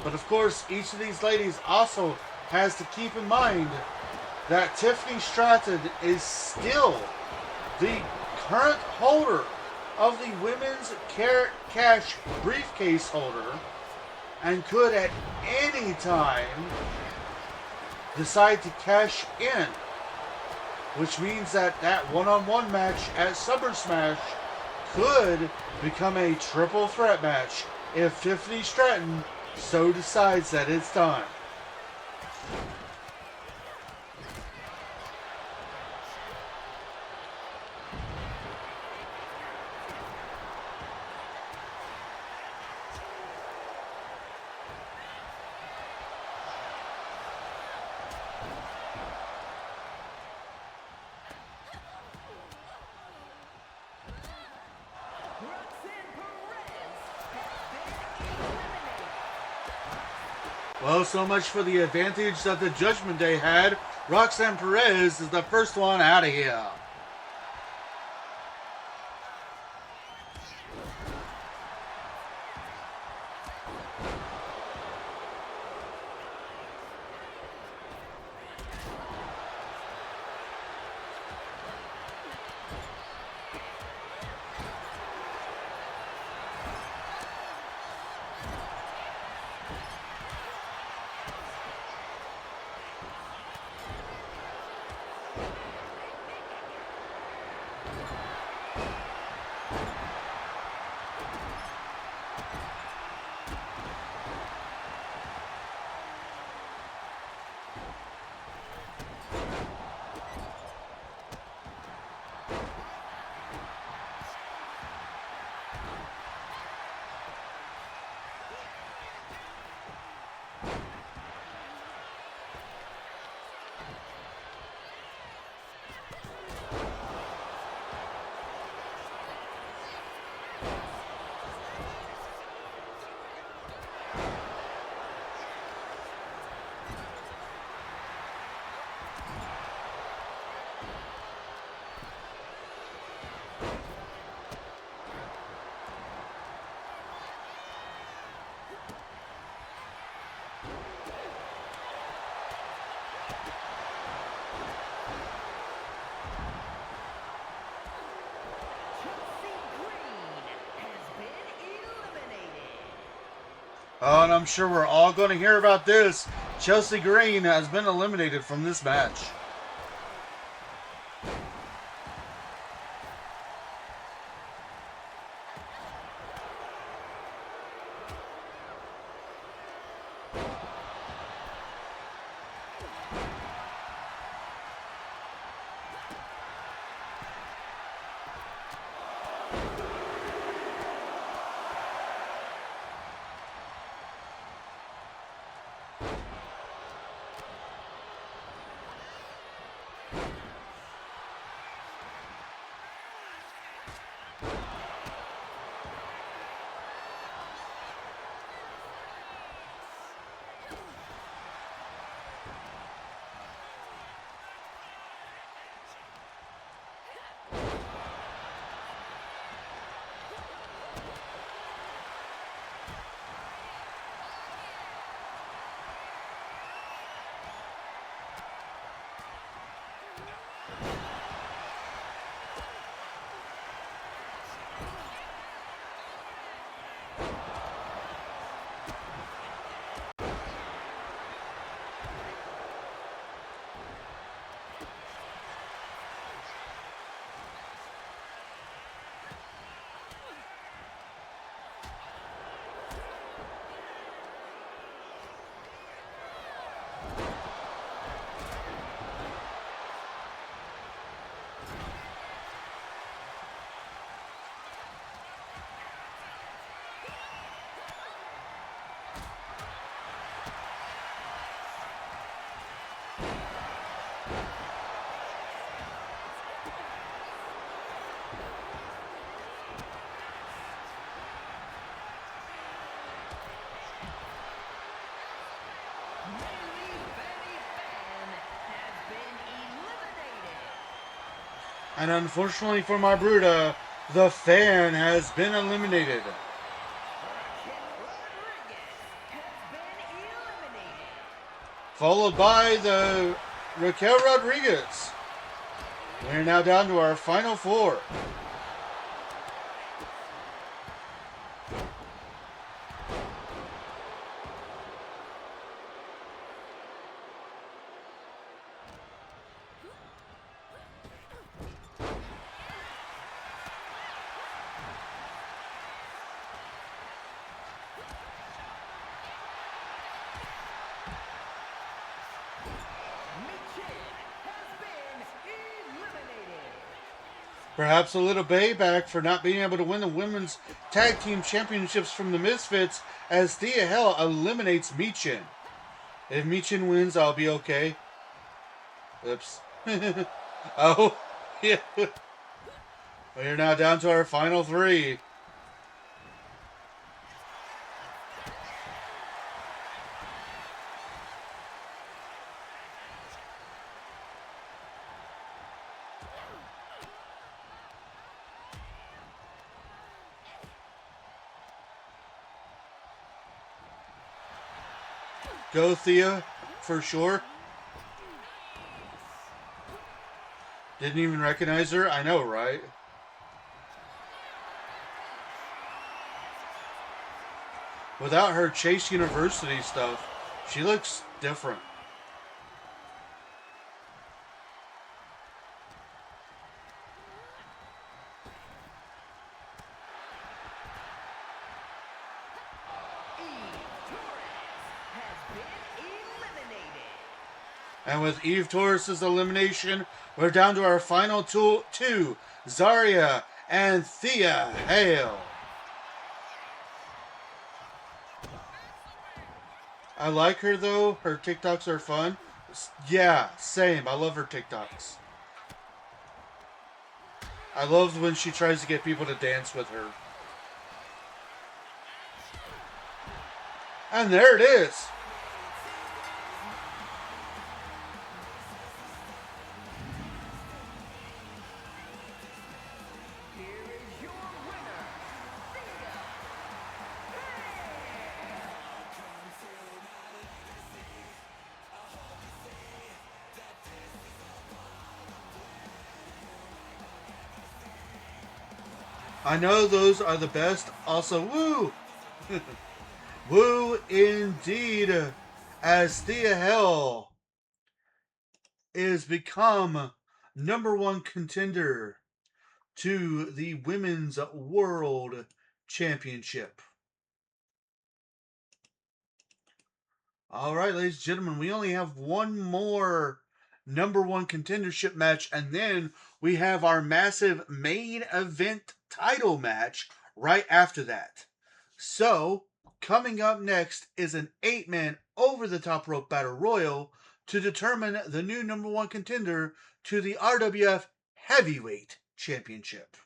But of course, each of these ladies also has to keep in mind that Tiffany Stratton is still the current holder of the Women's Cash briefcase holder, and could at any time decide to cash in, which means that that one-on-one match at Summer Smash could become a triple threat match if Tiffany Stratton so decides that it's time. Well, so much for the advantage that the Judgment Day had. Roxanne Perez is the first one out of here. Oh, and I'm sure we're all going to hear about this. Chelsea Green has been eliminated from this match. And unfortunately for my Bruda, the fan has been eliminated. Followed by the Raquel Rodriguez. We're now down to our final four. Perhaps a little payback for not being able to win the women's tag team championships from the Misfits as Thea Hell eliminates Michin. If Michin wins, I'll be okay. Oops. Oh, yeah. We're now down to our final three. Go Thea, for sure. Didn't even recognize her? I know, right? Without her Chase University stuff, she looks different. And with Eve Torres' elimination, we're down to our final two, Zarya and Thea Hale. I like her though. Her TikToks are fun. Yeah, same. I love her TikToks. I love when she tries to get people to dance with her. And there it is. I know those are the best. Also, woo! Woo indeed, as Thea Hell is become #1 contender to the Women's World Championship. All right, ladies and gentlemen, we only have one more #1 contendership match, and then we have our massive main event title match right after that. So, coming up next is an 8-man over-the-top rope battle royal to determine the new #1 contender to the RWF Heavyweight Championship.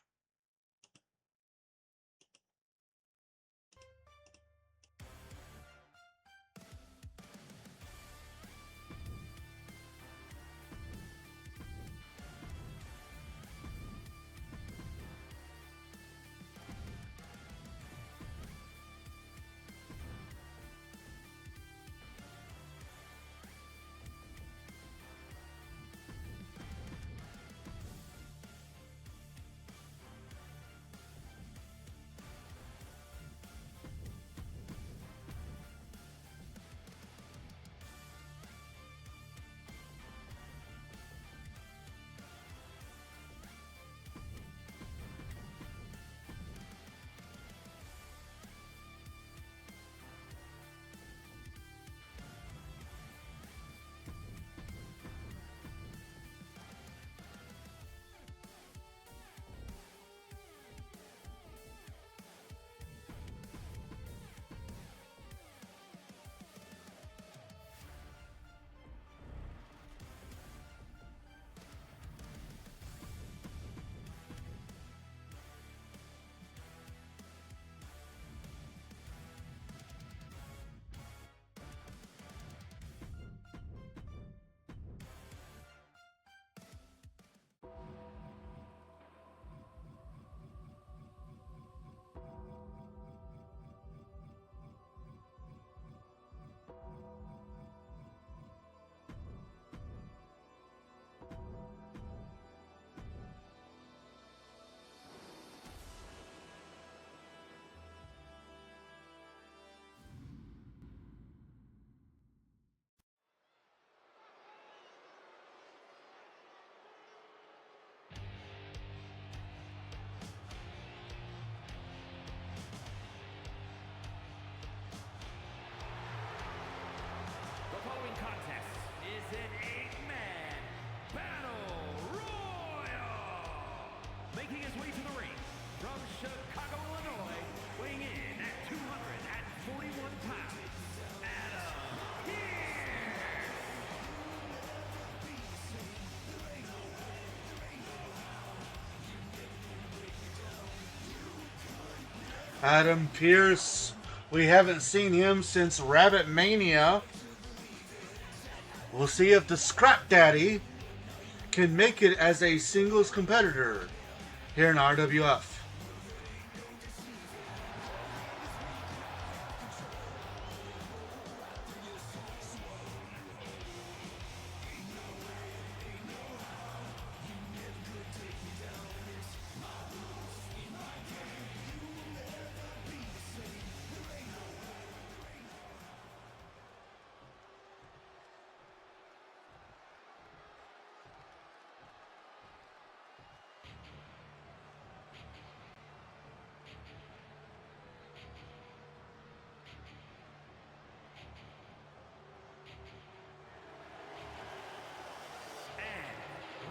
The following contest is an 8-man battle royal. Making his way to the ring from Chicago, Illinois, weighing in at 241 pounds, Adam Pearce. Adam Pearce, we haven't seen him since Rabbit Mania. We'll see if the Scrap Daddy can make it as a singles competitor here in RWF.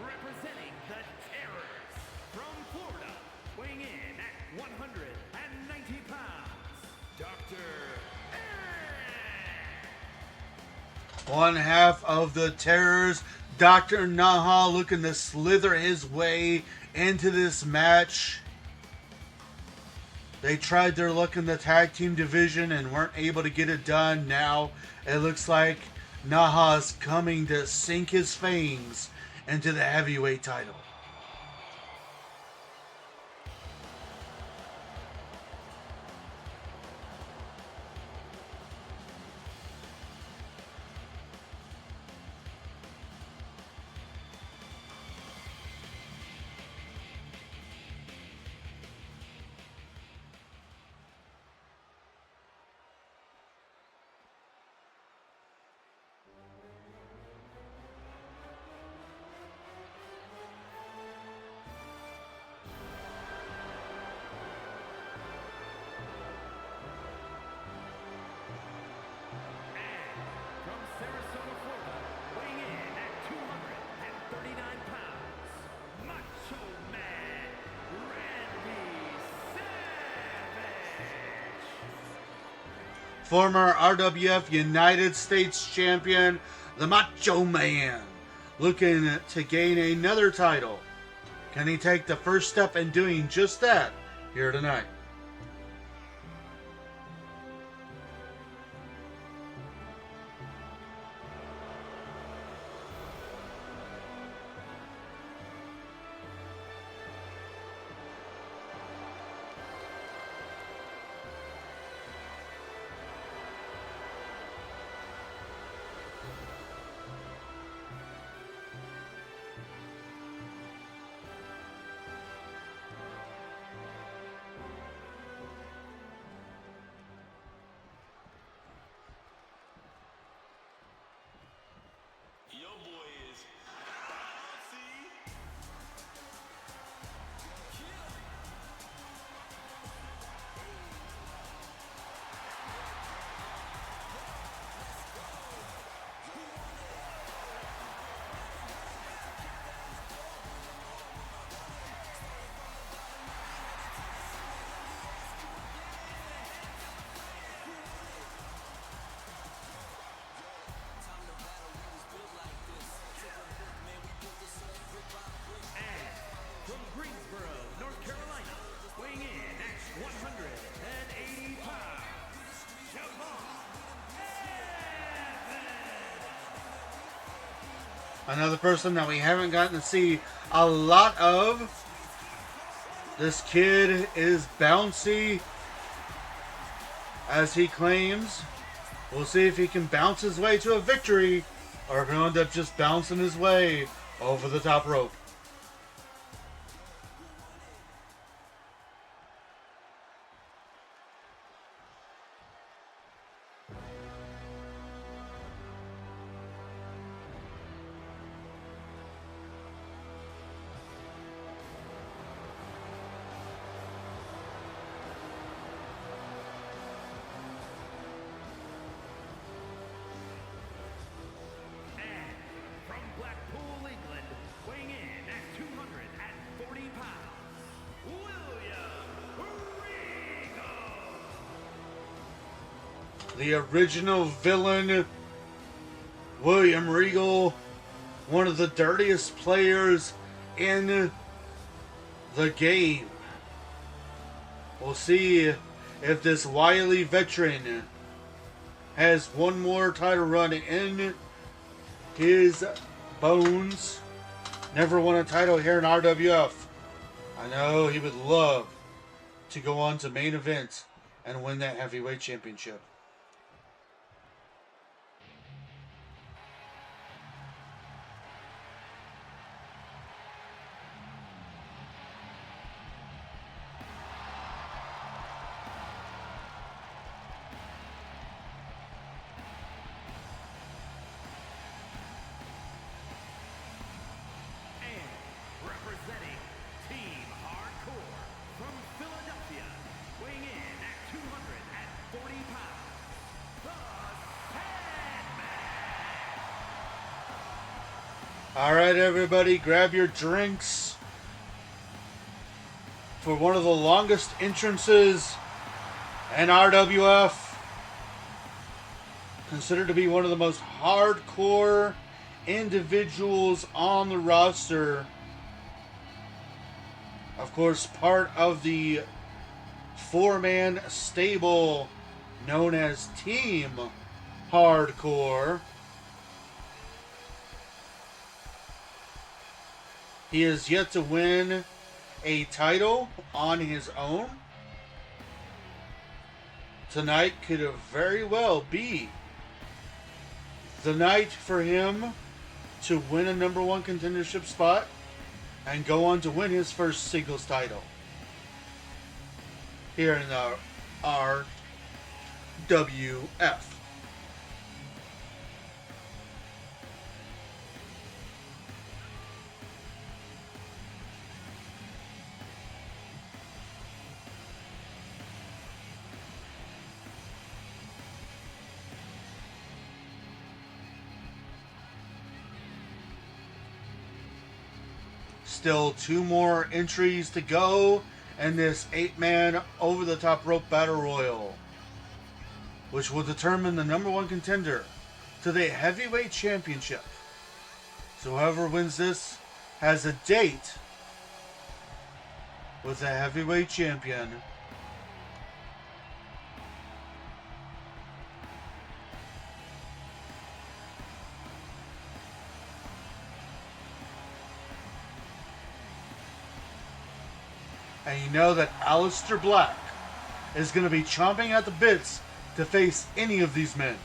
Representing the Terrors from Florida, weighing in at 190 pounds, Dr. One half of the Terrors, Dr. Naha, looking to slither his way into this match. They tried their luck in the tag team division and weren't able to get it done. Now it looks like Naha's coming to sink his fangs into the heavyweight title. former RWF United States Champion, the Macho Man, looking to gain another title. Can he take the first step in doing just that here tonight? Your boy is bouncy. And from Greensboro, North Carolina, weighing in at 180 pounds, Jamal Another person that we haven't gotten to see a lot of. This kid is bouncy, as he claims. We'll see if he can bounce his way to a victory, or if he'll end up just bouncing his way over the top rope. And from Blackpool, England, weighing in at 240 pounds, William Regal. The original villain, William Regal, one of the dirtiest players in the game. We'll see if this wily veteran has one more title run in his bones. Never won a title here in RWF. I know he would love to go on to main event and win that heavyweight championship. And representing Team Hardcore from Philadelphia, weighing in at 240 pounds, the Sandman. All right, everybody, grab your drinks for one of the longest entrances in RWF. Considered to be one of the most hardcore individuals on the roster. Of course, part of the four-man stable known as Team Hardcore. He has yet to win a title on his own. Tonight could very well be the night for him to win a number one contendership spot and go on to win his first singles title here in the RWF. Still two more entries to go in this 8-man over-the-top rope battle royal. which will determine the number one contender to the heavyweight championship. So whoever wins this has a date with the heavyweight champion. And you know that Aleister Black is going to be chomping at the bits to face any of these men.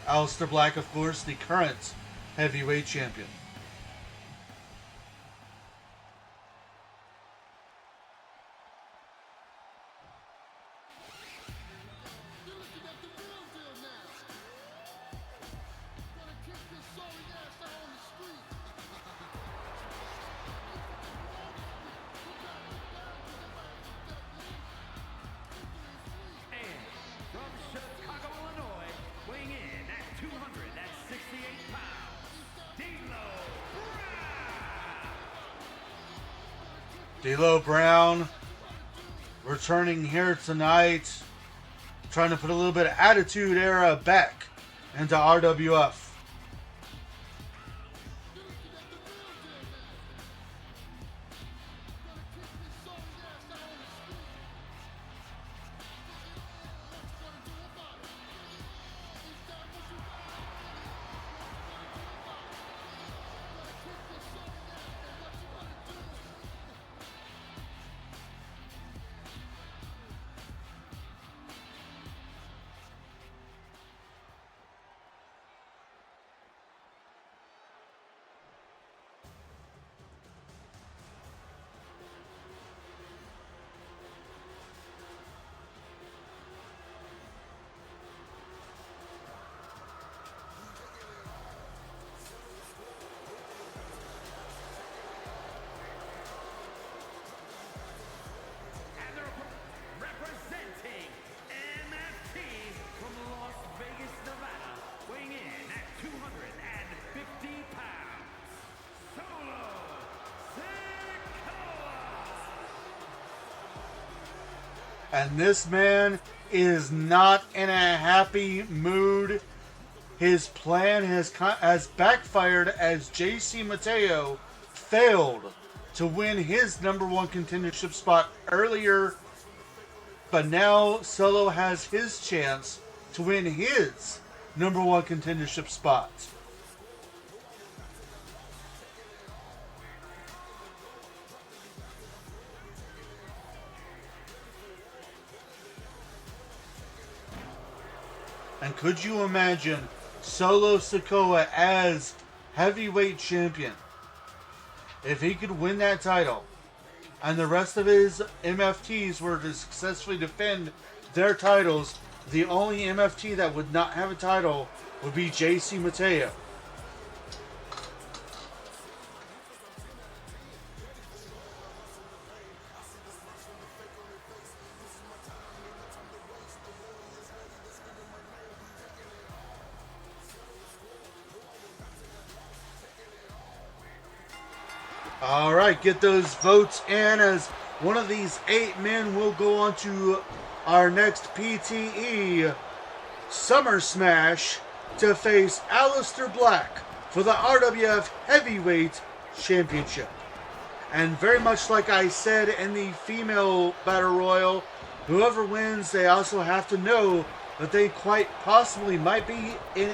Aleister Black, of course, the current heavyweight champion. And from Chicago, Illinois, weighing in at 268 pounds, D'Lo Brown returning here tonight, trying to put a little bit of Attitude Era back into RWF. representing MFT from Las Vegas, Nevada, weighing in at 250 pounds, Solo Sikoa! And this man is not in a happy mood. His plan has backfired as JC Mateo failed to win his number one contendership spot earlier. But now Solo has his chance to win his number one contendership spot. And could you imagine Solo Sikoa as heavyweight champion? If he could win that title, and the rest of his MFTs were to successfully defend their titles, the only MFT that would not have a title would be JC Mateo. All right, get those votes in, as one of these 8 men will go on to our next PTE Summer Smash to face Aleister Black for the RWF Heavyweight Championship. And very much like I said in the female Battle Royal, whoever wins, they also have to know that they quite possibly might be in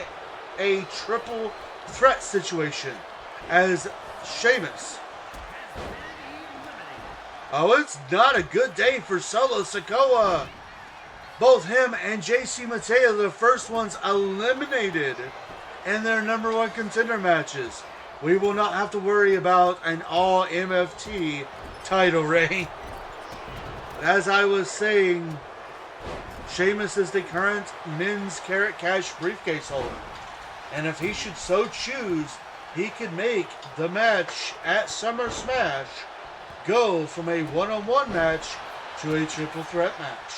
a triple threat situation, as Sheamus. Oh, it's not a good day for Solo Sikoa. Both him and JC Mateo, the first ones eliminated in their number one contender matches. We will not have to worry about an all MFT title reign. As I was saying, Sheamus is the current men's Carrot Cash briefcase holder. And if he should so choose, he could make the match at Summer Smash go from a one-on-one match to a triple threat match.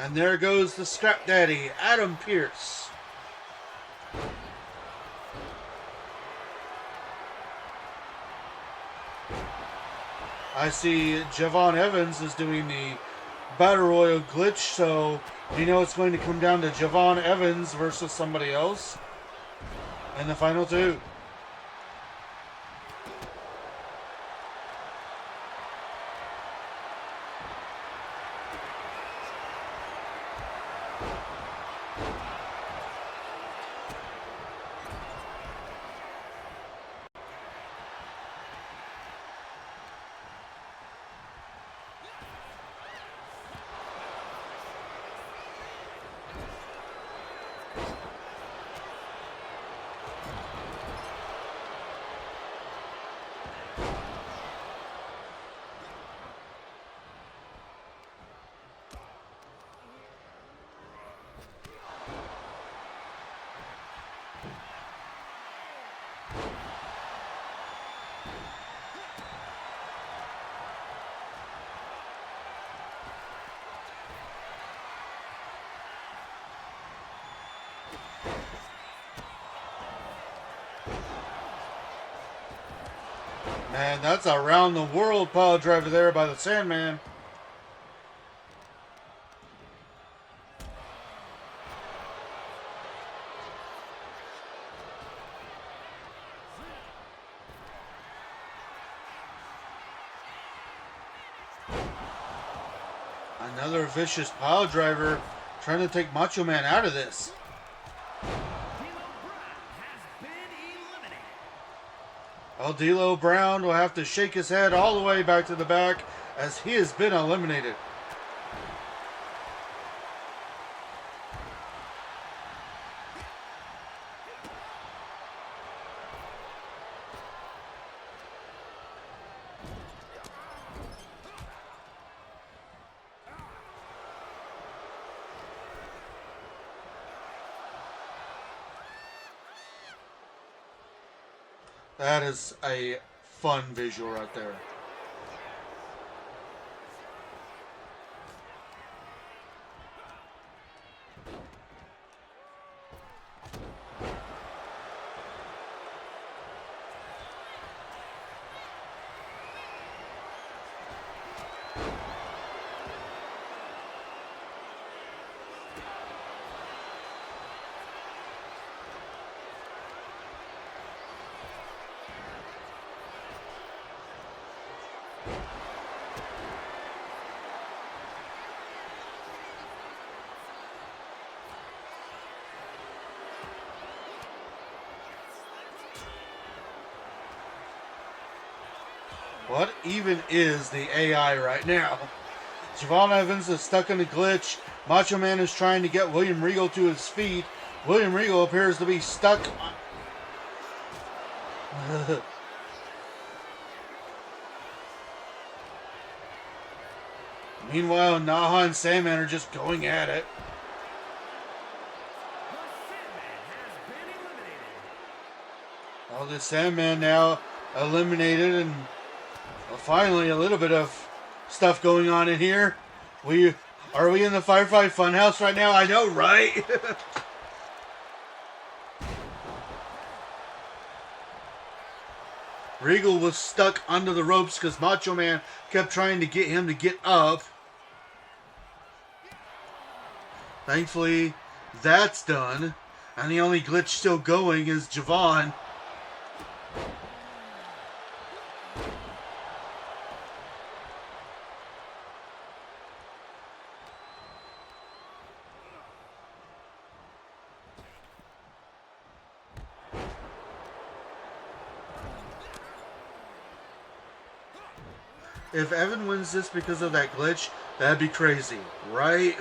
And there goes the Scrap Daddy, Adam Pearce. I see Javon Evans is doing the Battle Royal glitch, so you know it's going to come down to Javon Evans versus somebody else in the final two. Man, that's a round the world pile driver there by the Sandman. Another vicious pile driver trying to take Macho Man out of this. Well, D'Lo Brown will have to shake his head all the way back to the back as he has been eliminated. That is a fun visual right there. What even is the AI right now? Javon Evans is stuck in a glitch. Macho Man is trying to get William Regal to his feet. William Regal appears to be stuck. Meanwhile, Naha and Sandman are just going at it. Well, the Sandman now eliminated, and finally a little bit of stuff going on in here. Are we in the Firefly Funhouse right now? I know, right? Regal was stuck under the ropes because Macho Man kept trying to get him to get up. Thankfully, that's done. And the only glitch still going is Javon. If Evan wins this because of that glitch, that'd be crazy, right?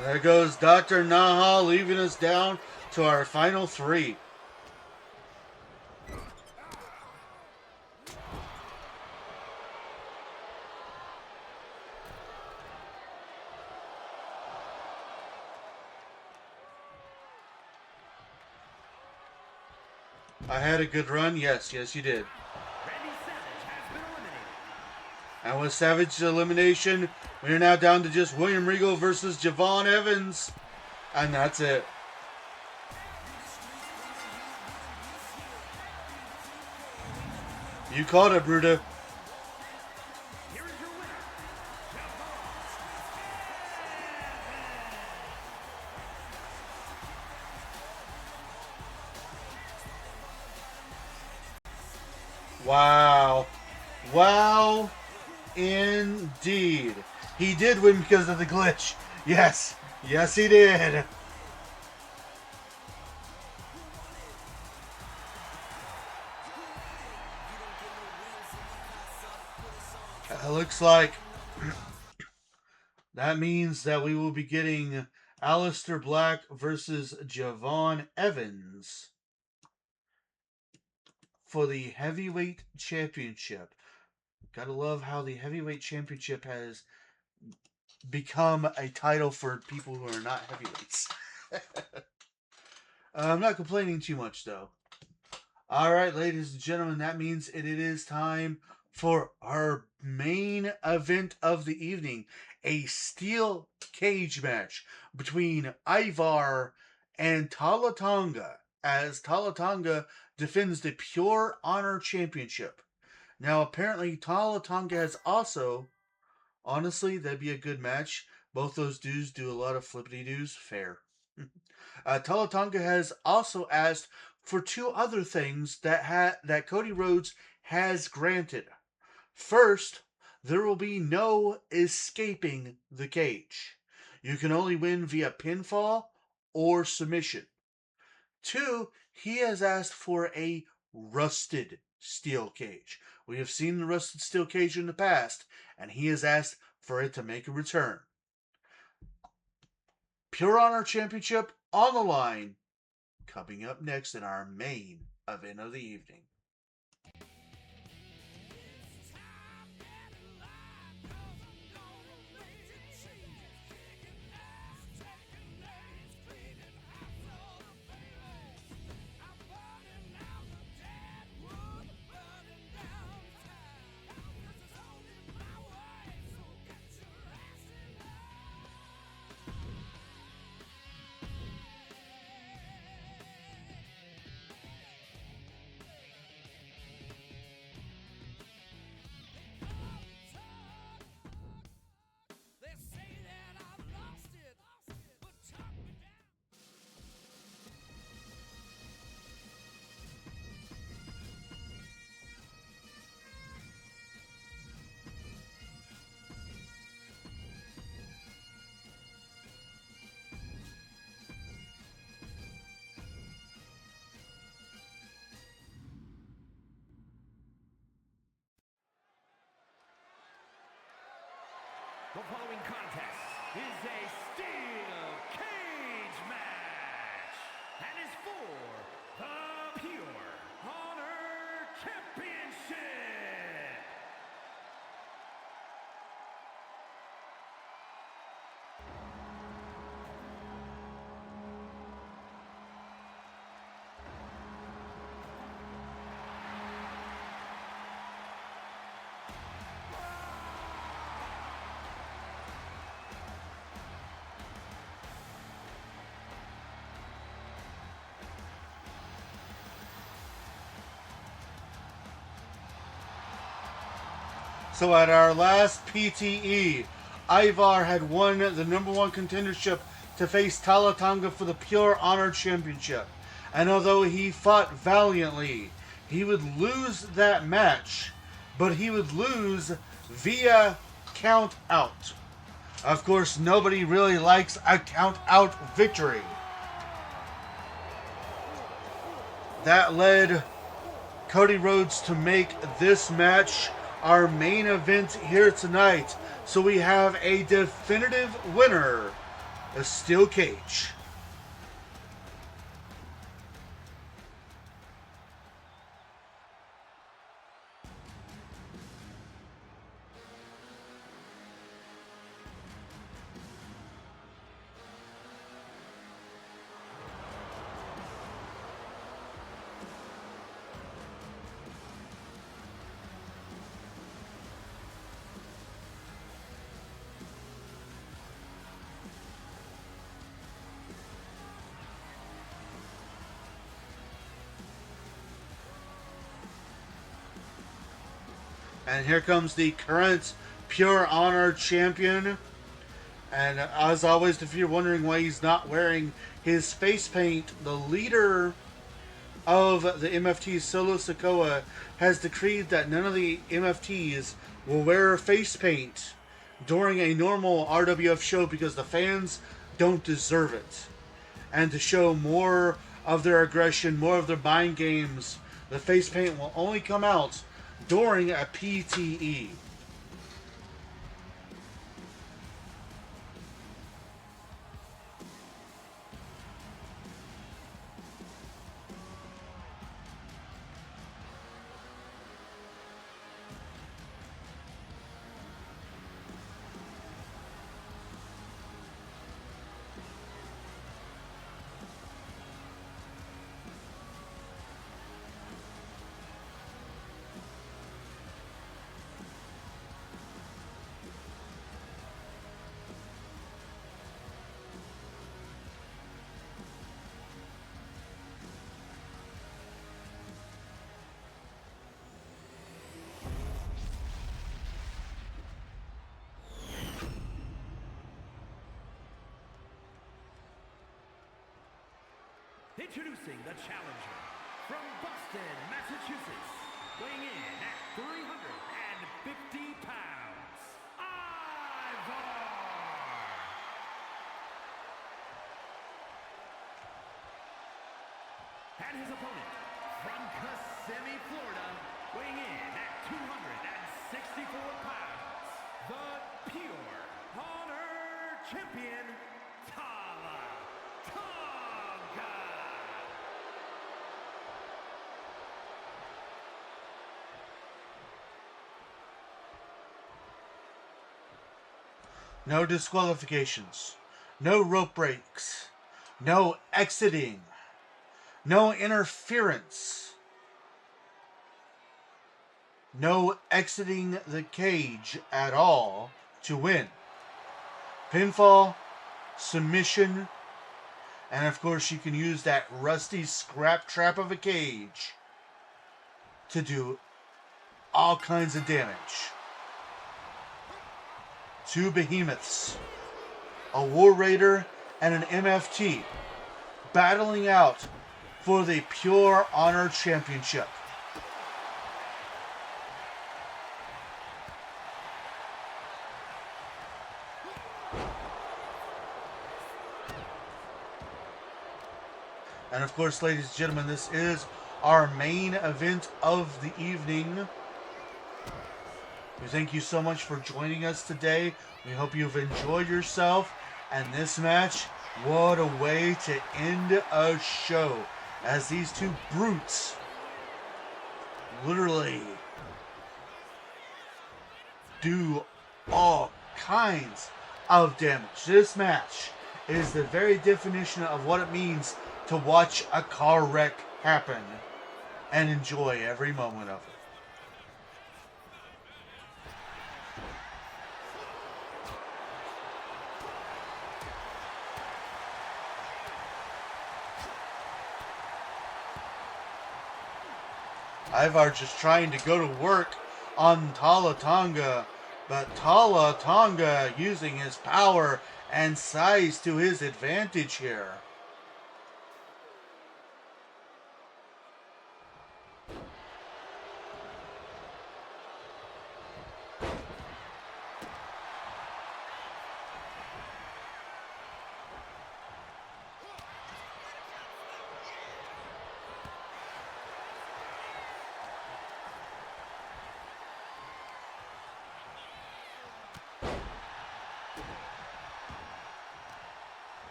There goes Dr. Naha leaving us down to our final three. I had a good run. Yes, yes, you did. Randy Savage has been eliminated. And with Savage's elimination, we are now down to just William Regal versus Javon Evans. And that's it. You called it, Bruta. Here is your winner, Wow. Wow, indeed. He did win because of the glitch. Yes. Yes, he did. Looks like that means that we will be getting Aleister Black versus Javon Evans for the Heavyweight Championship. Gotta love how the Heavyweight Championship has become a title for people who are not heavyweights. I'm not complaining too much, though. All right, ladies and gentlemen, that means it is time for our main event of the evening, a steel cage match between Ivar and Talatonga, as Talatonga defends the Pure Honor Championship. Now, apparently, Talatonga has also, honestly, that'd be a good match. Both those dudes do a lot of flippity-doos. Fair. Talatonga has also asked for two other things that Cody Rhodes has granted. First, there will be no escaping the cage. You can only win via pinfall or submission. Two, he has asked for a rusted steel cage. We have seen the rusted steel cage in the past, and he has asked for it to make a return. Pure Honor Championship on the line, coming up next in our main event of the evening. The following contest is a steel cage match and is for the Pure Honor Championship. So at our last PTE, Ivar had won the number one contendership to face Talatonga for the Pure Honor Championship. And although he fought valiantly, he would lose that match, but he would lose via count out. Of course, nobody really likes a count out victory. That led Cody Rhodes to make this match our main event here tonight. So we have a definitive winner, a steel cage. And here comes the current Pure Honor champion. And as always, if you're wondering why he's not wearing his face paint, the leader of the MFT, Solo Sikoa, has decreed that none of the MFTs will wear face paint during a normal RWF show because the fans don't deserve it. And to show more of their aggression, more of their mind games, the face paint will only come out during a PTE. Introducing the challenger from Boston, Massachusetts, weighing in at 350 pounds, Ivar! And his opponent from Kissimmee, Florida, weighing in at 264 pounds, the Pure Honor Champion, Tala Tonga! No disqualifications. No rope breaks. No exiting. No interference. No exiting the cage at all to win. Pinfall, submission, and of course you can use that rusty scrap trap of a cage to do all kinds of damage. Two behemoths, a War Raider and an MFT, battling out for the Pure Honor Championship. And of course, ladies and gentlemen, this is our main event of the evening. We thank you so much for joining us today. We hope you've enjoyed yourself. And this match, what a way to end a show. As these two brutes literally do all kinds of damage. This match is the very definition of what it means to watch a car wreck happen and enjoy every moment of it. Ivar just trying to go to work on Tala Tonga, but Tala Tonga using his power and size to his advantage here.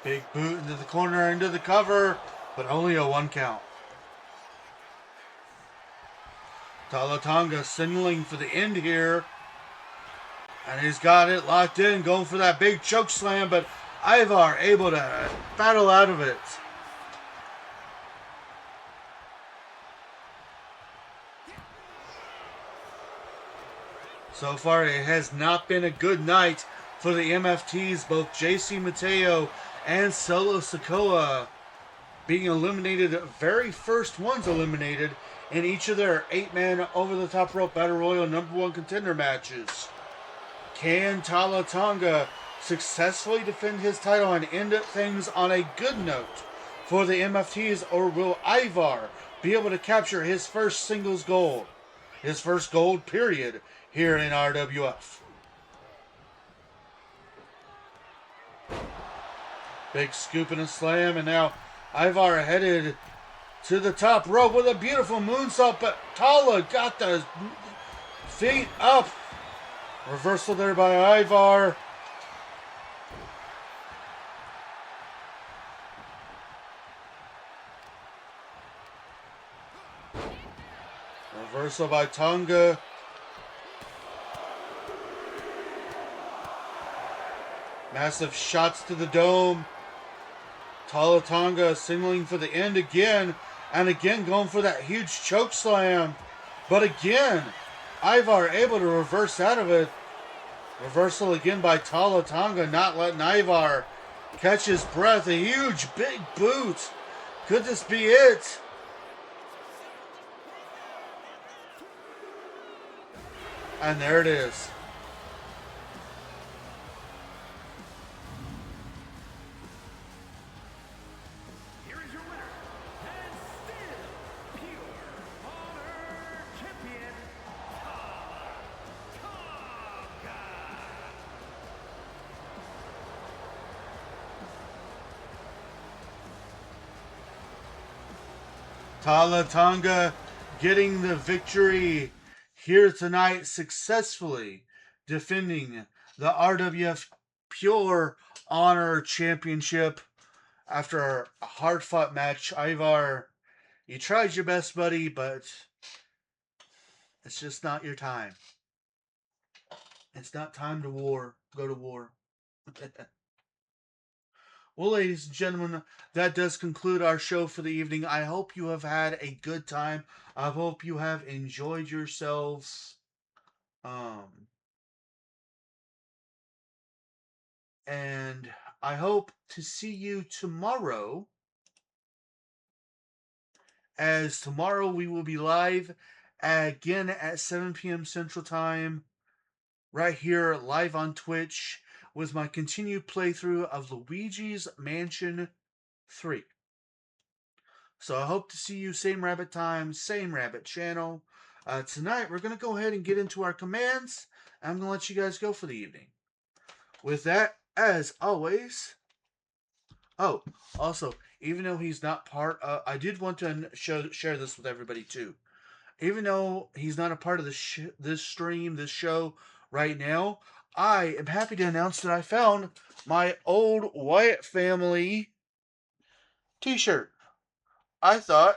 Big boot into the corner, into the cover, but only a 1 count. Talatonga signaling for the end here. And he's got it locked in, going for that big choke slam, but Ivar able to battle out of it. So far, it has not been a good night for the MFTs. Both JC Mateo and Solo Sikoa being eliminated, very first ones eliminated in each of their 8-man over-the-top rope Battle Royal #1 contender matches. Can Talatonga successfully defend his title and end things on a good note for the MFTs, or will Ivar be able to capture his first singles gold? His first gold, period, here in RWF. Big scoop and a slam, and now Ivar headed to the top rope with a beautiful moonsault, but Tala got the feet up. Reversal there by Ivar. Reversal by Tonga. Massive shots to the dome. Talatonga signaling for the end again. And again going for that huge choke slam. But again, Ivar able to reverse out of it. Reversal again by Talatonga, not letting Ivar catch his breath. A huge big boot. Could this be it? And there it is. Here is your winner, and still pure honor champion, Tonga. Talatonga getting the victory here tonight, successfully defending the RWF Pure Honor Championship after a hard-fought match. Ivar, you tried your best, buddy, but it's just not your time. It's not time to go to war. Well, ladies and gentlemen, that does conclude our show for the evening. I hope you have had a good time. I hope you have enjoyed yourselves. And I hope to see you tomorrow, as tomorrow we will be live again at 7 p.m. Central Time, right here live on Twitch, with my continued playthrough of Luigi's Mansion 3. So I hope to see you same rabbit time, same rabbit channel. Tonight we're going to go ahead and get into our commands. I'm going to let you guys go for the evening. With that, as always... Oh, also, even though he's not part of... I did want to share this with everybody too. Even though he's not a part of this stream, this show right now, I am happy to announce that I found my old Wyatt family t-shirt. I thought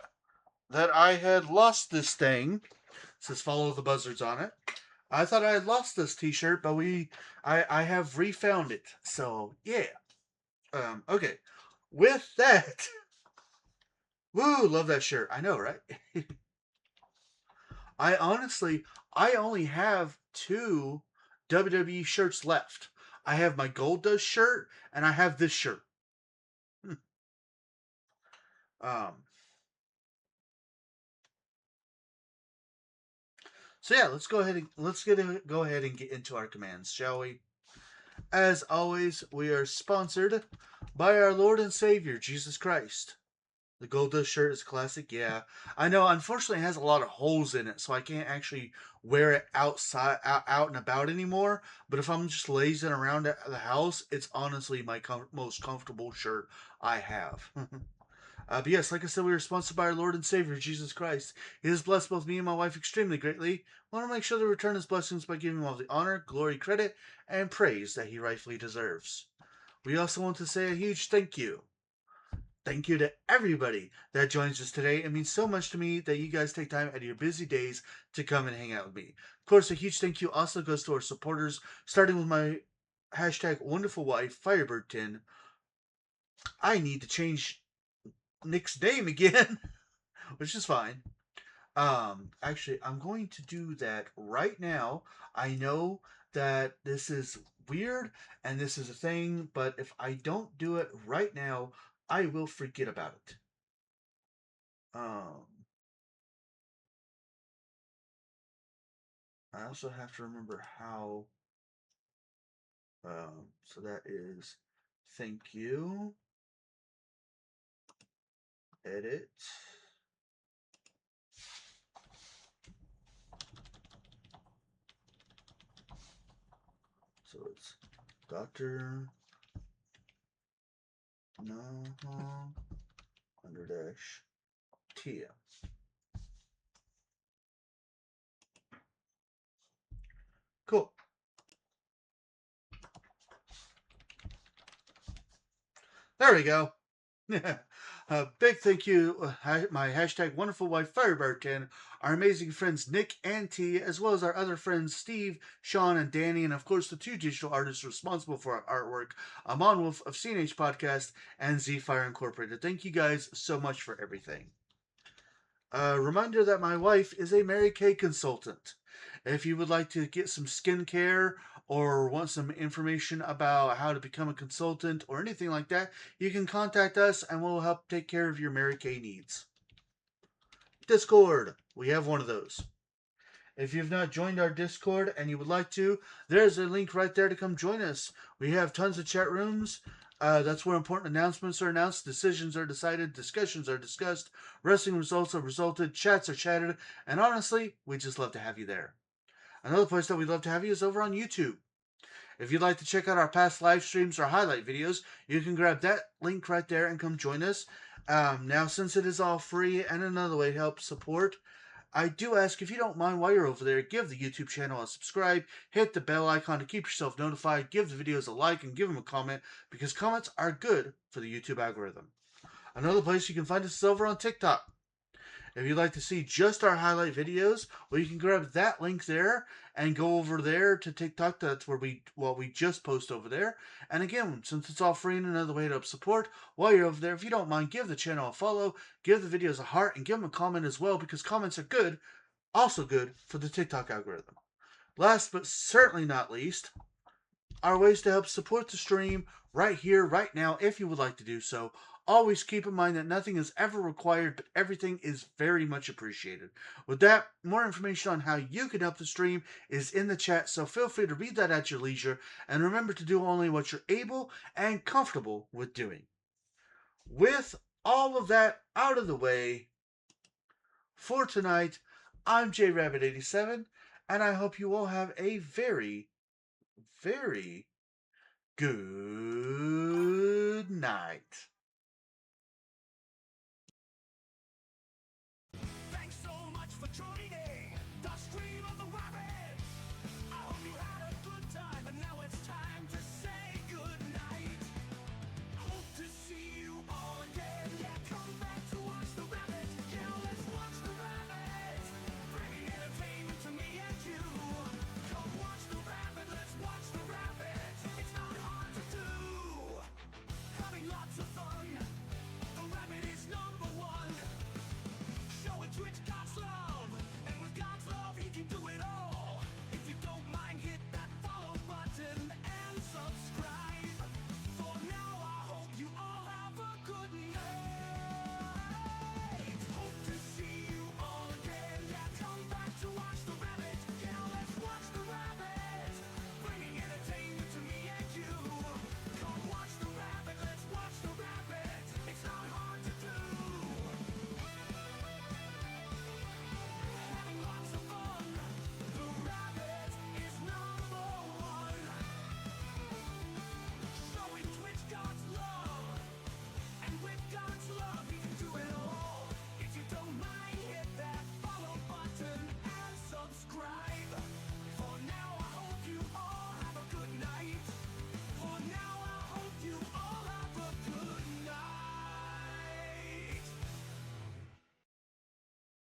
that I had lost this thing. It says follow the buzzards on it. I thought I had lost this t-shirt, but I have refound it. So yeah. Okay. With that, woo, love that shirt. I know, right? I only have 2 WWE shirts left. I have my Goldust shirt, and I have this shirt. So yeah, let's go ahead and get into our commands, shall we? As always, we are sponsored by our Lord and Savior, Jesus Christ. The Goldust shirt is classic, yeah. I know, unfortunately, it has a lot of holes in it, so I can't actually wear it out and about anymore. But if I'm just lazing around at the house, it's honestly my most comfortable shirt I have. But yes, like I said, we are sponsored by our Lord and Savior, Jesus Christ. He has blessed both me and my wife extremely greatly. I want to make sure to return his blessings by giving him all the honor, glory, credit, and praise that he rightfully deserves. We also want to say a huge thank you. Thank you to everybody that joins us today. It means so much to me that you guys take time out of your busy days to come and hang out with me. Of course, a huge thank you also goes to our supporters, starting with my hashtag wonderful wife, Firebird 10. I need to change Nick's name again, which is fine. Actually, I'm going to do that right now. I know that this is weird and this is a thing, but if I don't do it right now, I will forget about it. I also have to remember how. So that is thank you. Edit. So it's Dr. No under dash Tia. Cool. There we go. A big thank you, my hashtag wonderful wife Firebird10, our amazing friends Nick and T, as well as our other friends Steve, Sean, and Danny, and of course the two digital artists responsible for our artwork, Amon Wolf of CNH Podcast and Z Fire Incorporated. Thank you guys so much for everything. A reminder that my wife is a Mary Kay consultant. If you would like to get some skincare or want some information about how to become a consultant or anything like that, you can contact us and we'll help take care of your Mary Kay needs. Discord. We have one of those. If you've not joined our Discord and you would like to, there's a link right there to come join us. We have tons of chat rooms. That's where important announcements are announced, decisions are decided, discussions are discussed, wrestling results are resulted, chats are chatted, and honestly, we just love to have you there. Another place that we'd love to have you is over on YouTube. If you'd like to check out our past live streams or highlight videos, you can grab that link right there and come join us. Now, since it is all free and another way to help support, I do ask if you don't mind while you're over there, give the YouTube channel a subscribe, hit the bell icon to keep yourself notified, give the videos a like, and give them a comment, because comments are good for the YouTube algorithm. Another place you can find us is over on TikTok. If you'd like to see just our highlight videos, well, you can grab that link there and go over there to TikTok. That's where we just post over there. And again, since it's all free and another way to help support, while you're over there, if you don't mind, give the channel a follow, give the videos a heart, and give them a comment as well, because comments are good, also good for the TikTok algorithm. Last but certainly not least, are ways to help support the stream right here, right now, if you would like to do so. Always keep in mind that nothing is ever required, but everything is very much appreciated. With that, more information on how you can help the stream is in the chat, so feel free to read that at your leisure, and remember to do only what you're able and comfortable with doing. With all of that out of the way, for tonight, I'm JRabbit87, and I hope you all have a very, very good night.